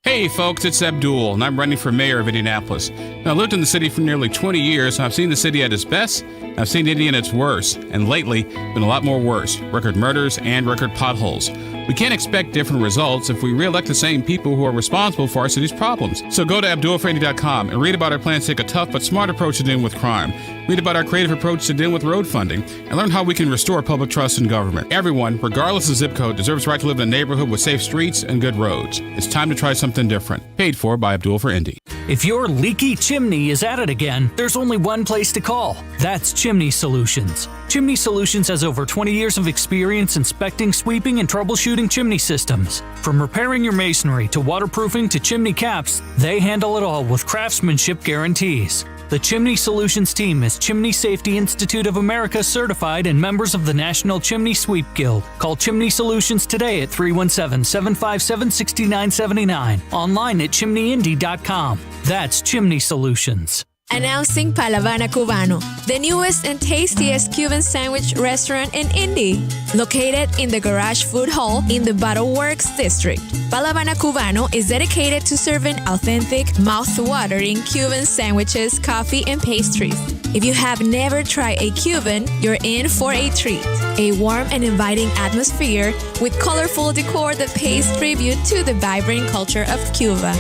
Speaker 26: Hey folks, it's Abdul, and I'm running for mayor of Indianapolis. Now, I lived in the city for nearly 20 years, and I've seen the city at its best, and I've seen Indy at its worst, and lately, been a lot more worse. Record murders and record potholes. We can't expect different results if we re-elect the same people who are responsible for our city's problems. So go to AbdulForIndy.com and read about our plans to take a tough but smart approach to dealing with crime. Read about our creative approach to dealing with road funding, and learn how we can restore public trust in government. Everyone, regardless of zip code, deserves the right to live in a neighborhood with safe streets and good roads. It's time to try something different. Paid for by Abdul for Indy.
Speaker 23: If your leaky chimney is at it again, there's only one place to call. That's Chimney Solutions. Chimney Solutions has over 20 years of experience inspecting, sweeping, and troubleshooting chimney systems. From repairing your masonry to waterproofing to chimney caps, they handle it all with craftsmanship guarantees. The Chimney Solutions team is Chimney Safety Institute of America certified and members of the National Chimney Sweep Guild. Call Chimney Solutions today at 317-757-6979. Online at chimneyindy.com. That's Chimney Solutions.
Speaker 28: Announcing Palavana Cubano, the newest and tastiest Cuban sandwich restaurant in Indy, located in the Garage Food Hall in the Battle Works district. Palavana Cubano is dedicated to serving authentic, mouth-watering Cuban sandwiches, coffee, and pastries. If you have never tried a Cuban, you're in for a treat. A warm and inviting atmosphere with colorful decor that pays tribute to the vibrant culture of Cuba.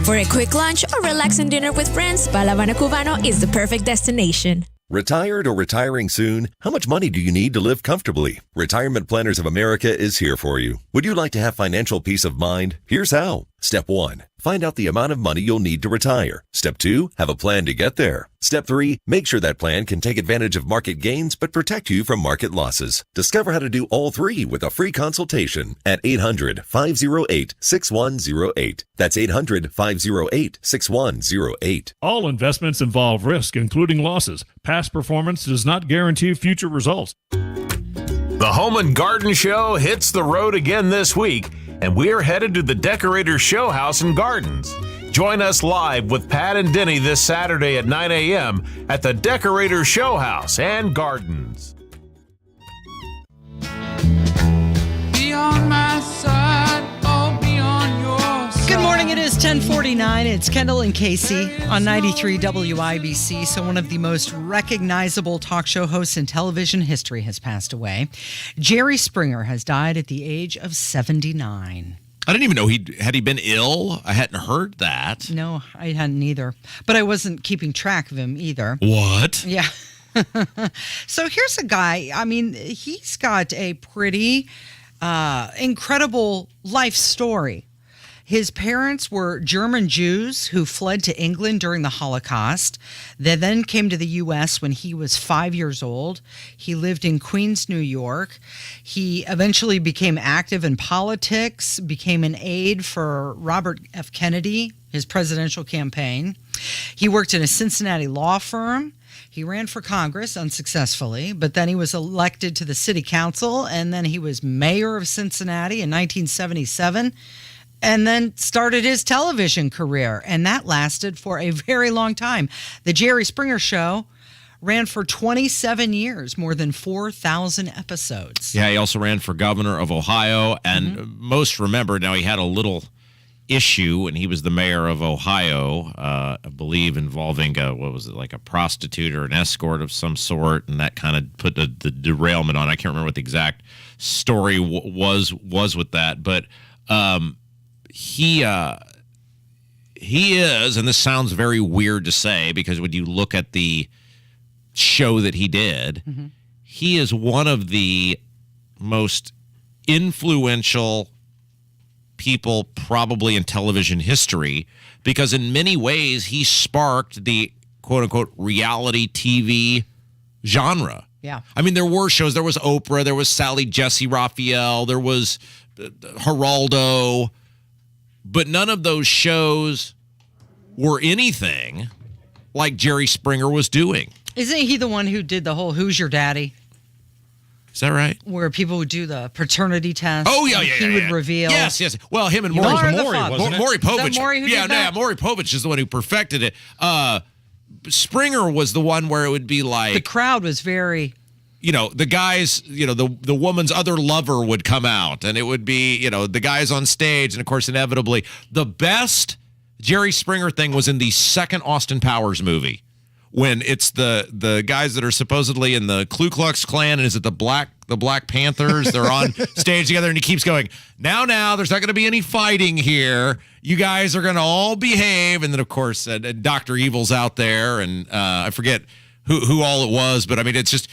Speaker 28: For a quick lunch or relaxing dinner with friends, Palavana Cubano is the perfect destination.
Speaker 29: Retired or retiring soon? How much money do you need to live comfortably? Retirement Planners of America is here for you. Would you like to have financial peace of mind? Here's how. Step 1. Find out the amount of money you'll need to retire. Step 2. Have a plan to get there. Step 3. Make sure that plan can take advantage of market gains but protect you from market losses. Discover how to do all three with a free consultation at 800-508-6108. That's 800-508-6108.
Speaker 30: All investments involve risk, including losses. Past performance does not guarantee future results.
Speaker 31: The Home and Garden Show hits the road again this week, and we're headed to the Decorator's Show House and Gardens. Join us live with Pat and Denny this Saturday at 9 a.m. at the Decorator's Show House and Gardens.
Speaker 11: Be on my side, I'll be on your side.
Speaker 1: Good morning. It is is 10:49. It's Kendall and Casey on 93 WIBC. So one of the most recognizable talk show hosts in television history has passed away. Jerry Springer has died at the age of 79.
Speaker 14: I didn't even know had he been ill. I hadn't heard that.
Speaker 1: No, I hadn't either. But I wasn't keeping track of him either.
Speaker 14: What?
Speaker 1: Yeah. So here's a guy. I mean, he's got a pretty incredible life story. His parents were German Jews who fled to England during the Holocaust. They then came to the U.S. when he was 5 years old. He lived in Queens, New York. He eventually became active in politics, became an aide for Robert F. Kennedy, his presidential campaign. He worked in a Cincinnati law firm. He ran for Congress unsuccessfully, but then he was elected to the city council, and then he was mayor of Cincinnati in 1977. And then started his television career, and that lasted for a very long time. The Jerry Springer Show ran for 27 years, more than 4,000 episodes.
Speaker 14: Yeah, he also ran for governor of Ohio, and most remember, now he had a little issue when he was the mayor of Ohio, I believe involving, like a prostitute or an escort of some sort, and that kind of put the derailment on. I can't remember what the exact story was with that, but he is, and this sounds very weird to say because when you look at the show that he did, he is one of the most influential people probably in television history because in many ways he sparked the quote-unquote reality TV genre.
Speaker 1: Yeah.
Speaker 14: I mean, there were shows. There was Oprah. There was Sally Jesse Raphael. There was Geraldo. But none of those shows were anything like Jerry Springer was doing.
Speaker 1: Isn't he the one who did the whole Who's Your Daddy?
Speaker 14: Is that right?
Speaker 1: Where people would do the paternity test.
Speaker 14: Oh, yeah.
Speaker 1: He would reveal.
Speaker 14: Yes. Well, him and
Speaker 1: You
Speaker 14: Maury
Speaker 1: are the father.
Speaker 14: Maury Povich.
Speaker 1: Is that Maury who did that?
Speaker 14: Maury Povich is the one who perfected it. Springer was the one where it would be like...
Speaker 1: The crowd was very...
Speaker 14: the guys, the woman's other lover would come out and it would be, the guys on stage. And of course, inevitably, the best Jerry Springer thing was in the second Austin Powers movie when it's the guys that are supposedly in the Ku Klux Klan. And is it the Black Panthers? They're on stage together and he keeps going, now, there's not going to be any fighting here. You guys are going to all behave. And then, of course, Dr. Evil's out there. And I forget who all it was. But I mean, it's just...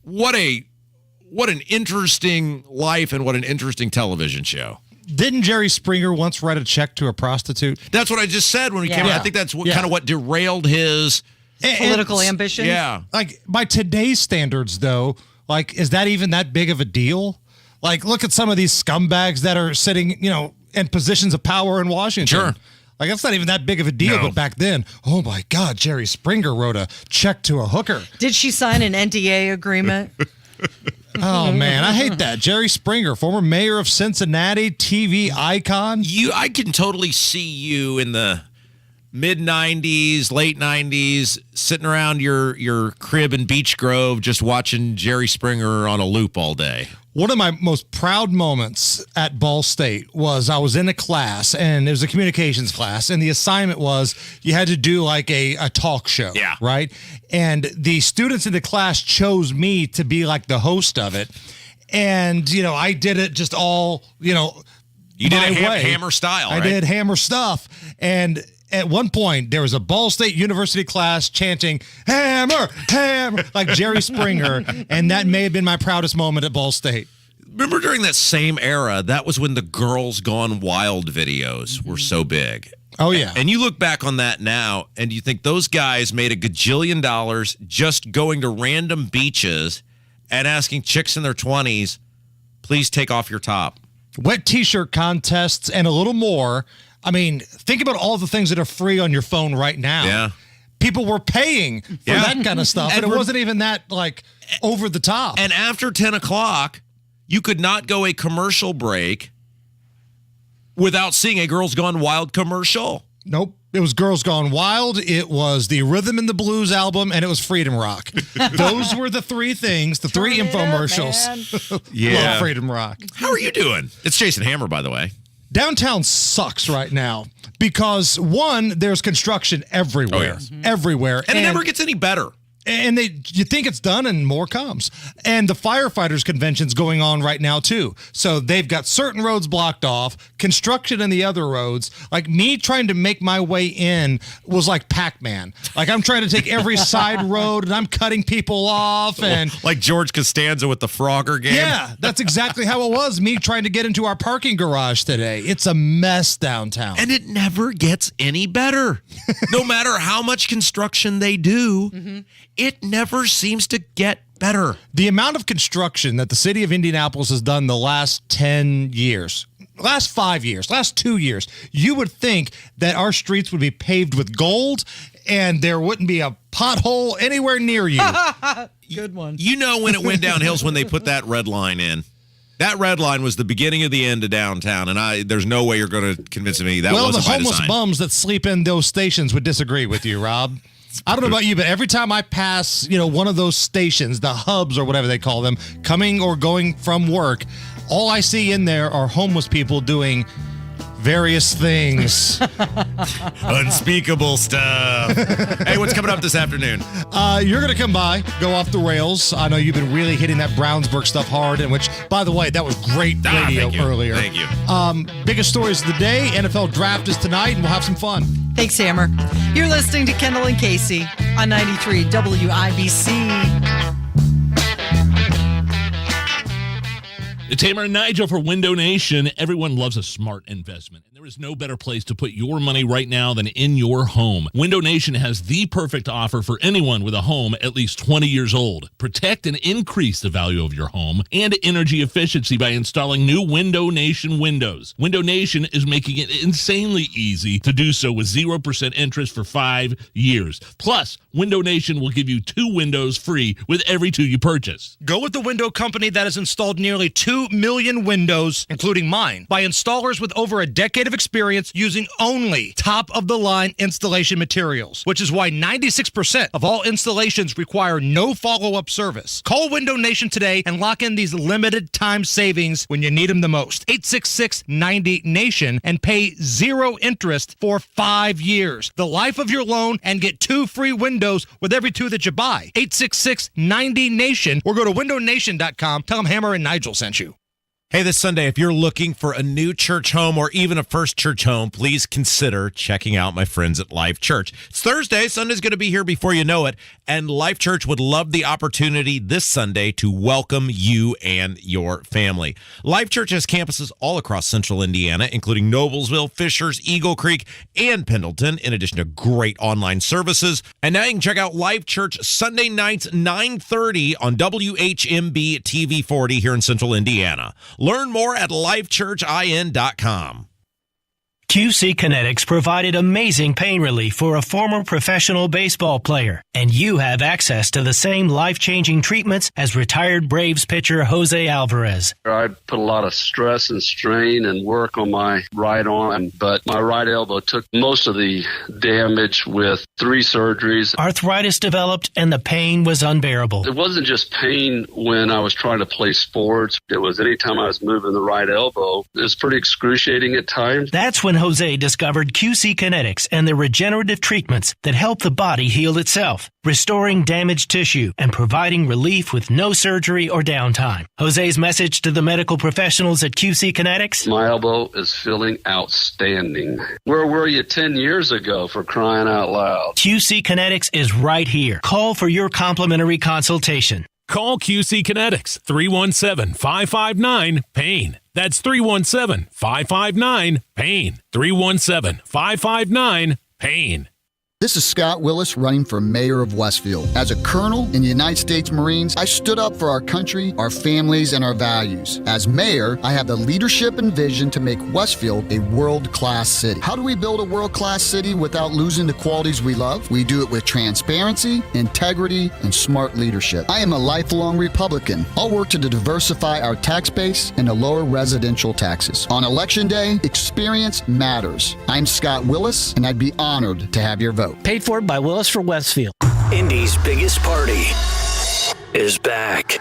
Speaker 14: What an interesting life and what an interesting television show.
Speaker 5: Didn't Jerry Springer once write a check to a prostitute?
Speaker 14: That's what I just said when we came in. I think that's kind of what derailed his
Speaker 1: political ambition.
Speaker 14: Yeah.
Speaker 5: Like by today's standards, though, like is that even that big of a deal? Like look at some of these scumbags that are sitting, in positions of power in Washington.
Speaker 14: Sure.
Speaker 5: Like, that's not even that big of a deal.
Speaker 14: No.
Speaker 5: But back then, oh, my God, Jerry Springer wrote a check to a hooker.
Speaker 1: Did she sign an NDA agreement?
Speaker 5: Oh, man, I hate that. Jerry Springer, former mayor of Cincinnati, TV icon.
Speaker 14: I can totally see you in the mid-'90s, late '90s, sitting around your crib in Beech Grove just watching Jerry Springer on a loop all day.
Speaker 5: One of my most proud moments at Ball State was I was in a class, and it was a communications class, and the assignment was you had to do like a talk show, right? And the students in the class chose me to be like the host of it. And, I did it just all, you
Speaker 14: did it hammer style, right?
Speaker 5: I did hammer stuff. And at one point, there was a Ball State University class chanting, hammer, hammer, like Jerry Springer, and that may have been my proudest moment at Ball State.
Speaker 14: Remember during that same era, that was when the Girls Gone Wild videos were so big.
Speaker 5: Oh, yeah.
Speaker 14: And you look back on that now, and you think those guys made a gajillion dollars just going to random beaches and asking chicks in their 20s, please take off your top.
Speaker 5: Wet T-shirt contests and a little more. I mean, think about all the things that are free on your phone right now.
Speaker 14: Yeah.
Speaker 5: People were paying for that kind of stuff, and it wasn't even that, like, over the top.
Speaker 14: And after 10 o'clock, you could not go a commercial break without seeing a Girls Gone Wild commercial.
Speaker 5: Nope. It was Girls Gone Wild, it was the Rhythm and the Blues album, and it was Freedom Rock. Those were the three things, the three infomercials.
Speaker 14: Yeah.
Speaker 5: Love Freedom Rock.
Speaker 14: How are you doing? It's Jason Hammer, by the way.
Speaker 5: Downtown sucks right now because, one, there's construction everywhere. Everywhere.
Speaker 14: And it never gets any better.
Speaker 5: And you think it's done and more comes. And the firefighters convention's going on right now too. So they've got certain roads blocked off, construction in the other roads. Like me trying to make my way in was like Pac-Man. Like I'm trying to take every side road and I'm cutting people off. And
Speaker 14: like George Costanza with the Frogger game.
Speaker 5: Yeah, that's exactly how it was. Me trying to get into our parking garage today. It's a mess downtown.
Speaker 14: And it never gets any better. No matter how much construction they do, it never seems to get better.
Speaker 5: The amount of construction that the city of Indianapolis has done the last 10 years, last 5 years, last 2 years, you would think that our streets would be paved with gold and there wouldn't be a pothole anywhere near you.
Speaker 1: Good one.
Speaker 14: You know when it went downhill is when they put that red line in. That red line was the beginning of the end of downtown, and there's no way you're going to convince me that wasn't by design.
Speaker 5: Well, the homeless bums that sleep in those stations would disagree with you, Rob. I don't know about you, but every time I pass, one of those stations, the hubs or whatever they call them, coming or going from work, all I see in there are homeless people doing various things.
Speaker 14: Unspeakable stuff. Hey, what's coming up this afternoon?
Speaker 5: You're going to come by, go off the rails. I know you've been really hitting that Brownsburg stuff hard, and which, by the way, that was great radio earlier.
Speaker 14: Thank you.
Speaker 5: Biggest stories of the day, NFL draft is tonight, and we'll have some fun.
Speaker 1: Thanks, Hammer. You're listening to Kendall and Casey on 93 WIBC.
Speaker 3: It's Hammer and Nigel for Window Nation. Everyone loves a smart investment, and there is no better place to put your money right now than in your home. Window Nation has the perfect offer for anyone with a home at least 20 years old. Protect and increase the value of your home and energy efficiency by installing new Window Nation windows. Window Nation is making it insanely easy to do so with 0% interest for 5 years. Plus, Window Nation will give you 2 windows free with every 2 you purchase.
Speaker 5: Go with the window company that has installed nearly 2 million windows, including mine, by installers with over a decade of experience using only top-of-the-line installation materials, which is why 96% of all installations require no follow-up service. Call Window Nation today and lock in these limited-time savings when you need them the most. 866-90-NATION and pay 0 interest for 5 years. The life of your loan, and get 2 free windows with every 2 that you buy. 866-90-NATION or go to windownation.com. Tell them Hammer and Nigel sent you.
Speaker 14: Hey, this Sunday, if you're looking for a new church home or even a first church home, please consider checking out my friends at Life Church. It's Thursday. Sunday's going to be here before you know it. And Life Church would love the opportunity this Sunday to welcome you and your family. Life Church has campuses all across central Indiana, including Noblesville, Fishers, Eagle Creek, and Pendleton, in addition to great online services. And now you can check out Life Church Sunday nights, 9:30 on WHMB TV 40 here in central Indiana. Learn more at lifechurchin.com.
Speaker 6: QC Kinetics provided amazing pain relief for a former professional baseball player, and you have access to the same life-changing treatments as retired Braves pitcher Jose Alvarez.
Speaker 7: I put a lot of stress and strain and work on my right arm, but my right elbow took most of the damage with 3 surgeries.
Speaker 6: Arthritis developed, and the pain was unbearable.
Speaker 7: It wasn't just pain when I was trying to play sports. It was anytime I was moving the right elbow. It was pretty excruciating at times.
Speaker 6: That's when Jose discovered QC Kinetics and the regenerative treatments that help the body heal itself, restoring damaged tissue and providing relief with no surgery or downtime. Jose's message to the medical professionals at QC Kinetics:
Speaker 7: my elbow is feeling outstanding. Where were you 10 years ago, for crying out loud?
Speaker 6: QC Kinetics is right here. Call for your complimentary consultation.
Speaker 3: Call QC Kinetics, 317-559-PAIN. That's 317-559-PAIN. 317-559-PAIN.
Speaker 8: This is Scott Willis running for mayor of Westfield. As a colonel in the United States Marines, I stood up for our country, our families, and our values. As mayor, I have the leadership and vision to make Westfield a world-class city. How do we build a world-class city without losing the qualities we love? We do it with transparency, integrity, and smart leadership. I am a lifelong Republican. I'll work to diversify our tax base and to lower residential taxes. On Election Day, experience matters. I'm Scott Willis, and I'd be honored to have your vote.
Speaker 6: Paid for by Willis for Westfield.
Speaker 10: Indy's biggest party is back.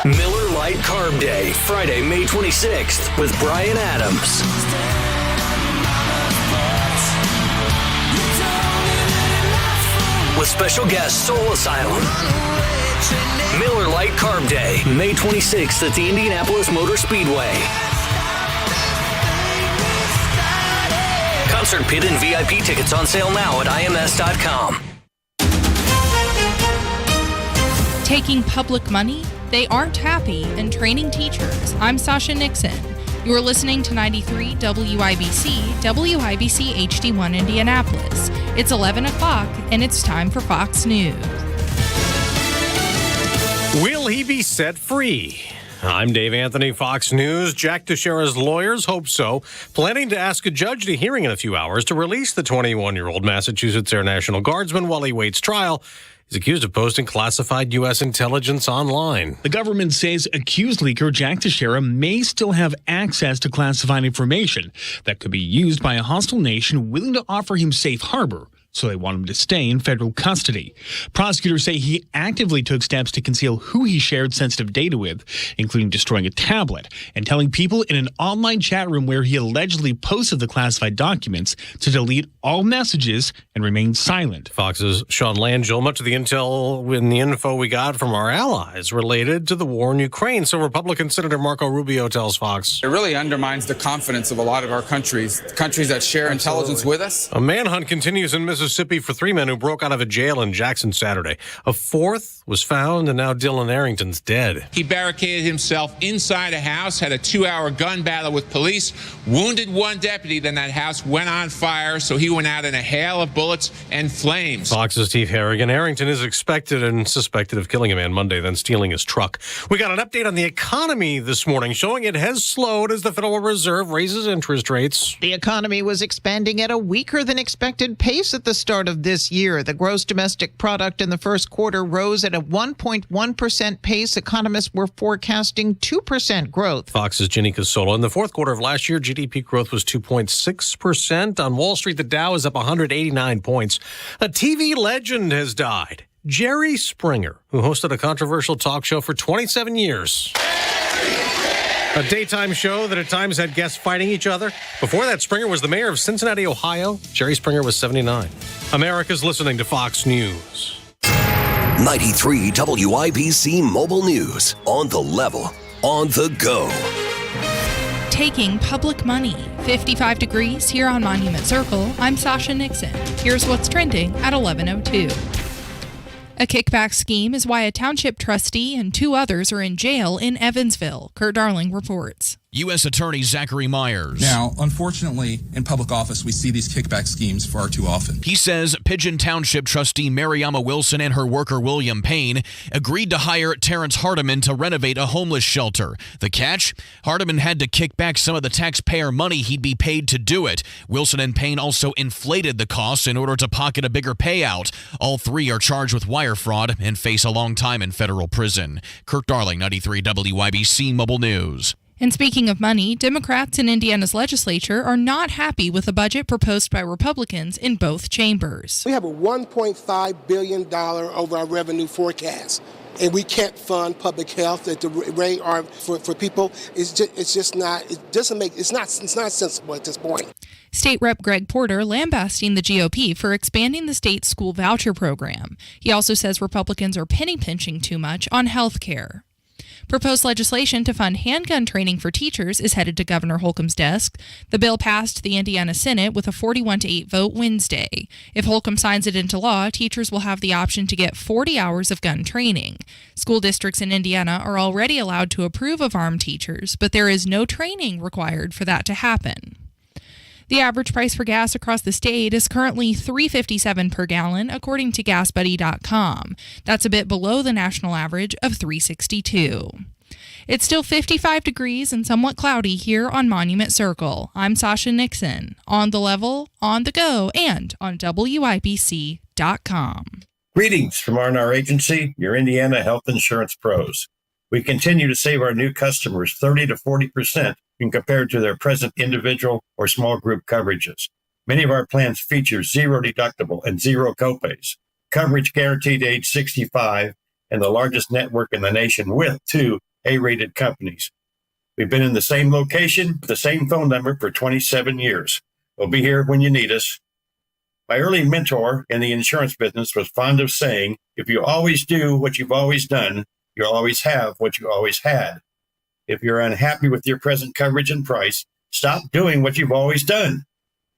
Speaker 10: Miller Lite Carb Day,
Speaker 2: Friday, May 26th with Brian Adams. With special guest Soul Asylum. Miller Lite Carb Day, May 26th at the Indianapolis Motor Speedway. Concert pit and VIP tickets on sale now at ims.com.
Speaker 4: Taking public money? They aren't happy and training teachers. I'm Sasha Nixon. You're listening to 93 WIBC, WIBC HD1 Indianapolis. It's 11 o'clock and it's time for Fox News.
Speaker 9: Will he be set free? I'm Dave Anthony, Fox News. Jack Teixeira's lawyers hope so, planning to ask a judge at a hearing in a few hours to release the 21-year-old Massachusetts Air National Guardsman while he waits trial. He's accused of posting classified U.S. intelligence online.
Speaker 12: The government says accused leaker Jack Teixeira may still have access to classified information that could be used by a hostile nation willing to offer him safe harbor. So they want him to stay in federal custody. Prosecutors say he actively took steps to conceal who he shared sensitive data with, including destroying a tablet and telling people in an online chat room where he allegedly posted the classified documents to delete all messages and remain silent.
Speaker 9: Fox's Sean Langell, much of the intel and the info we got from our allies related to the war in Ukraine. So Republican Senator Marco Rubio tells Fox.
Speaker 16: It really undermines the confidence of a lot of our countries that share intelligence with us.
Speaker 9: A manhunt continues in Mississippi for three men who broke out of a jail in Jackson Saturday. A fourth was found, and now Dylan Arrington's dead.
Speaker 19: He barricaded himself inside a house, had a 2-hour gun battle with police, wounded one deputy, then that house went on fire, so he went out in a hail of bullets and flames.
Speaker 9: Fox's Steve Harrigan. Arrington is expected and suspected of killing a man Monday, then stealing his truck. We got an update on the economy this morning, showing it has slowed as the Federal Reserve raises interest rates.
Speaker 20: The economy was expanding at a weaker than expected pace at the start of this year. The gross domestic product in the first quarter rose at a 1.1% pace. Economists were forecasting 2% growth.
Speaker 9: Fox's Ginny Casola. In the fourth quarter of last year, GDP growth was 2.6%. On Wall Street, the Dow is up 189 points. A TV legend has died. Jerry Springer, who hosted a controversial talk show for 27 years. A daytime show that at times had guests fighting each other. Before that, Springer was the mayor of Cincinnati, Ohio. Jerry Springer was 79. America's listening to Fox News.
Speaker 10: 93 WIBC Mobile News. On the level, on the go.
Speaker 4: Taking public money. 55 degrees here on Monument Circle. I'm Sasha Nixon. Here's what's trending at 11:02. A kickback scheme is why a township trustee and 2 others are in jail in Evansville. Kurt Darling reports.
Speaker 21: U.S. Attorney Zachary Myers.
Speaker 22: Now, unfortunately, in public office, we see these kickback schemes far too often.
Speaker 21: He says Pigeon Township trustee Mariama Wilson and her worker William Payne agreed to hire Terrence Hardiman to renovate a homeless shelter. The catch? Hardiman had to kick back some of the taxpayer money he'd be paid to do it. Wilson and Payne also inflated the costs in order to pocket a bigger payout. All 3 are charged with wire fraud and face a long time in federal prison. Kirk Darling, 93 WIBC Mobile News.
Speaker 4: And speaking of money, Democrats in Indiana's legislature are not happy with the budget proposed by Republicans in both chambers.
Speaker 24: We have a $1.5 billion over our revenue forecast, and we can't fund public health at the rate for people. It's not sensible at this point.
Speaker 4: State Rep Greg Porter lambasting the GOP for expanding the state's school voucher program. He also says Republicans are penny pinching too much on health care. Proposed legislation to fund handgun training for teachers is headed to Governor Holcomb's desk. The bill passed the Indiana Senate with a 41-8 vote Wednesday. If Holcomb signs it into law, teachers will have the option to get 40 hours of gun training. School districts in Indiana are already allowed to approve of armed teachers, but there is no training required for that to happen. The average price for gas across the state is currently $3.57 per gallon, according to GasBuddy.com. That's a bit below the national average of $3.62. It's still 55 degrees and somewhat cloudy here on Monument Circle. I'm Sasha Nixon, on the level, on the go, and on WIBC.com.
Speaker 27: Greetings from R&R Agency, your Indiana health insurance pros. We continue to save our new customers 30 to 40% when compared to their present individual or small group coverages. Many of our plans feature zero deductible and zero copays, coverage guaranteed to age 65, and the largest network in the nation with 2 A-rated companies. We've been in the same location, the same phone number for 27 years. We'll be here when you need us. My early mentor in the insurance business was fond of saying, if you always do what you've always done, you'll always have what you always had. If you're unhappy with your present coverage and price, stop doing what you've always done.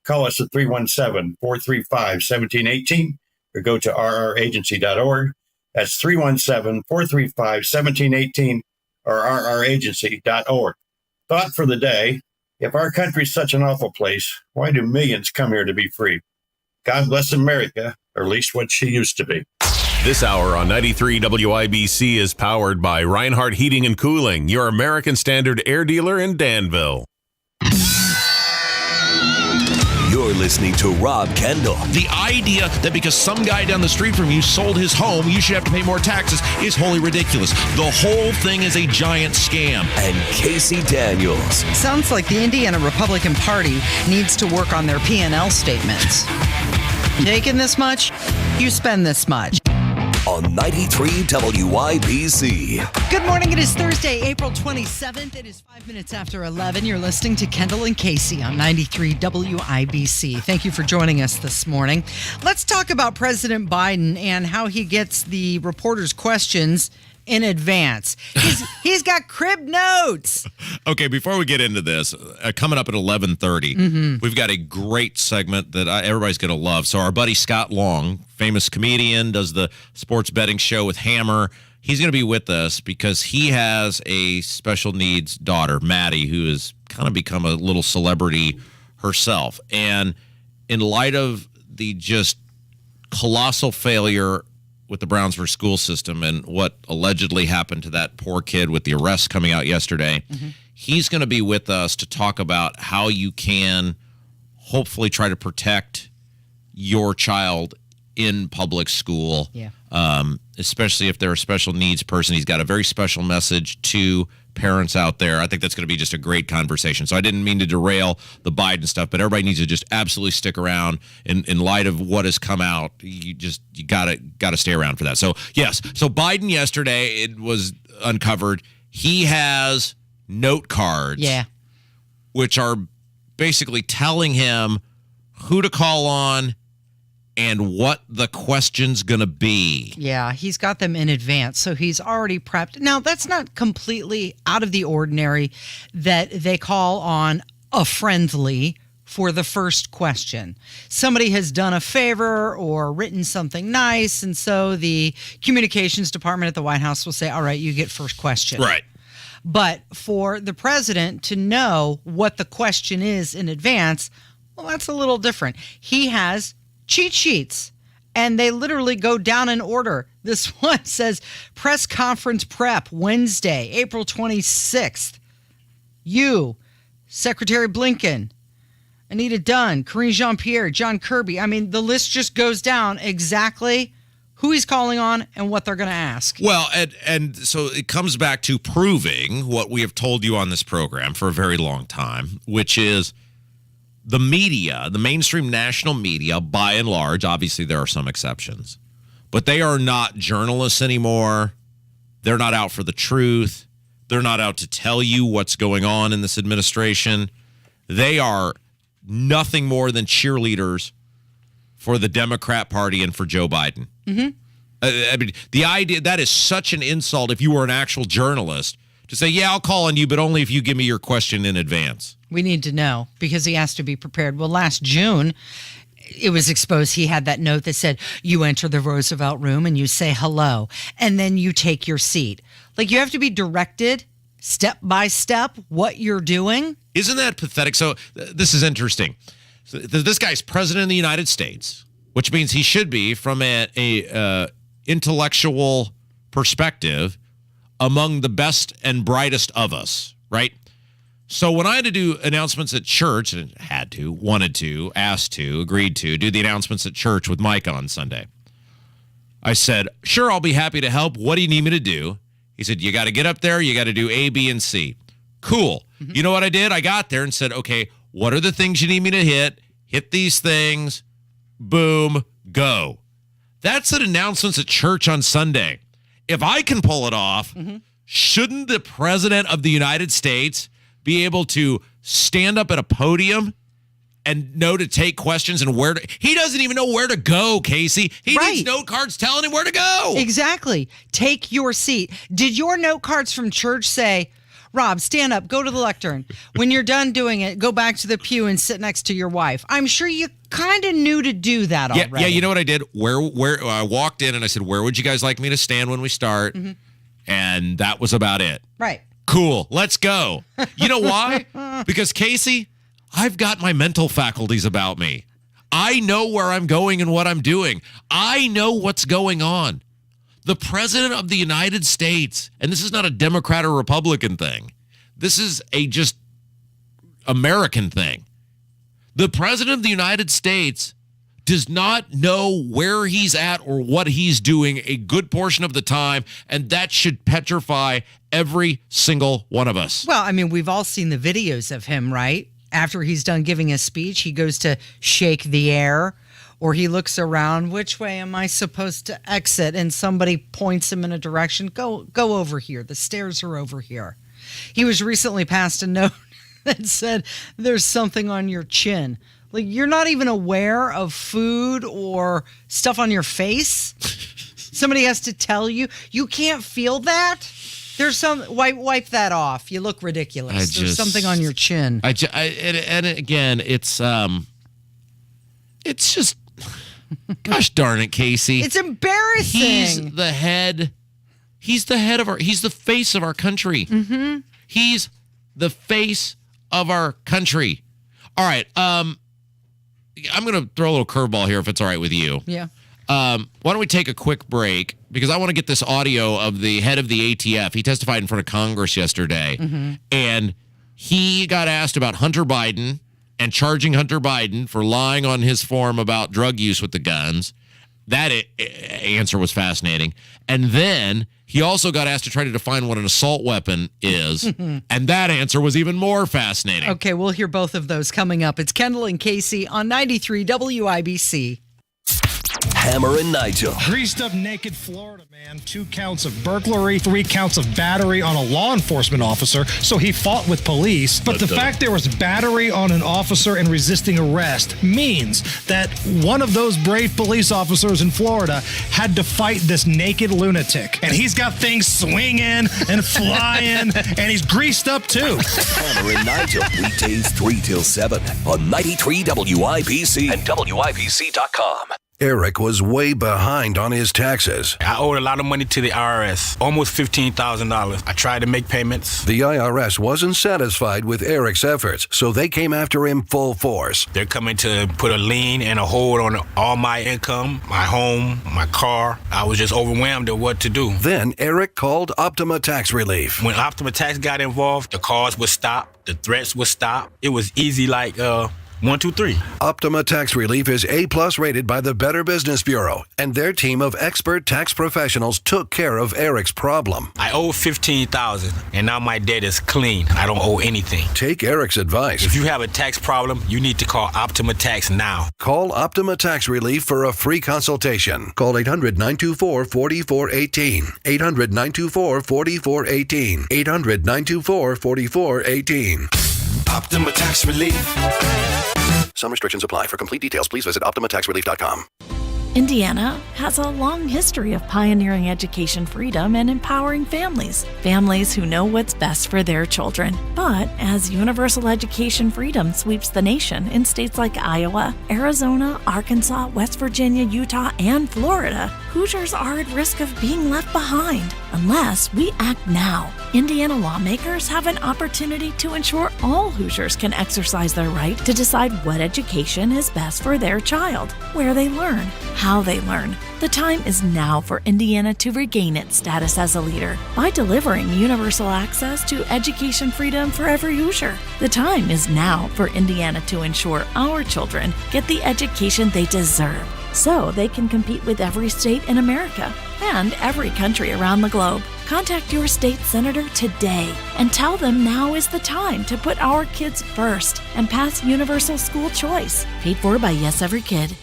Speaker 27: Call us at 317-435-1718 or go to rragency.org. That's 317-435-1718 or rragency.org. Thought for the day, if our country's such an awful place, why do millions come here to be free? God bless America, or at least what she used to be.
Speaker 13: This hour on 93 WIBC is powered by Reinhardt Heating and Cooling, your American Standard air dealer in Danville.
Speaker 10: You're listening to Rob Kendall.
Speaker 15: The idea that because some guy down the street from you sold his home, you should have to pay more taxes is wholly ridiculous. The whole thing is a giant scam.
Speaker 10: And Casey Daniels.
Speaker 1: Sounds like the Indiana Republican Party needs to work on their P&L statements. Taking this much, you spend this much.
Speaker 10: On 93 WIBC.
Speaker 1: Good morning. It is Thursday, April 27th. It is 5 minutes after 11. You're listening to Kendall and Casey on 93 WIBC. Thank you for joining us this morning. Let's talk about President Biden and how he gets the reporters' questions in advance. He's got crib notes.
Speaker 14: Okay, before we get into this, coming up at 11:30, we've got a great segment that everybody's going to love. So our buddy Scott Long, famous comedian, does the sports betting show with Hammer. He's going to be with us because he has a special needs daughter, Maddie, who has kind of become a little celebrity herself. And in light of the just colossal failure with the Brownsburg school system and what allegedly happened to that poor kid with the arrest coming out yesterday, he's going to be with us to talk about how you can hopefully try to protect your child in public school, especially if they're a special needs person. He's got a very special message to parents out there. I think that's going to be just a great conversation. So I didn't mean to derail the Biden stuff, but everybody needs to just absolutely stick around in light of what has come out. You gotta stay around for that. So yes, so Biden yesterday, it was uncovered. He has note cards, which are basically telling him who to call on and what the question's going to be.
Speaker 1: Yeah, he's got them in advance, so he's already prepped. Now, that's not completely out of the ordinary that they call on a friendly for the first question. Somebody has done a favor or written something nice, and so the communications department at the White House will say, all right, you get first question.
Speaker 14: Right.
Speaker 1: But for the president to know what the question is in advance, well, that's a little different. He has cheat sheets, and they literally go down in order. This one says press conference prep Wednesday, April 26th. You, Secretary Blinken, Anita Dunn, Karine Jean-Pierre, John Kirby. I mean, the list just goes down exactly who he's calling on and what they're going to ask.
Speaker 14: Well, and so it comes back to proving what we have told you on this program for a very long time, which is the media, the mainstream national media, by and large, obviously there are some exceptions, but they are not journalists anymore. They're not out for the truth. They're not out to tell you what's going on in this administration. They are nothing more than cheerleaders for the Democrat Party and for Joe Biden. I mean, the idea, that is such an insult if you were an actual journalist to say, yeah, I'll call on you, but only if you give me your question in advance.
Speaker 1: We need to know because he has to be prepared. Well, last June, it was exposed. He had that note that said, you enter the Roosevelt room and you say hello, and then you take your seat. Like, you have to be directed step by step what you're doing.
Speaker 14: Isn't that pathetic? So this is interesting. So this guy's president of the United States, which means he should be, from a intellectual perspective, among the best and brightest of us, right? So when I had to do announcements at church, and had to, wanted to, asked to, agreed to, do the announcements at church with Mike on Sunday, I said, sure, I'll be happy to help. What do you need me to do? He said, you got to get up there. You got to do A, B, and C. Cool. You know what I did? I got there and said, okay, what are the things you need me to hit? Hit these things. Boom. Go. That's an announcements at church on Sunday. If I can pull it off, Shouldn't the president of the United States be able to stand up at a podium and know to take questions and where to... He doesn't even know where to go, Casey. He needs note cards telling him where to go.
Speaker 1: Exactly. Take your seat. Did your note cards from church say, Rob, stand up, go to the lectern. When you're done doing it, go back to the pew and sit next to your wife. I'm sure you kind of knew to do that already.
Speaker 14: Yeah, you know what I did? Where I walked in and I said, where would you guys like me to stand when we start? Mm-hmm. And that was about it.
Speaker 1: Right.
Speaker 14: Cool. Let's go. You know why? Because, Casey, I've got my mental faculties about me. I know where I'm going and what I'm doing. I know what's going on. The president of the United States, and this is not a Democrat or Republican thing. This is a just American thing. The president of the United States does not know where he's at or what he's doing a good portion of the time, and that should petrify every single one of us.
Speaker 1: Well, I mean, we've all seen the videos of him, right? After he's done giving a speech, he goes to shake the air, or he looks around, which way am I supposed to exit? And somebody points him in a direction. Go over here. The stairs are over here. He was recently passed a note that said, there's something on your chin. Like, you're not even aware of food or stuff on your face. Somebody has to tell you. You can't feel that. There's some wipe that off. You look ridiculous. There's something on your chin.
Speaker 14: And again, it's just, gosh darn it, Casey.
Speaker 1: It's embarrassing.
Speaker 14: He's the head of he's the face of our country.
Speaker 1: Mm-hmm.
Speaker 14: He's the face of our country. All right. I'm going to throw a little curveball here if it's all right with you.
Speaker 1: Yeah.
Speaker 14: Why don't we take a quick break? Because I want to get this audio of the head of the ATF. He testified in front of Congress yesterday, and he got asked about Hunter Biden and charging Hunter Biden for lying on his form about drug use with the guns. That answer was fascinating. And then he also got asked to try to define what an assault weapon is, and that answer was even more fascinating.
Speaker 1: Okay, we'll hear both of those coming up. It's Kendall and Casey on 93 WIBC.
Speaker 10: Hammer and Nigel.
Speaker 5: Greased up naked Florida man, 2 counts of burglary, 3 counts of battery on a law enforcement officer, so he fought with police. But the fact there was battery on an officer and resisting arrest means that one of those brave police officers in Florida had to fight this naked lunatic. And he's got things swinging and flying, and he's greased up too.
Speaker 10: Hammer and Nigel, weekdays 3 till 7 on 93 WIBC and WIBC.com.
Speaker 11: Eric was way behind on his taxes.
Speaker 17: I owed a lot of money to the IRS, almost $15,000. I tried to make payments.
Speaker 11: The IRS wasn't satisfied with Eric's efforts, so they came after him full force.
Speaker 17: They're coming to put a lien and a hold on all my income, my home, my car. I was just overwhelmed at what to do.
Speaker 11: Then Eric called Optima Tax Relief.
Speaker 17: When Optima Tax got involved, the calls would stop, the threats would stop. It was easy like 1, 2, 3.
Speaker 11: Optima Tax Relief is A+ rated by the Better Business Bureau, and their team of expert tax professionals took care of Eric's problem.
Speaker 17: I owe $15,000, and now my debt is clean. I don't owe anything.
Speaker 11: Take Eric's advice.
Speaker 17: If you have a tax problem, you need to call Optima Tax now.
Speaker 11: Call Optima Tax Relief for a free consultation. Call 800-924-4418. 800-924-4418. 800-924-4418.
Speaker 10: Optima Tax Relief.
Speaker 11: Some restrictions apply. For complete details, please visit OptimaTaxRelief.com.
Speaker 18: Indiana has a long history of pioneering education freedom and empowering families who know what's best for their children. But as universal education freedom sweeps the nation in states like Iowa, Arizona, Arkansas, West Virginia, Utah, and Florida, Hoosiers are at risk of being left behind unless we act now. Indiana lawmakers have an opportunity to ensure all Hoosiers can exercise their right to decide what education is best for their child, where they learn, how they learn. The time is now for Indiana to regain its status as a leader by delivering universal access to education freedom for every Hoosier. The time is now for Indiana to ensure our children get the education they deserve, so they can compete with every state in America and every country around the globe. Contact your state senator today and tell them now is the time to put our kids first and pass universal school choice. Paid for by Yes Every Kid.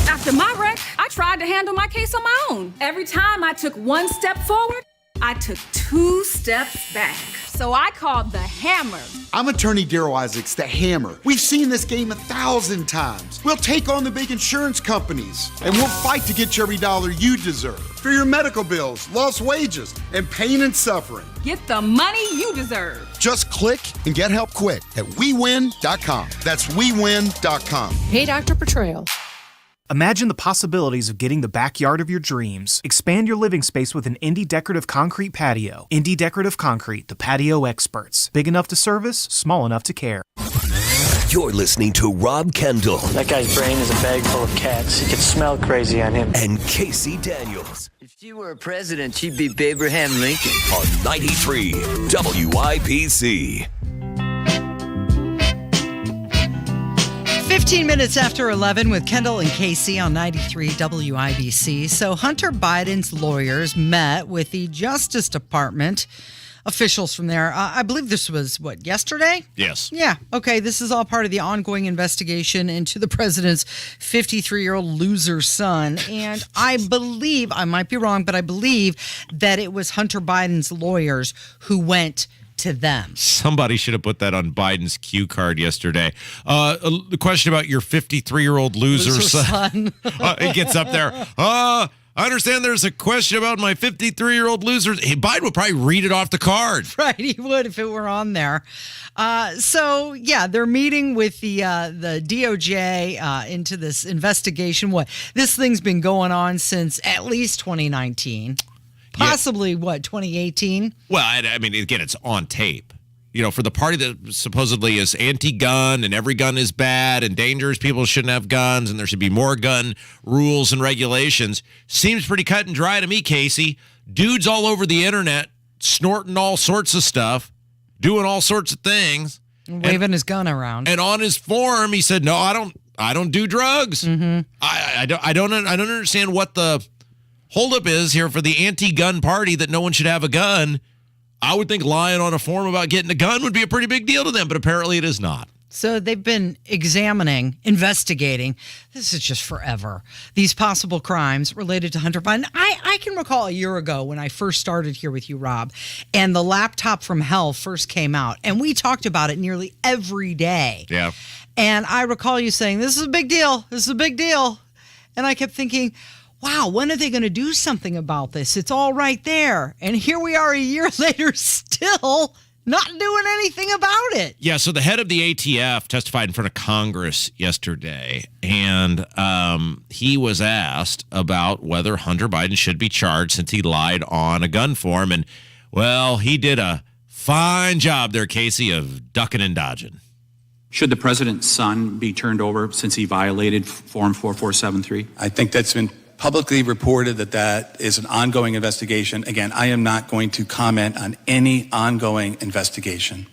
Speaker 23: After my wreck, I tried to handle my case on my own. Every time I took one step forward,
Speaker 3: I took 2 steps back. So I called the Hammer.
Speaker 6: I'm attorney Daryl Isaacs, the Hammer. We've seen this game 1,000 times. We'll take on the big insurance companies, and we'll fight to get you every dollar you deserve. For your medical bills, lost wages, and pain and suffering.
Speaker 3: Get the money you deserve.
Speaker 6: Just click and get help quick at WeWin.com. That's WeWin.com.
Speaker 7: Hey, Dr. Petraeus.
Speaker 8: Imagine the possibilities of getting the backyard of your dreams. Expand your living space with an Indie Decorative Concrete patio. Indie Decorative Concrete, the patio experts. Big enough to service, small enough to care.
Speaker 10: You're listening to Rob Kendall.
Speaker 23: That guy's brain is a bag full of cats. You could smell crazy on him.
Speaker 10: And Casey Daniels.
Speaker 25: If she were a president, she'd be Abraham Lincoln.
Speaker 10: On 93 WIBC.
Speaker 1: 15 minutes after 11 with Kendall and Casey on 93 WIBC. So Hunter Biden's lawyers met with the Justice Department officials from there. I believe this was, yesterday?
Speaker 14: Yes.
Speaker 1: Yeah. Okay. This is all part of the ongoing investigation into the president's 53-year-old loser son. And I believe, I might be wrong, but I believe that it was Hunter Biden's lawyers who went to them.
Speaker 14: Somebody should have put that on Biden's cue card yesterday. The question about your 53-year-old loser son. It gets up there. I understand there's a question about my 53-year-old loser. Hey, Biden would probably read it off the card.
Speaker 1: Right, he would if it were on there. So, yeah, they're meeting with the DOJ into this investigation. This thing's been going on since at least 2019. Possibly, 2018?
Speaker 14: Well, I mean, again, it's on tape. You know, for the party that supposedly is anti-gun and every gun is bad and dangerous, people shouldn't have guns and there should be more gun rules and regulations. Seems pretty cut and dry to me, Casey. Dudes all over the internet snorting all sorts of stuff, doing all sorts of things.
Speaker 1: Waving his gun around.
Speaker 14: And on his form, he said, no, I don't do drugs.
Speaker 1: Mm-hmm.
Speaker 14: I don't understand what the holdup is here for the anti-gun party that no one should have a gun. I would think lying on a form about getting a gun would be a pretty big deal to them, but apparently it is not.
Speaker 1: So they've been investigating, this is just forever, these possible crimes related to Hunter Biden. I can recall a year ago when I first started here with you, Rob, and the laptop from hell first came out, and we talked about it nearly every day.
Speaker 14: Yeah.
Speaker 1: And I recall you saying, this is a big deal. This is a big deal. And I kept thinking, wow, when are they going to do something about this? It's all right there. And here we are a year later still not doing anything about it.
Speaker 14: Yeah, so the head of the ATF testified in front of Congress yesterday, and he was asked about whether Hunter Biden should be charged since he lied on a gun form. And, well, he did a fine job there, Casey, of ducking and dodging.
Speaker 26: Should the president's son be turned over since he violated Form 4473?
Speaker 28: I think that's been publicly reported that is an ongoing investigation. Again, I am not going to comment on any ongoing investigation.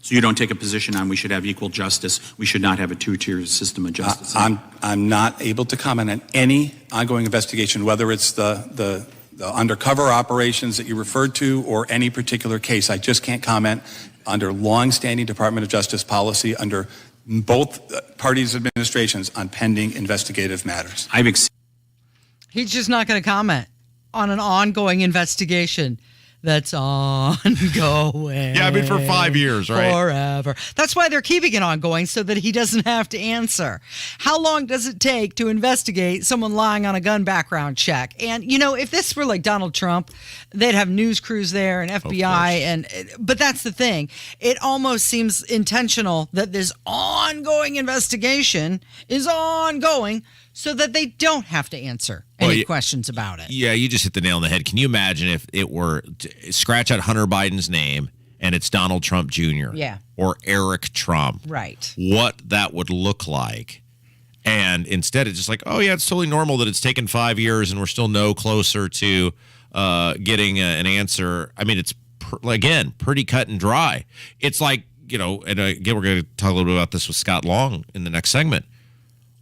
Speaker 26: So you don't take a position on we should have equal justice, we should not have a two-tier system of justice?
Speaker 28: I'm not able to comment on any ongoing investigation, whether it's the undercover operations that you referred to or any particular case. I just can't comment under long-standing Department of Justice policy under both parties' administrations on pending investigative matters.
Speaker 1: He's just not going to comment on an ongoing investigation that's ongoing.
Speaker 14: Yeah, I mean, for 5 years, right?
Speaker 1: Forever. That's why they're keeping it ongoing, so that he doesn't have to answer. How long does it take to investigate someone lying on a gun background check? And, if this were like Donald Trump, they'd have news crews there and FBI. But that's the thing. It almost seems intentional that this ongoing investigation is ongoing so that they don't have to answer any questions about it.
Speaker 14: Yeah, you just hit the nail on the head. Can you imagine if it were scratch out Hunter Biden's name and it's Donald Trump Jr.
Speaker 1: Yeah.
Speaker 14: or Eric Trump?
Speaker 1: Right.
Speaker 14: What that would look like. And instead it's just like, oh, yeah, it's totally normal that it's taken 5 years and we're still no closer to getting an answer. I mean, it's, again, pretty cut and dry. It's like, and again, we're going to talk a little bit about this with Scott Long in the next segment.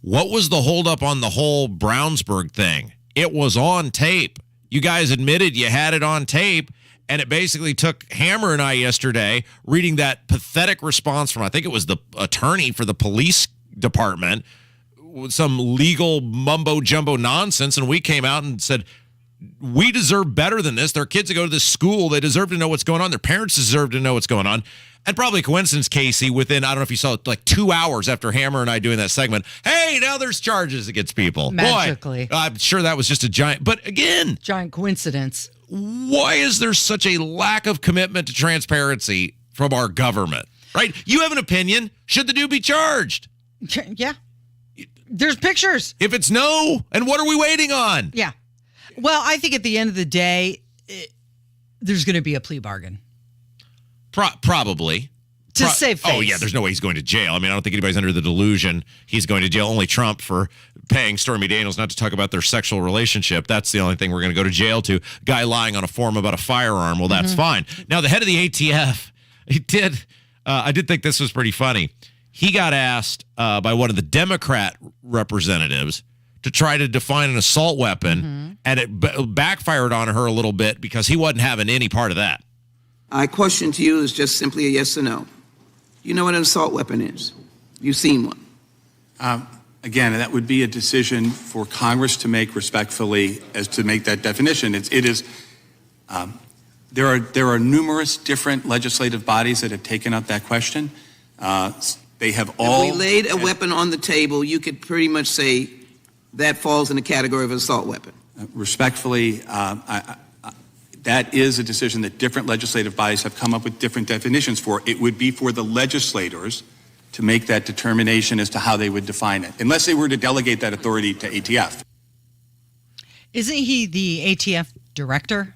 Speaker 14: What was the holdup on the whole Brownsburg thing? It was on tape. You guys admitted you had it on tape, and it basically took Hammer and I yesterday reading that pathetic response from, I think it was the attorney for the police department, with some legal mumbo-jumbo nonsense, and we came out and said, we deserve better than this. Their kids that go to this school, they deserve to know what's going on. Their parents deserve to know what's going on. And probably a coincidence, Casey, within, I don't know if you saw it, like 2 hours after Hammer and I doing that segment, hey, now there's charges against people.
Speaker 1: Magically.
Speaker 14: Boy, I'm sure that was just a giant
Speaker 1: coincidence.
Speaker 14: Why is there such a lack of commitment to transparency from our government? Right? You have an opinion. Should the dude be charged?
Speaker 1: Yeah. There's pictures.
Speaker 14: If it's no, and what are we waiting on?
Speaker 1: Yeah. Well, I think at the end of the day, there's going to be a plea bargain.
Speaker 14: Probably.
Speaker 1: To save face.
Speaker 14: Oh, yeah, there's no way he's going to jail. I mean, I don't think anybody's under the delusion he's going to jail. Only Trump for paying Stormy Daniels not to talk about their sexual relationship. That's the only thing we're going to go to jail to. Guy lying on a form about a firearm. Well, that's fine. Now, the head of the ATF, I did think this was pretty funny. He got asked by one of the Democrat representatives to try to define an assault weapon, and it backfired on her a little bit because he wasn't having any part of that.
Speaker 2: My question to you is just simply a yes or no. You know what an assault weapon is? You've seen one.
Speaker 28: Again, that would be a decision for Congress to make respectfully as to make that definition. There are numerous different legislative bodies that have taken up that question. They have all.
Speaker 2: If we laid a weapon on the table, you could pretty much say that falls in the category of an assault weapon.
Speaker 28: Respectfully, that is a decision that different legislative bodies have come up with different definitions for. It would be for the legislators to make that determination as to how they would define it, unless they were to delegate that authority to ATF.
Speaker 1: Isn't he the ATF director?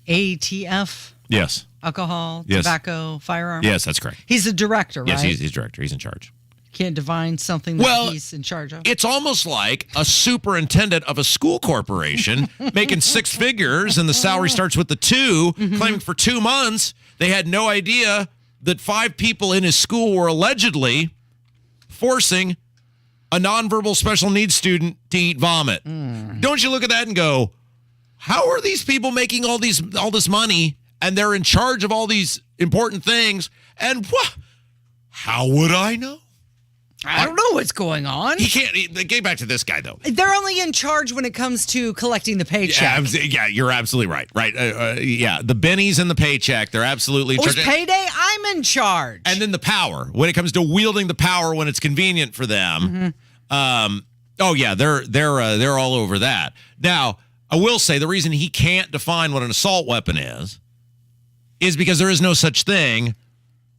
Speaker 1: ATF?
Speaker 14: Yes.
Speaker 1: Alcohol,
Speaker 14: yes.
Speaker 1: Tobacco, firearms?
Speaker 14: Yes, that's correct.
Speaker 1: He's the director, right?
Speaker 14: Yes, he's director. He's in charge.
Speaker 1: Can't define something that he's in charge of?
Speaker 14: It's almost like a superintendent of a school corporation making six figures, and the salary starts with the 2, claiming for 2 months they had no idea that 5 people in his school were allegedly forcing a nonverbal special needs student to eat vomit. Don't you look at that and go, how are these people making all this money, and they're in charge of all these important things, and how would I know?
Speaker 1: I don't know what's going on.
Speaker 14: He can't. Get back to this guy, though.
Speaker 1: They're only in charge when it comes to collecting the paycheck.
Speaker 14: Yeah, you're absolutely right. Right. The bennies and the paycheck, they're absolutely in charge.
Speaker 1: It's payday, I'm in charge.
Speaker 14: And then the power. When it comes to wielding the power when it's convenient for them. They're all over that. Now, I will say the reason he can't define what an assault weapon is because there is no such thing.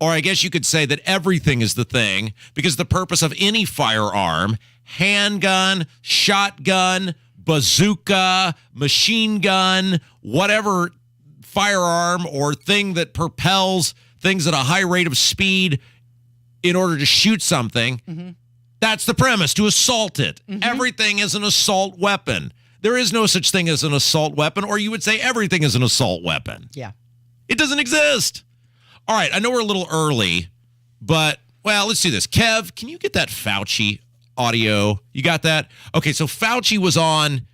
Speaker 14: Or I guess you could say that everything is the thing, because the purpose of any firearm, handgun, shotgun, bazooka, machine gun, whatever firearm or thing that propels things at a high rate of speed in order to shoot something, that's the premise, to assault it. Everything is an assault weapon. There is no such thing as an assault weapon, or you would say everything is an assault weapon.
Speaker 1: Yeah.
Speaker 14: It doesn't exist. All right, I know we're a little early, but, let's do this. Kev, can you get that Fauci audio? You got that? Okay, so Fauci was on,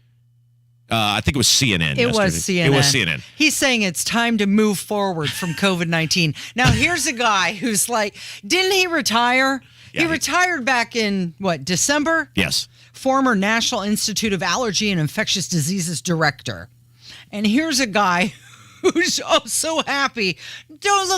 Speaker 14: I think it was CNN
Speaker 1: It was CNN.
Speaker 14: It was CNN.
Speaker 1: He's saying it's time to move forward from COVID-19. Now, here's a guy who's like, didn't he retire?
Speaker 14: Yeah,
Speaker 1: he retired back in, December?
Speaker 14: Yes.
Speaker 1: Former National Institute of Allergy and Infectious Diseases director. And here's a guy who's so happy. Don't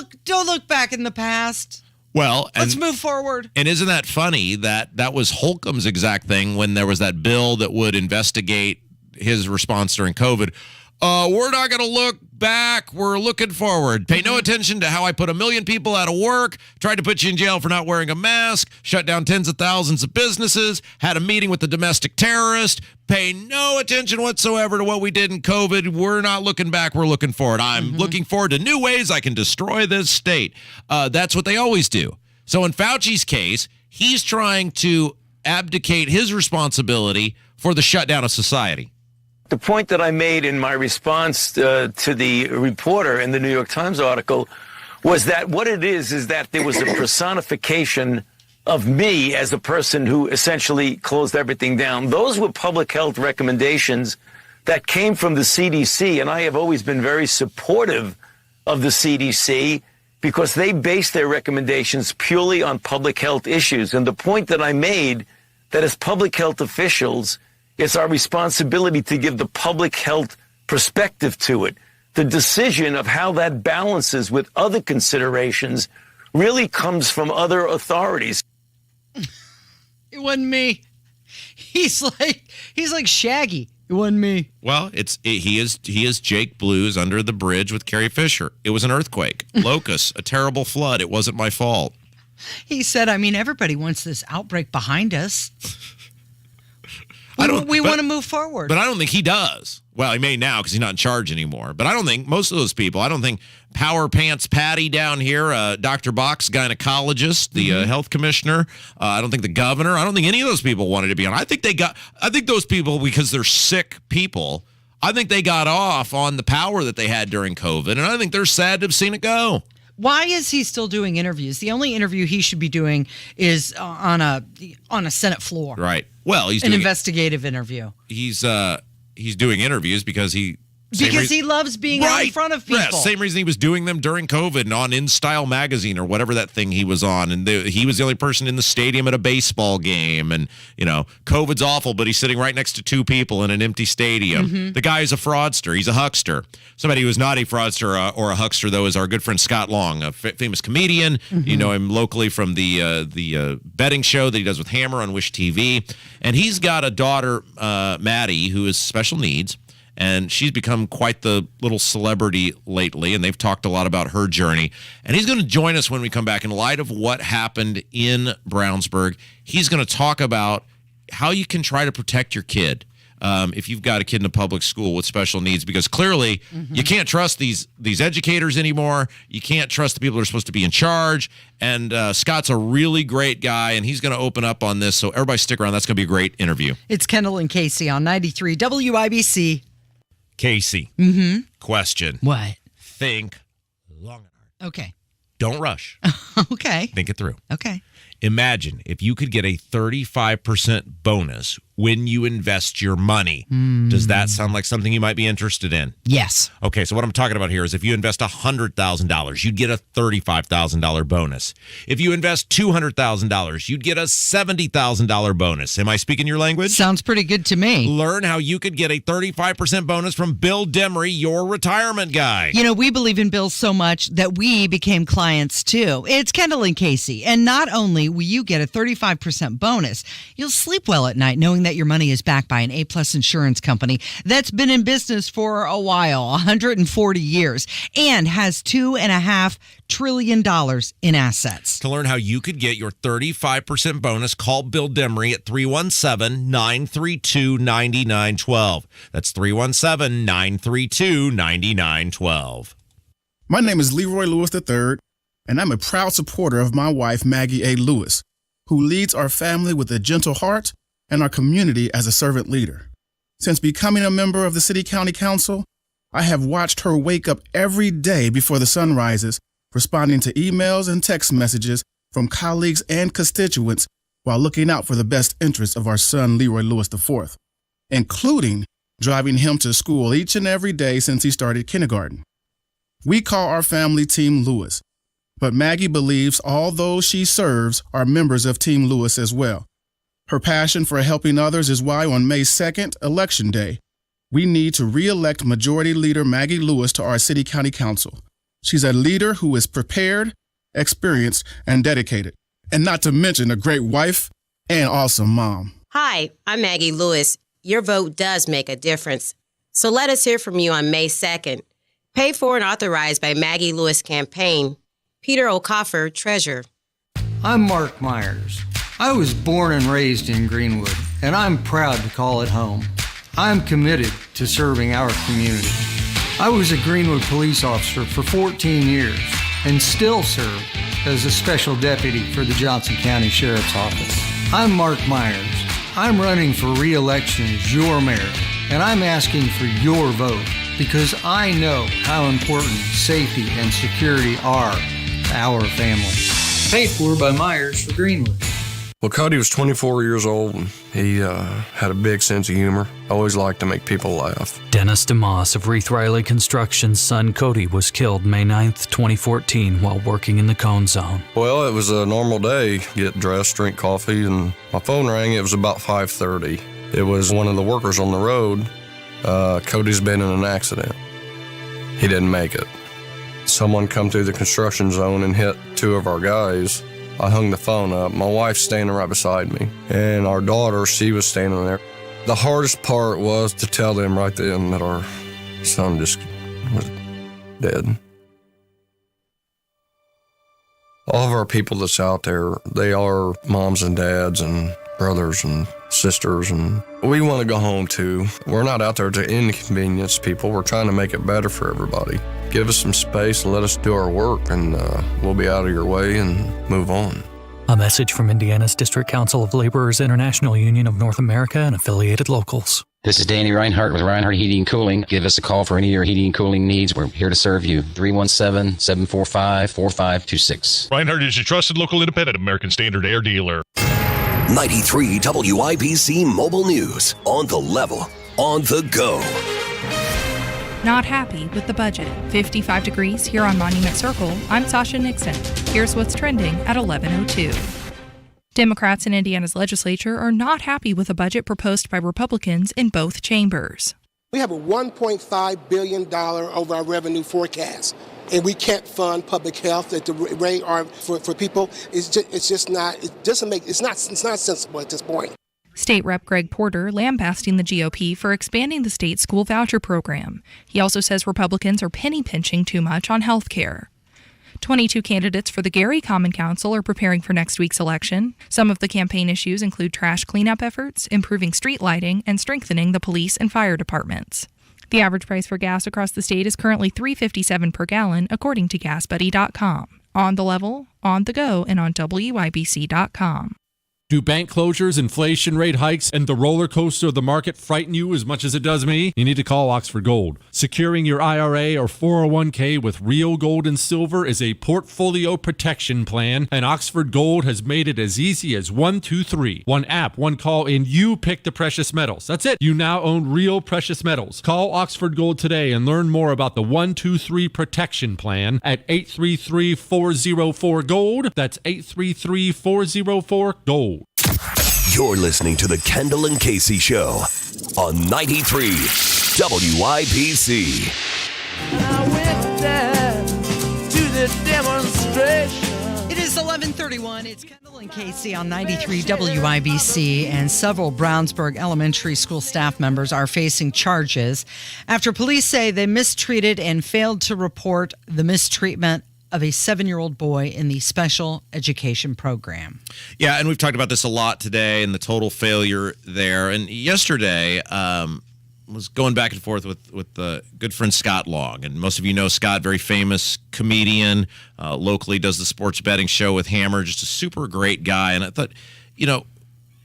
Speaker 1: look back in the past.
Speaker 14: Well,
Speaker 1: let's move forward.
Speaker 14: And isn't that funny that was Holcomb's exact thing when there was that bill that would investigate his response during COVID? We're not going to look back. We're looking forward. Pay no attention to how I put 1 million people out of work, tried to put you in jail for not wearing a mask, shut down tens of thousands of businesses, had a meeting with the domestic terrorist. Pay no attention whatsoever to what we did in COVID. We're not looking back. We're looking forward. I'm looking forward to new ways I can destroy this state. That's what they always do. So in Fauci's case, he's trying to abdicate his responsibility for the shutdown of society.
Speaker 7: The point that I made in my response to the reporter in the New York Times article was that what it is that there was a personification of me as a person who essentially closed everything down. Those were public health recommendations that came from the CDC, and I have always been very supportive of the CDC because they base their recommendations purely on public health issues. And the point that I made, that as public health officials, It's our responsibility to give the public health perspective to it. The decision of how that balances with other considerations really comes from other authorities.
Speaker 9: It wasn't me. He's like Shaggy. It wasn't me.
Speaker 14: Well, he is Jake Blues under the bridge with Carrie Fisher. It was an earthquake, locusts, a terrible flood. It wasn't my fault.
Speaker 9: He said, everybody wants this outbreak behind us. We want to move forward.
Speaker 14: But I don't think he does. Well, he may now because he's not in charge anymore. But I don't think most of those people, I don't think Power Pants Patty down here, Dr. Box, gynecologist, the health commissioner, I don't think the governor, I don't think any of those people wanted to be on. I think those people, because they're sick people, I think they got off on the power that they had during COVID. And I think they're sad to have seen it go.
Speaker 9: Why is he still doing interviews? The only interview he should be doing is on a Senate floor.
Speaker 14: Right. Well, he's
Speaker 9: an
Speaker 14: doing
Speaker 9: investigative interview.
Speaker 14: He's doing interviews because he
Speaker 9: loves being out in front of people.
Speaker 14: Yeah, same reason he was doing them during COVID and on In Style magazine or whatever that thing he was on. And he was the only person in the stadium at a baseball game. And, COVID's awful, but he's sitting right next to two people in an empty stadium. Mm-hmm. The guy is a fraudster. He's a huckster. Somebody who is not a fraudster or a huckster, though, is our good friend Scott Long, a famous comedian. Mm-hmm. You know him locally from the betting show that he does with Hammer on Wish TV. And he's got a daughter, Maddie, who is special needs. And she's become quite the little celebrity lately, and they've talked a lot about her journey. And he's going to join us when we come back. In light of what happened in Brownsburg, he's going to talk about how you can try to protect your kid if you've got a kid in a public school with special needs, because clearly you can't trust these educators anymore. You can't trust the people that are supposed to be in charge. And Scott's a really great guy, and he's going to open up on this. So everybody stick around. That's going to be a great interview.
Speaker 9: It's Kendall and Casey on 93 WIBC.
Speaker 14: Casey, question.
Speaker 9: What?
Speaker 14: Think long and hard.
Speaker 9: Okay.
Speaker 14: Don't rush.
Speaker 9: Okay.
Speaker 14: Think it through.
Speaker 9: Okay.
Speaker 14: Imagine if you could get a 35% bonus when you invest your money. Does that sound like something you might be interested in?
Speaker 9: Yes.
Speaker 14: Okay, so what I'm talking about here is if you invest $100,000, you'd get a $35,000 bonus. If you invest $200,000, you'd get a $70,000 bonus. Am I speaking your language?
Speaker 9: Sounds pretty good to me.
Speaker 14: Learn how you could get a 35% bonus from Bill Demery, your retirement guy.
Speaker 9: We believe in Bill so much that we became clients too. It's Kendall and Casey. And not only will you get a 35% bonus, you'll sleep well at night knowing that your money is backed by an A-plus insurance company that's been in business for a while, 140 years, and has $2.5 trillion in assets.
Speaker 14: To learn how you could get your 35% bonus, call Bill Demery at 317-932-9912. That's 317-932-9912.
Speaker 12: My name is Leroy Lewis III, and I'm a proud supporter of my wife, Maggie A. Lewis, who leads our family with a gentle heart and our community as a servant leader. Since becoming a member of the City County Council, I have watched her wake up every day before the sun rises, responding to emails and text messages from colleagues and constituents while looking out for the best interests of our son, Leroy Lewis IV, including driving him to school each and every day since he started kindergarten. We call our family Team Lewis, but Maggie believes all those she serves are members of Team Lewis as well. Her passion for helping others is why on May 2nd, Election Day, we need to re-elect Majority Leader Maggie Lewis to our City County Council. She's a leader who is prepared, experienced, and dedicated, and not to mention a great wife and awesome mom.
Speaker 16: Hi, I'm Maggie Lewis. Your vote does make a difference. So let us hear from you on May 2nd. Paid for and authorized by Maggie Lewis Campaign. Peter O'Coffer, Treasurer.
Speaker 19: I'm Mark Myers. I was born and raised in Greenwood, and I'm proud to call it home. I'm committed to serving our community. I was a Greenwood police officer for 14 years and still serve as a special deputy for the Johnson County Sheriff's Office. I'm Mark Myers. I'm running for re-election as your mayor, and I'm asking for your vote because I know how important safety and security are to our family. Paid for by Myers for Greenwood.
Speaker 20: Well, Cody was 24 years old, and he had a big sense of humor. Always liked to make people laugh.
Speaker 21: Dennis DeMoss of Reith Riley Construction's son Cody was killed May 9th, 2014 while working in the Cone Zone.
Speaker 20: Well, it was a normal day. Get dressed, drink coffee, and my phone rang. It was about 5:30. It was one of the workers on the road. Cody's been in an accident. He didn't make it. Someone come through the construction zone and hit 2 of our guys. I hung the phone up. My wife's standing right beside me. And our daughter, she was standing there. The hardest part was to tell them right then that our son just was dead. All of our people that's out there, they are moms and dads and brothers and sisters, and we want to go home too. We're not out there to inconvenience people. We're trying to make it better for everybody. Give us some space and let us do our work, and we'll be out of your way and move on.
Speaker 21: A message from Indiana's District Council of Laborers International Union of North America and affiliated locals.
Speaker 4: This is Danny Reinhardt with Reinhardt Heating and Cooling. Give us a call for any of your heating and cooling needs. We're here to serve you. 317-745-4526.
Speaker 5: Reinhardt is your trusted local independent American Standard Air dealer.
Speaker 10: 93 WIBC Mobile News. On the level. On the go.
Speaker 13: Not happy with the budget. 55 degrees here on Monument Circle. I'm Sasha Nixon. Here's what's trending at 11:02. Democrats in Indiana's legislature are not happy with a budget proposed by Republicans in both chambers.
Speaker 15: We have a $1.5 billion over our revenue forecast, and we can't fund public health at the rate for people. It's not sensible at this point.
Speaker 13: State Rep Greg Porter lambasting the GOP for expanding the state's school voucher program. He also says Republicans are penny pinching too much on health care. 22 candidates for the Gary Common Council are preparing for next week's election. Some of the campaign issues include trash cleanup efforts, improving street lighting, and strengthening the police and fire departments. The average price for gas across the state is currently $3.57 per gallon, according to GasBuddy.com. On the level, on the go, and on WIBC.com.
Speaker 17: Do bank closures, inflation rate hikes, and the roller coaster of the market frighten you as much as it does me? You need to call Oxford Gold. Securing your IRA or 401k with real gold and silver is a portfolio protection plan, and Oxford Gold has made it as easy as 1, 2, 3. One app, one call, and you pick the precious metals. That's it. You now own real precious metals. Call Oxford Gold today and learn more about the 1, 2, 3 protection plan at 833-404-GOLD. That's 833-404-GOLD.
Speaker 10: You're listening to the Kendall and Casey Show on 93 WIBC.
Speaker 22: I went down to the demonstration.
Speaker 9: It is 11:31. It's Kendall and Casey on 93 WIBC, and several Brownsburg elementary school staff members are facing charges after police say they mistreated and failed to report the mistreatment of a 7-year-old boy in the special education program.
Speaker 14: Yeah, and we've talked about this a lot today and the total failure there. And yesterday was going back and forth with the good friend Scott Long. And most of you know Scott, very famous comedian, locally does the sports betting show with Hammer, just a super great guy. And I thought,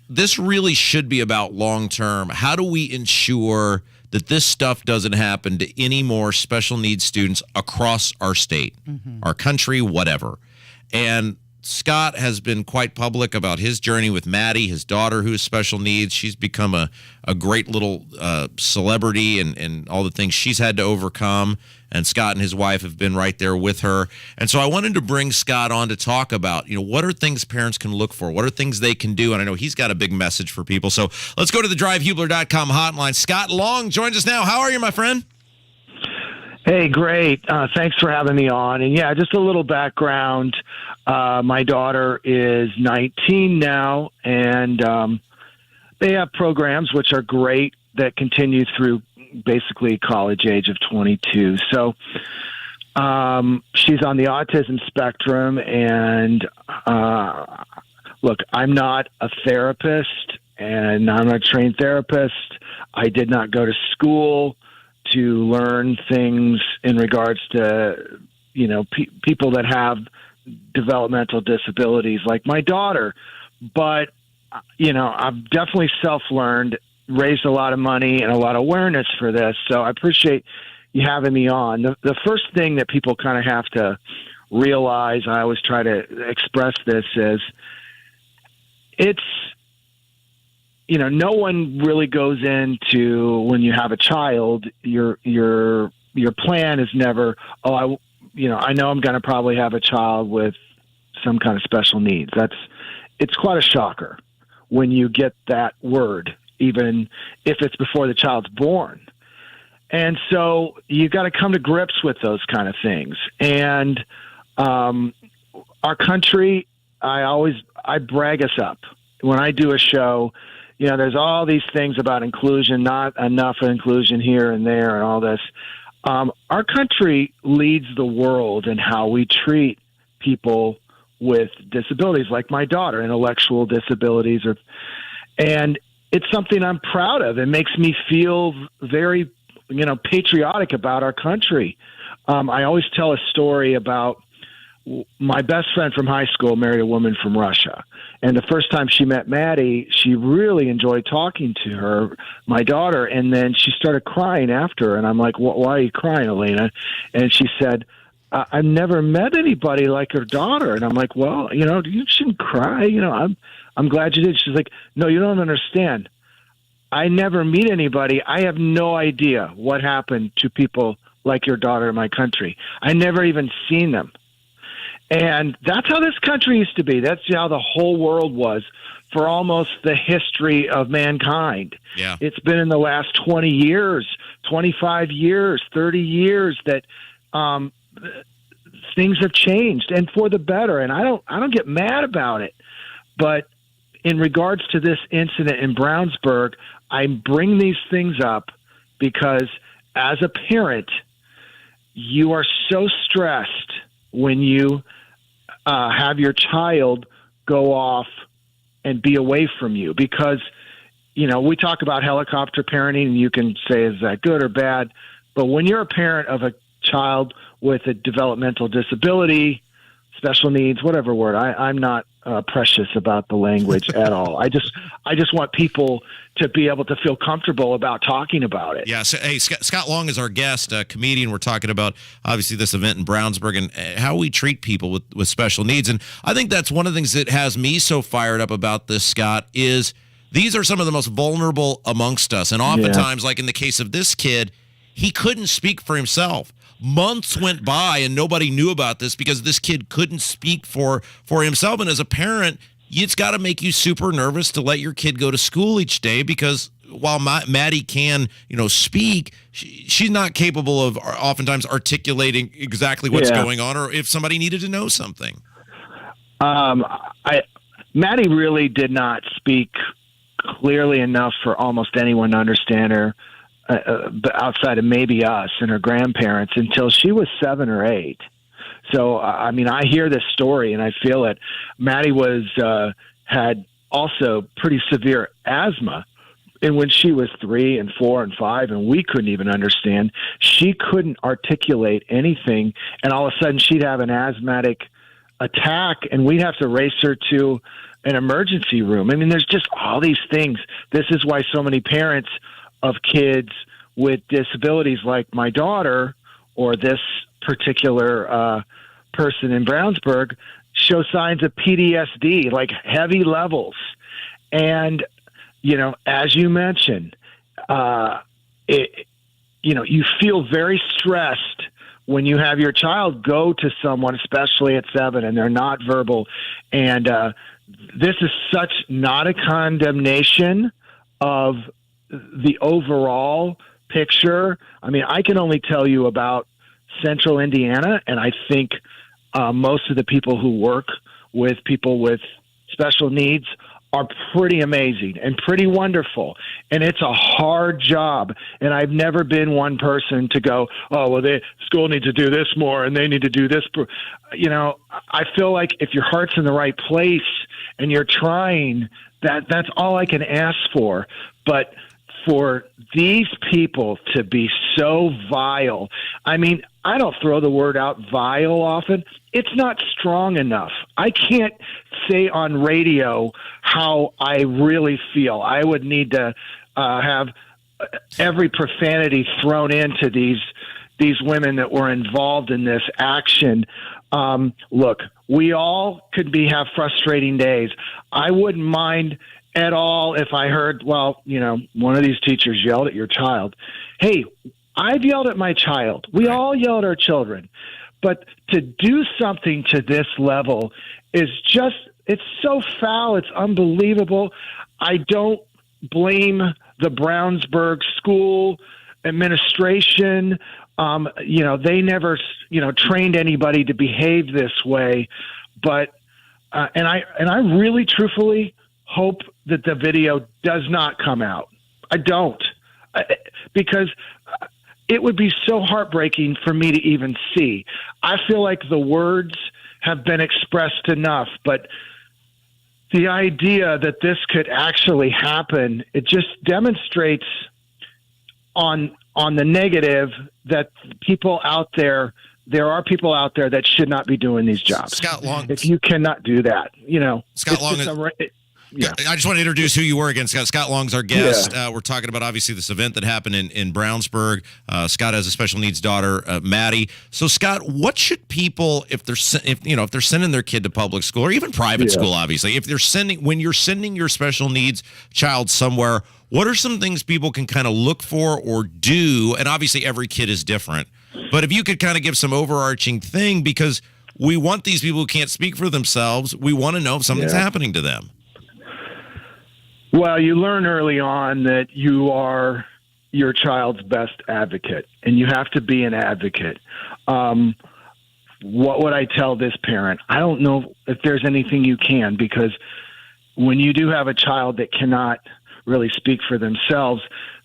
Speaker 14: this really should be about long-term. How do we ensure that this stuff doesn't happen to any more special needs students across our state, our country, whatever? And Scott has been quite public about his journey with Maddie, his daughter, who has special needs. She's become a great little celebrity and all the things she's had to overcome. And Scott and his wife have been right there with her. And so I wanted to bring Scott on to talk about, what are things parents can look for? What are things they can do? And I know he's got a big message for people. So let's go to the drivehubler.com hotline. Scott Long joins us now. How are you, my friend?
Speaker 24: Hey, great. Thanks for having me on. And yeah, just a little background. My daughter is 19 now, and they have programs which are great that continue through basically college age of 22. So she's on the autism spectrum, and look, I'm not a therapist, and I'm not a trained therapist. I did not go to school to learn things in regards to, people that have developmental disabilities like my daughter. But, I've definitely self-learned, raised a lot of money and a lot of awareness for this. So I appreciate you having me on. The first thing that people kind of have to realize, I always try to express this, is it's, no one really goes into, when you have a child, your plan is never, I know I'm going to probably have a child with some kind of special needs. It's quite a shocker when you get that word even if it's before the child's born. And so you got to come to grips with those kind of things. And our country, I brag us up. When I do a show, there's all these things about inclusion, not enough inclusion here and there and all this. Our country leads the world in how we treat people with disabilities, like my daughter, intellectual disabilities. And it's something I'm proud of. It makes me feel very, patriotic about our country. I always tell a story about my best friend from high school married a woman from Russia. And the first time she met Maddie, she really enjoyed talking to her, my daughter. And then she started crying after. And I'm like, why are you crying, Elena? And she said, I've never met anybody like her daughter. And I'm like, well, you shouldn't cry. I'm glad you did. She's like, no, you don't understand. I never meet anybody. I have no idea what happened to people like your daughter in my country. I never even seen them. And that's how this country used to be. That's how the whole world was for almost the history of mankind.
Speaker 14: Yeah.
Speaker 21: It's been in the last 20 years, 25 years, 30 years that things have changed, and for the better. And I don't get mad about it. But in regards to this incident in Brownsburg, I bring these things up because as a parent, you are so stressed when you have your child go off and be away from you, because, we talk about helicopter parenting, and you can say, is that good or bad? But when you're a parent of a child with a developmental disability, special needs, whatever word, I'm not precious about the language at all. I just want people to be able to feel comfortable about talking about it.
Speaker 14: Yeah. So, hey, Scott Long is our guest, a comedian. We're talking about, obviously, this event in Brownsburg and how we treat people with special needs. And I think that's one of the things that has me so fired up about this, Scott, is these are some of the most vulnerable amongst us. And oftentimes, like in the case of this kid, he couldn't speak for himself. Months went by and nobody knew about this because this kid couldn't speak for himself. And as a parent, it's got to make you super nervous to let your kid go to school each day, because while Maddie can, speak, she's not capable of oftentimes articulating exactly what's going on, or if somebody needed to know something.
Speaker 24: Maddie really did not speak clearly enough for almost anyone to understand her. Outside of maybe us and her grandparents, until she was 7 or 8. So, I hear this story and I feel it. Maddie had also pretty severe asthma. And when she was 3 and 4 and 5, and we couldn't even understand, she couldn't articulate anything. And all of a sudden she'd have an asthmatic attack and we'd have to race her to an emergency room. There's just all these things. This is why so many parents of kids with disabilities like my daughter or this particular person in Brownsburg show signs of PTSD, like heavy levels. And, as you mentioned, you feel very stressed when you have your child go to someone, especially at 7, and they're not verbal. And this is such not a condemnation of the overall picture. I can only tell you about Central Indiana, and I think most of the people who work with people with special needs are pretty amazing and pretty wonderful. And it's a hard job. And I've never been one person to go, oh, well, the school needs to do this more and they need to do this. I feel like if your heart's in the right place and you're trying, that's all I can ask for. But for these people to be so vile, I don't throw the word out vile often. It's not strong enough. I can't say on radio how I really feel. I would need to have every profanity thrown into these women that were involved in this action. Look, we all could have frustrating days. I wouldn't mind at all if I heard, one of these teachers yelled at your child. Hey, I've yelled at my child. We all yell at our children. But to do something to this level is just, it's so foul. It's unbelievable. I don't
Speaker 21: blame the Brownsburg school administration. They never, trained anybody to behave this way. But and I really, truthfully hope that the video does not come out. I don't, because it would be so heartbreaking for me to even see. I feel like the words have been expressed enough, but the idea that this could actually happen, it just demonstrates on the negative that there are people out there that should not be doing these jobs.
Speaker 14: Scott Long.
Speaker 21: If you cannot do that,
Speaker 14: Scott Long.
Speaker 21: Yeah.
Speaker 14: I just want to introduce who you were again, Scott. Scott Long's our guest. We're talking about, obviously, this event that happened in Brownsburg. Scott has a special needs daughter, Maddie. So, Scott, what should people, if they're sending their kid to public school or even private school, obviously, when you're sending your special needs child somewhere, what are some things people can kind of look for or do? And obviously, every kid is different. But if you could kind of give some overarching thing, because we want these people who can't speak for themselves, we want to know if something's happening to them.
Speaker 21: Well, you learn early on that you are your child's best advocate, and you have to be an advocate. What would I tell this parent? I don't know if there's anything you can, because when you do have a child that cannot really speak for themselves,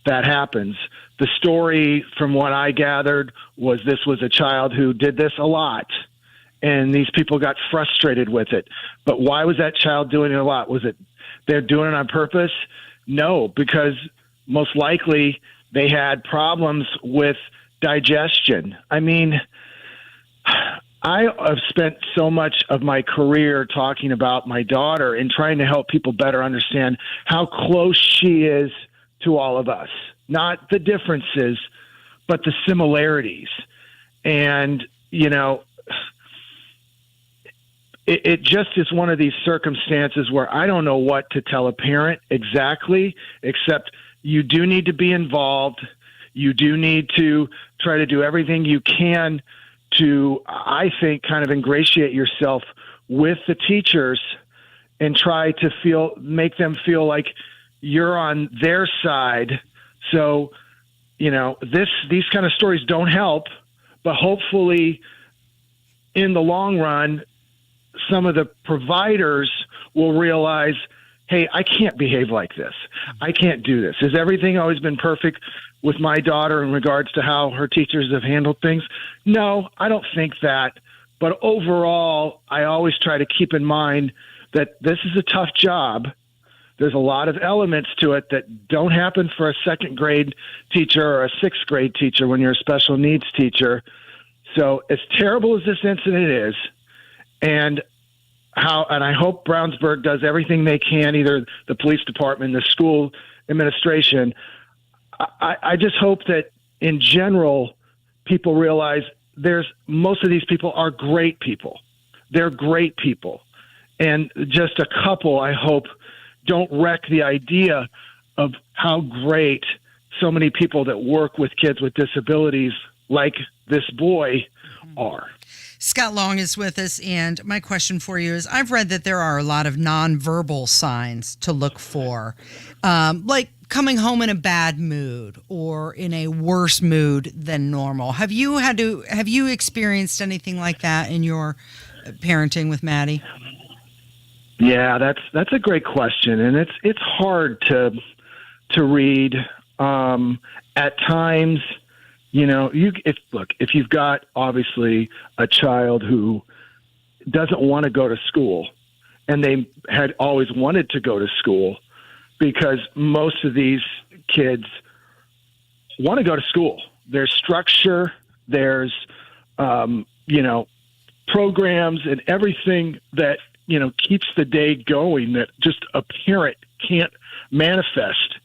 Speaker 21: that happens. The story, from what I gathered, was this was a child who did this a lot, and these people got frustrated with it. But why was that child doing it a lot? Was it they're doing it on purpose? No, because most likely they had problems with digestion. I mean, I have spent so much of my career talking about my daughter and trying to help people better understand how close she is to all of us. Not the differences, but the similarities. And, it just is one of these circumstances where I don't know what to tell a parent exactly, except you do need to be involved. You do need to try to do everything you can to, I think, kind of ingratiate yourself with the teachers and try to make them feel like you're on their side. So, these kind of stories don't help, but hopefully in the long run, some of the providers will realize, hey, I can't behave like this. I can't do this. Has everything always been perfect with my daughter in regards to how her teachers have handled things? No, I don't think that. But overall, I always try to keep in mind that this is a tough job. There's a lot of elements to it that don't happen for a second grade teacher or a sixth grade teacher when you're a special needs teacher. So as terrible as this incident is, and I hope Brownsburg does everything they can, either the police department, the school administration. I just hope that in general, people realize most of these people are great people. They're great people. And just a couple, I hope, don't wreck the idea of how great so many people that work with kids with disabilities like this boy are.
Speaker 1: Scott Long is with us, and my question for you is, I've read that there are a lot of nonverbal signs to look for, like coming home in a bad mood or in a worse mood than normal. Have you experienced anything like that in your parenting with Maddie?
Speaker 21: Yeah, that's a great question, and it's hard to read at times. If you've got obviously a child who doesn't want to go to school, and they had always wanted to go to school, because most of these kids want to go to school. There's structure, there's programs and everything that keeps the day going that just a parent can't manifest.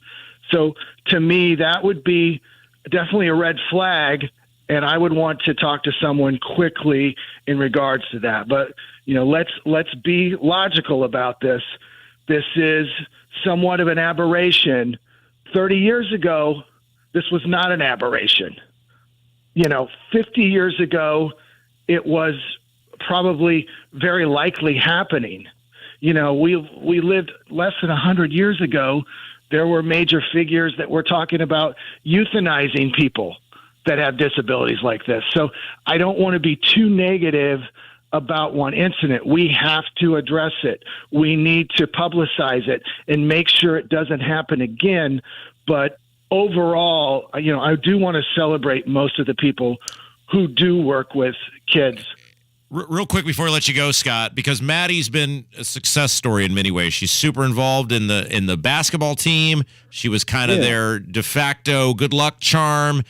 Speaker 21: So to me, that would be definitely a red flag, and I would want to talk to someone quickly in regards to that. But let's be logical about this. This is somewhat of an aberration. 30 years ago, this was not an aberration. 50 years ago, it was probably very likely happening. We lived less than 100 years ago. There were major figures that were talking about euthanizing people that have disabilities like this. So I don't want to be too negative about one incident. We have to address it. We need to publicize it and make sure it doesn't happen again. But overall, you know, I do want to celebrate most of the people who do work with kids.
Speaker 14: Real quick before I let you go, Scott, because Maddie's been a success story in many ways. She's super involved in the basketball team. She was kind of their de facto good luck charm.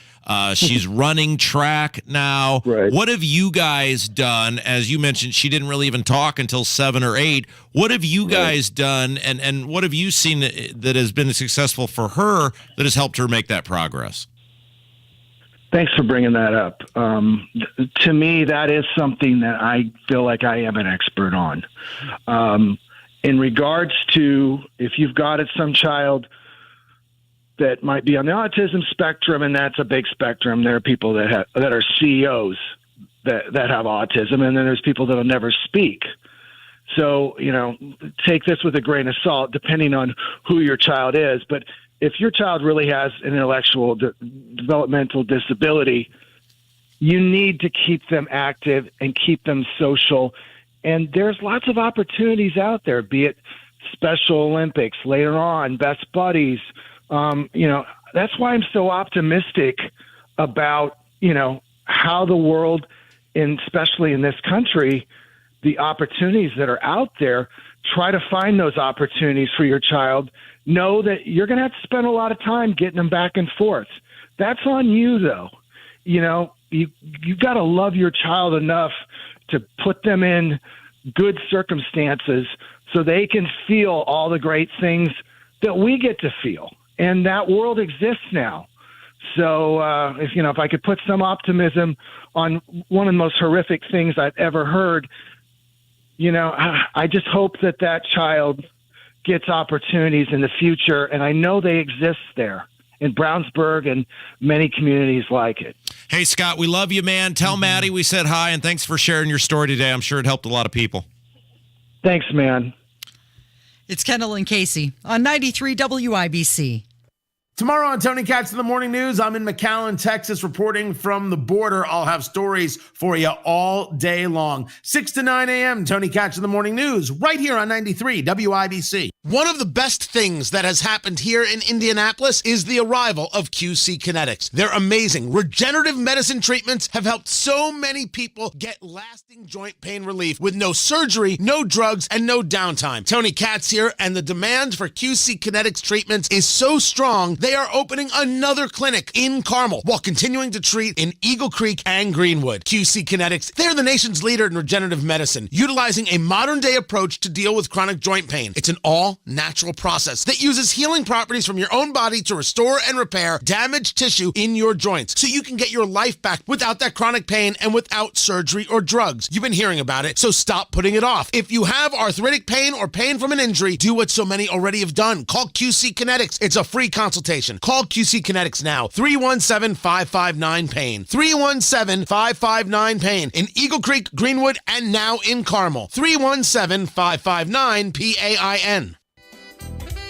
Speaker 14: She's running track now. Right. What have you guys done? As you mentioned, she didn't really even talk until 7 or 8. What have you guys done, and what have you seen that has been successful for her that has helped her make that progress?
Speaker 21: Thanks for bringing that up. To me, that is something that I feel like I am an expert on. In regards to if you've got some child that might be on the autism spectrum, and that's a big spectrum. There are people that are CEOs that have autism, and then there's people that'll never speak. So, you know, take this with a grain of salt, depending on who your child is. But if your child really has an intellectual developmental disability, you need to keep them active and keep them social. And there's lots of opportunities out there, be it Special Olympics, later on, Best Buddies. You know, that's why I'm so optimistic about, you know, how the world, and especially in this country, the opportunities that are out there. Try to find those opportunities for your child. Know that you're going to have to spend a lot of time getting them back and forth. That's on you, though. You know, you've got to love your child enough to put them in good circumstances so they can feel all the great things that we get to feel. And that world exists now. So if I could put some optimism on one of the most horrific things I've ever heard, you know, I just hope that child gets opportunities in the future. And I know they exist there in Brownsburg and many communities like it.
Speaker 14: Hey, Scott, we love you, man. Tell Maddie we said hi, and thanks for sharing your story today. I'm sure it helped a lot of people.
Speaker 21: Thanks, man.
Speaker 9: It's Kendall and Casey on 93 WIBC.
Speaker 3: Tomorrow on Tony Katz in the Morning News, I'm in McAllen, Texas, reporting from the border. I'll have stories for you all day long. 6 to 9 a.m., Tony Katz in the Morning News, right here on 93 WIBC. One of the best things that has happened here in Indianapolis is the arrival of QC Kinetics. They're amazing. Regenerative medicine treatments have helped so many people get lasting joint pain relief with no surgery, no drugs, and no downtime. Tony Katz here, and the demand for QC Kinetics treatments is so strong, they are opening another clinic in Carmel while continuing to treat in Eagle Creek and Greenwood. QC Kinetics, they're the nation's leader in regenerative medicine, utilizing a modern-day approach to deal with chronic joint pain. It's an all-natural process that uses healing properties from your own body to restore and repair damaged tissue in your joints so you can get your life back without that chronic pain and without surgery or drugs. You've been hearing about it, so stop putting it off. If you have arthritic pain or pain from an injury, do what so many already have done. Call QC Kinetics. It's a free consultation. Call QC Kinetics now. 317-559-PAIN. 317-559-PAIN. In Eagle Creek, Greenwood, and now in Carmel. 317-559-PAIN.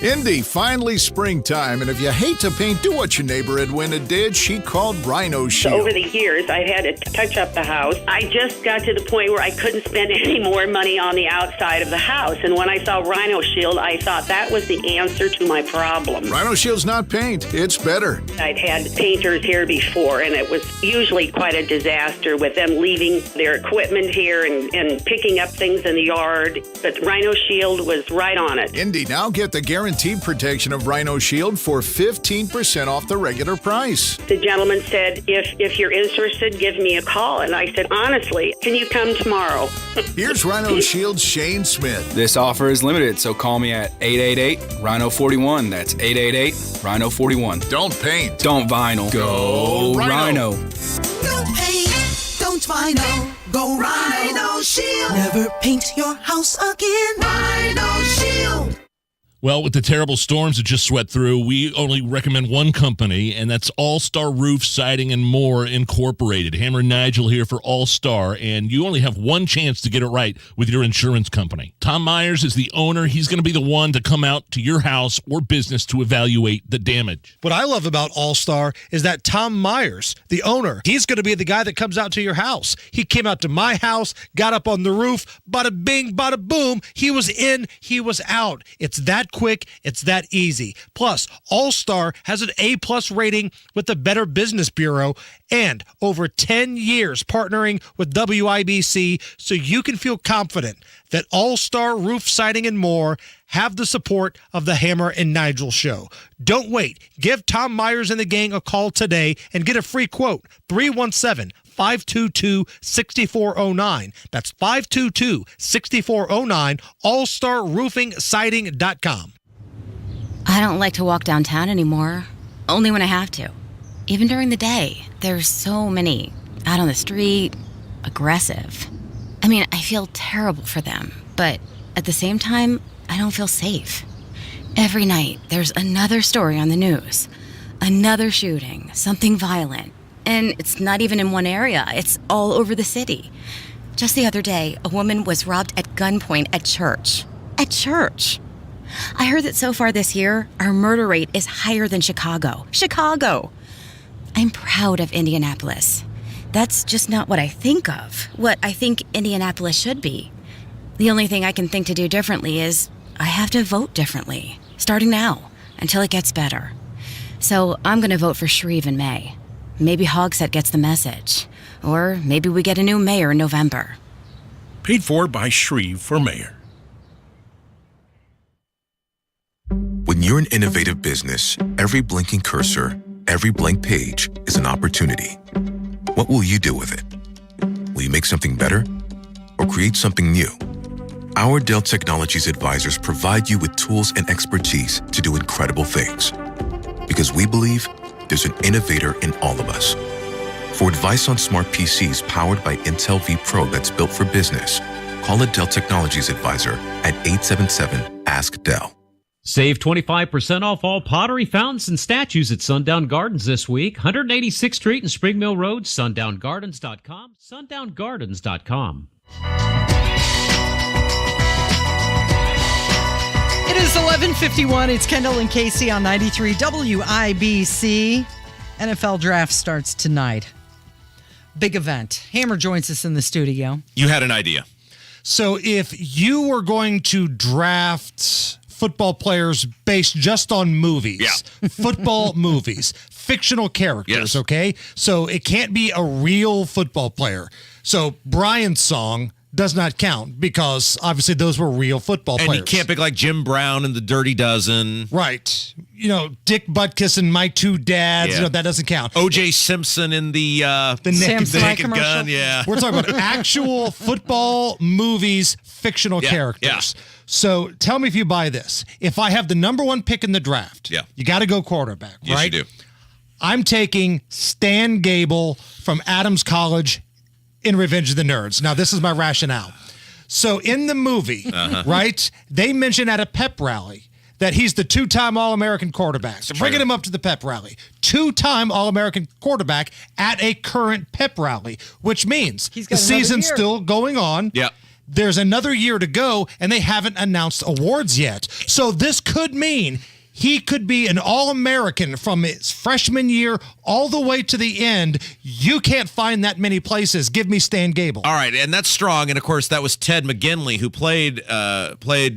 Speaker 6: Indy, finally springtime, and if you hate to paint, do what your neighbor Edwina did. She called Rhino Shield.
Speaker 8: Over the years, I've had to touch up the house. I just got to the point where I couldn't spend any more money on the outside of the house. And when I saw Rhino Shield, I thought that was the answer to my problem.
Speaker 6: Rhino Shield's not paint. It's better.
Speaker 8: I'd had painters here before, and it was usually quite a disaster with them leaving their equipment here and picking up things in the yard. But Rhino Shield was right on it.
Speaker 6: Indy, now get the guaranteed protection of Rhino Shield for 15% off the regular price.
Speaker 8: The gentleman said, if you're interested, give me a call. And I said, honestly, can you come tomorrow?
Speaker 6: Here's Rhino Shield's Shane Smith.
Speaker 11: This offer is limited, so call me at 888-RHINO-41. That's 888-RHINO-41.
Speaker 6: Don't paint.
Speaker 11: Don't vinyl. Go Rhino.
Speaker 18: Don't paint. Don't vinyl. Go Rhino Shield. Never paint your house again. Rhino Shield.
Speaker 5: Well, with the terrible storms that just swept through, we only recommend one company, and that's All-Star Roof Siding and More Incorporated. Hammer and Nigel here for All-Star, and you only have one chance to get it right with your insurance company. Tom Myers is the owner. He's going to be the one to come out to your house or business to evaluate the damage.
Speaker 2: What I love about All-Star is that Tom Myers, the owner, he's going to be the guy that comes out to your house. He came out to my house, got up on the roof, bada bing, bada boom. He was in, he was out. It's that quick, it's that easy. Plus, All-Star has an A+ rating with the Better Business Bureau and over 10 years partnering with WIBC, so you can feel confident that All-Star Roof Siding and More have the support of the Hammer and Nigel Show. Don't wait. Give Tom Myers and the gang a call today and get a free quote. 317-522-6409. That's 522-6409. AllStarRoofingSiding.com.
Speaker 7: I don't like to walk downtown anymore. Only when I have to. Even during the day. There's so many out on the street, aggressive. I mean, I feel terrible for them, but at the same time, I don't feel safe. Every night, there's another story on the news. Another shooting, something violent. And it's not even in one area, it's all over the city. Just the other day, a woman was robbed at gunpoint at church. At church. I heard that so far this year, our murder rate is higher than Chicago. Chicago! I'm proud of Indianapolis. That's just not what I think of, what I think Indianapolis should be. The only thing I can think to do differently is I have to vote differently, starting now, until it gets better. So I'm going to vote for Shreve in May. Maybe Hogsett gets the message. Or maybe we get a new mayor in November.
Speaker 12: Paid for by Shreve for mayor.
Speaker 23: When you're an innovative business, every blinking cursor, every blank page is an opportunity. What will you do with it? Will you make something better or create something new? Our Dell Technologies advisors provide you with tools and expertise to do incredible things. Because we believe there's an innovator in all of us. For advice on smart PCs powered by Intel vPro that's built for business, call a Dell Technologies advisor at 877-ASK-DELL.
Speaker 25: Save 25% off all pottery, fountains, and statues at Sundown Gardens this week. 186th Street and Spring Mill Road, sundown.gardens.com, sundown.gardens.com.
Speaker 9: It is 11:51. It's Kendall and Casey on 93 WIBC. NFL draft starts tonight. Big event. Hammer joins us in the studio.
Speaker 14: You had an idea.
Speaker 2: So if you were going to draft football players based just on movies, football movies, fictional characters, okay? So it can't be a real football player. So Brian's song does not count because obviously those were real football players.
Speaker 14: And you can't pick like Jim Brown and the Dirty Dozen.
Speaker 2: Right. You know, Dick Butkus and My Two Dads, you know, that doesn't count.
Speaker 14: O.J. Simpson in the Naked Gun, yeah.
Speaker 2: We're talking about actual football movies, fictional characters.
Speaker 14: Yeah.
Speaker 2: So tell me if you buy this. If I have the number one pick in the draft, you got to go quarterback, right?
Speaker 14: Yes, you do.
Speaker 2: I'm taking Stan Gable from Adams College in Revenge of the Nerds. Now, this is my rationale. So in the movie, right, they mention at a pep rally that he's the two-time All-American quarterback. So bringing him up to the pep rally. Two-time All-American quarterback at a current pep rally, which means the season's still going on.
Speaker 14: Yeah.
Speaker 2: There's another year to go, and they haven't announced awards yet. So this could mean he could be an All-American from his freshman year all the way to the end. You can't find that many places. Give me Stan Gable.
Speaker 14: All right, and that's strong. And, of course, that was Ted McGinley who played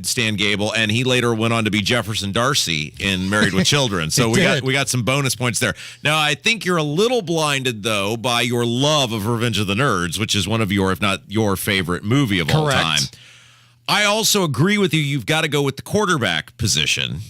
Speaker 14: Stan Gable, and he later went on to be Jefferson Darcy in Married with Children. So we got some bonus points there. Now, I think you're a little blinded, though, by your love of Revenge of the Nerds, which is one of your, if not your favorite movie of all time. I also agree with you. You've got to go with the quarterback position.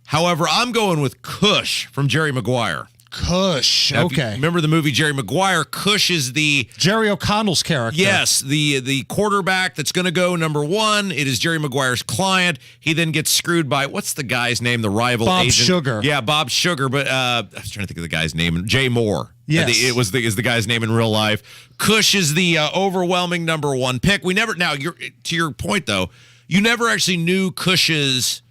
Speaker 14: However, I'm going with Cush from Jerry Maguire.
Speaker 2: Cush,
Speaker 14: now,
Speaker 2: okay.
Speaker 14: Remember the movie Jerry Maguire? Cush is the
Speaker 2: Jerry O'Connell's character.
Speaker 14: Yes, the quarterback that's going to go number one. It is Jerry Maguire's client. He then gets screwed by, what's the guy's name? The rival
Speaker 2: Bob
Speaker 14: agent?
Speaker 2: Sugar.
Speaker 14: Yeah, Bob Sugar. But I was trying to think of the guy's name. Jay Moore.
Speaker 2: Yes.
Speaker 14: Is the guy's name in real life. Cush is the overwhelming number one pick. We never, now, to your point, though, you never actually knew Cush's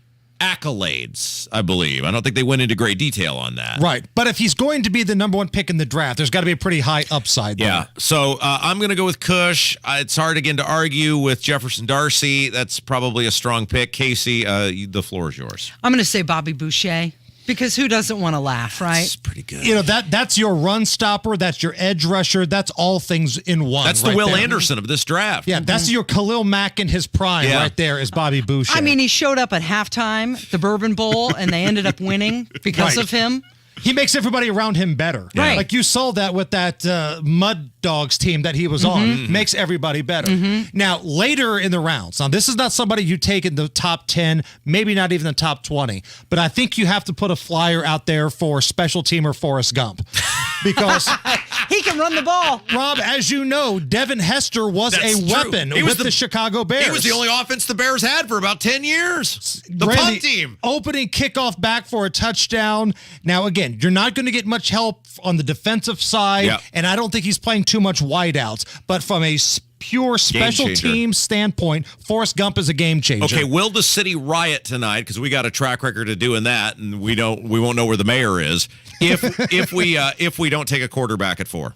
Speaker 14: accolades, I believe. I don't think they went into great detail on that.
Speaker 2: Right. But if he's going to be the number one pick in the draft, there's got to be a pretty high upside there.
Speaker 14: Yeah. So I'm going to go with Kush. It's hard again to argue with Jefferson Darcy. That's probably a strong pick. Casey, the floor is yours.
Speaker 9: I'm going to say Bobby Boucher. Because who doesn't want to laugh, right?
Speaker 14: It's pretty good.
Speaker 2: You know, that's your run stopper. That's your edge rusher. That's all things in one.
Speaker 14: That's the Will Anderson of this draft.
Speaker 2: Yeah, that's your Khalil Mack in his prime right there is Bobby Boucher.
Speaker 9: I mean, he showed up at halftime, the Bourbon Bowl, and they ended up winning because of him.
Speaker 2: He makes everybody around him better.
Speaker 9: Right.
Speaker 2: Like you saw that with that Mud Dogs team that he was on. Makes everybody better. Now, later in the rounds, now this is not somebody you take in the top 10, maybe not even the top 20, but I think you have to put a flyer out there for special teamer Forrest Gump. Because
Speaker 9: he can run the ball.
Speaker 2: Rob, as you know, Devin Hester was a weapon with the Chicago Bears.
Speaker 14: He was the only offense the Bears had for about 10 years. The punt team.
Speaker 2: Opening kickoff back for a touchdown. Now, again, you're not going to get much help on the defensive side, and I don't think he's playing too much wideouts. But from a pure special team standpoint, Forrest Gump is a game changer.
Speaker 14: Okay, will the city riot tonight? Because we got a track record of doing that, and we won't know where the mayor is if we don't take a quarterback at 4.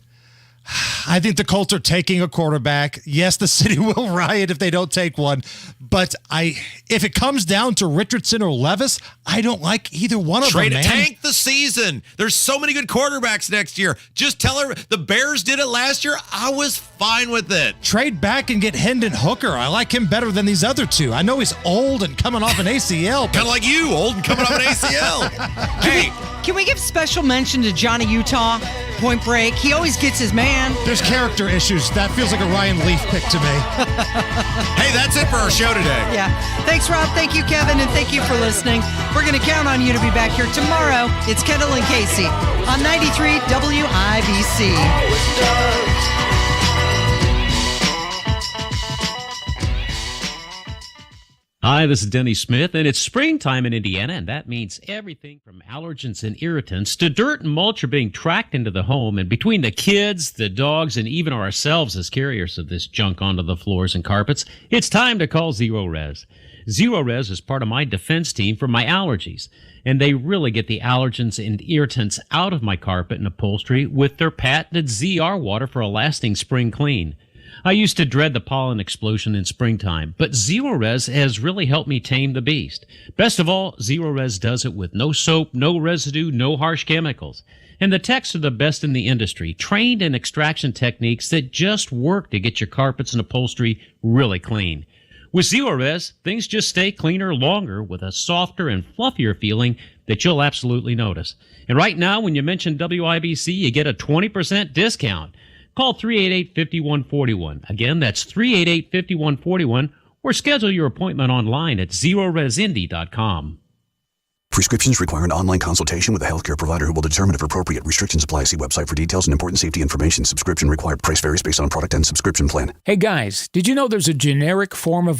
Speaker 2: I think the Colts are taking a quarterback. Yes, the city will riot if they don't take one. But if it comes down to Richardson or Levis, I don't like either one of them, man.
Speaker 14: Tank the season. There's so many good quarterbacks next year. Just tell her the Bears did it last year. I was fine with it.
Speaker 2: Trade back and get Hendon Hooker. I like him better than these other two. I know he's old and coming off an ACL.
Speaker 14: Kind of like you, old and coming off an ACL.
Speaker 9: Can we give special mention to Johnny Utah? Point Break. He always gets his man.
Speaker 2: There's character issues. That feels like a Ryan Leaf pick to me.
Speaker 14: Hey, that's it for our show today.
Speaker 9: Yeah. Thanks, Rob. Thank you, Kevin. And thank you for listening. We're going to count on you to be back here tomorrow. It's Kendall and Casey on 93 WIBC.
Speaker 25: Hi, this is Denny Smith, and it's springtime in Indiana, and that means everything from allergens and irritants to dirt and mulch are being tracked into the home, and between the kids, the dogs, and even ourselves as carriers of this junk onto the floors and carpets, it's time to call Zero Res. Zero Res is part of my defense team for my allergies, and they really get the allergens and irritants out of my carpet and upholstery with their patented ZR water for a lasting spring clean. I used to dread the pollen explosion in springtime, but Zero Res has really helped me tame the beast. Best of all, Zero Res does it with no soap, no residue, no harsh chemicals. And the techs are the best in the industry, trained in extraction techniques that just work to get your carpets and upholstery really clean. With Zero Res, things just stay cleaner longer with a softer and fluffier feeling that you'll absolutely notice. And right now, when you mention WIBC, you get a 20% discount. Call 388-5141. Again, that's 388-5141, or schedule your appointment online at zeroresindy.com.
Speaker 4: Prescriptions require an online consultation with a healthcare provider who will determine if appropriate. Restrictions apply. See website for details and important safety information. Subscription required. Price varies based on product and subscription plan.
Speaker 15: Hey guys, did you know there's a generic form of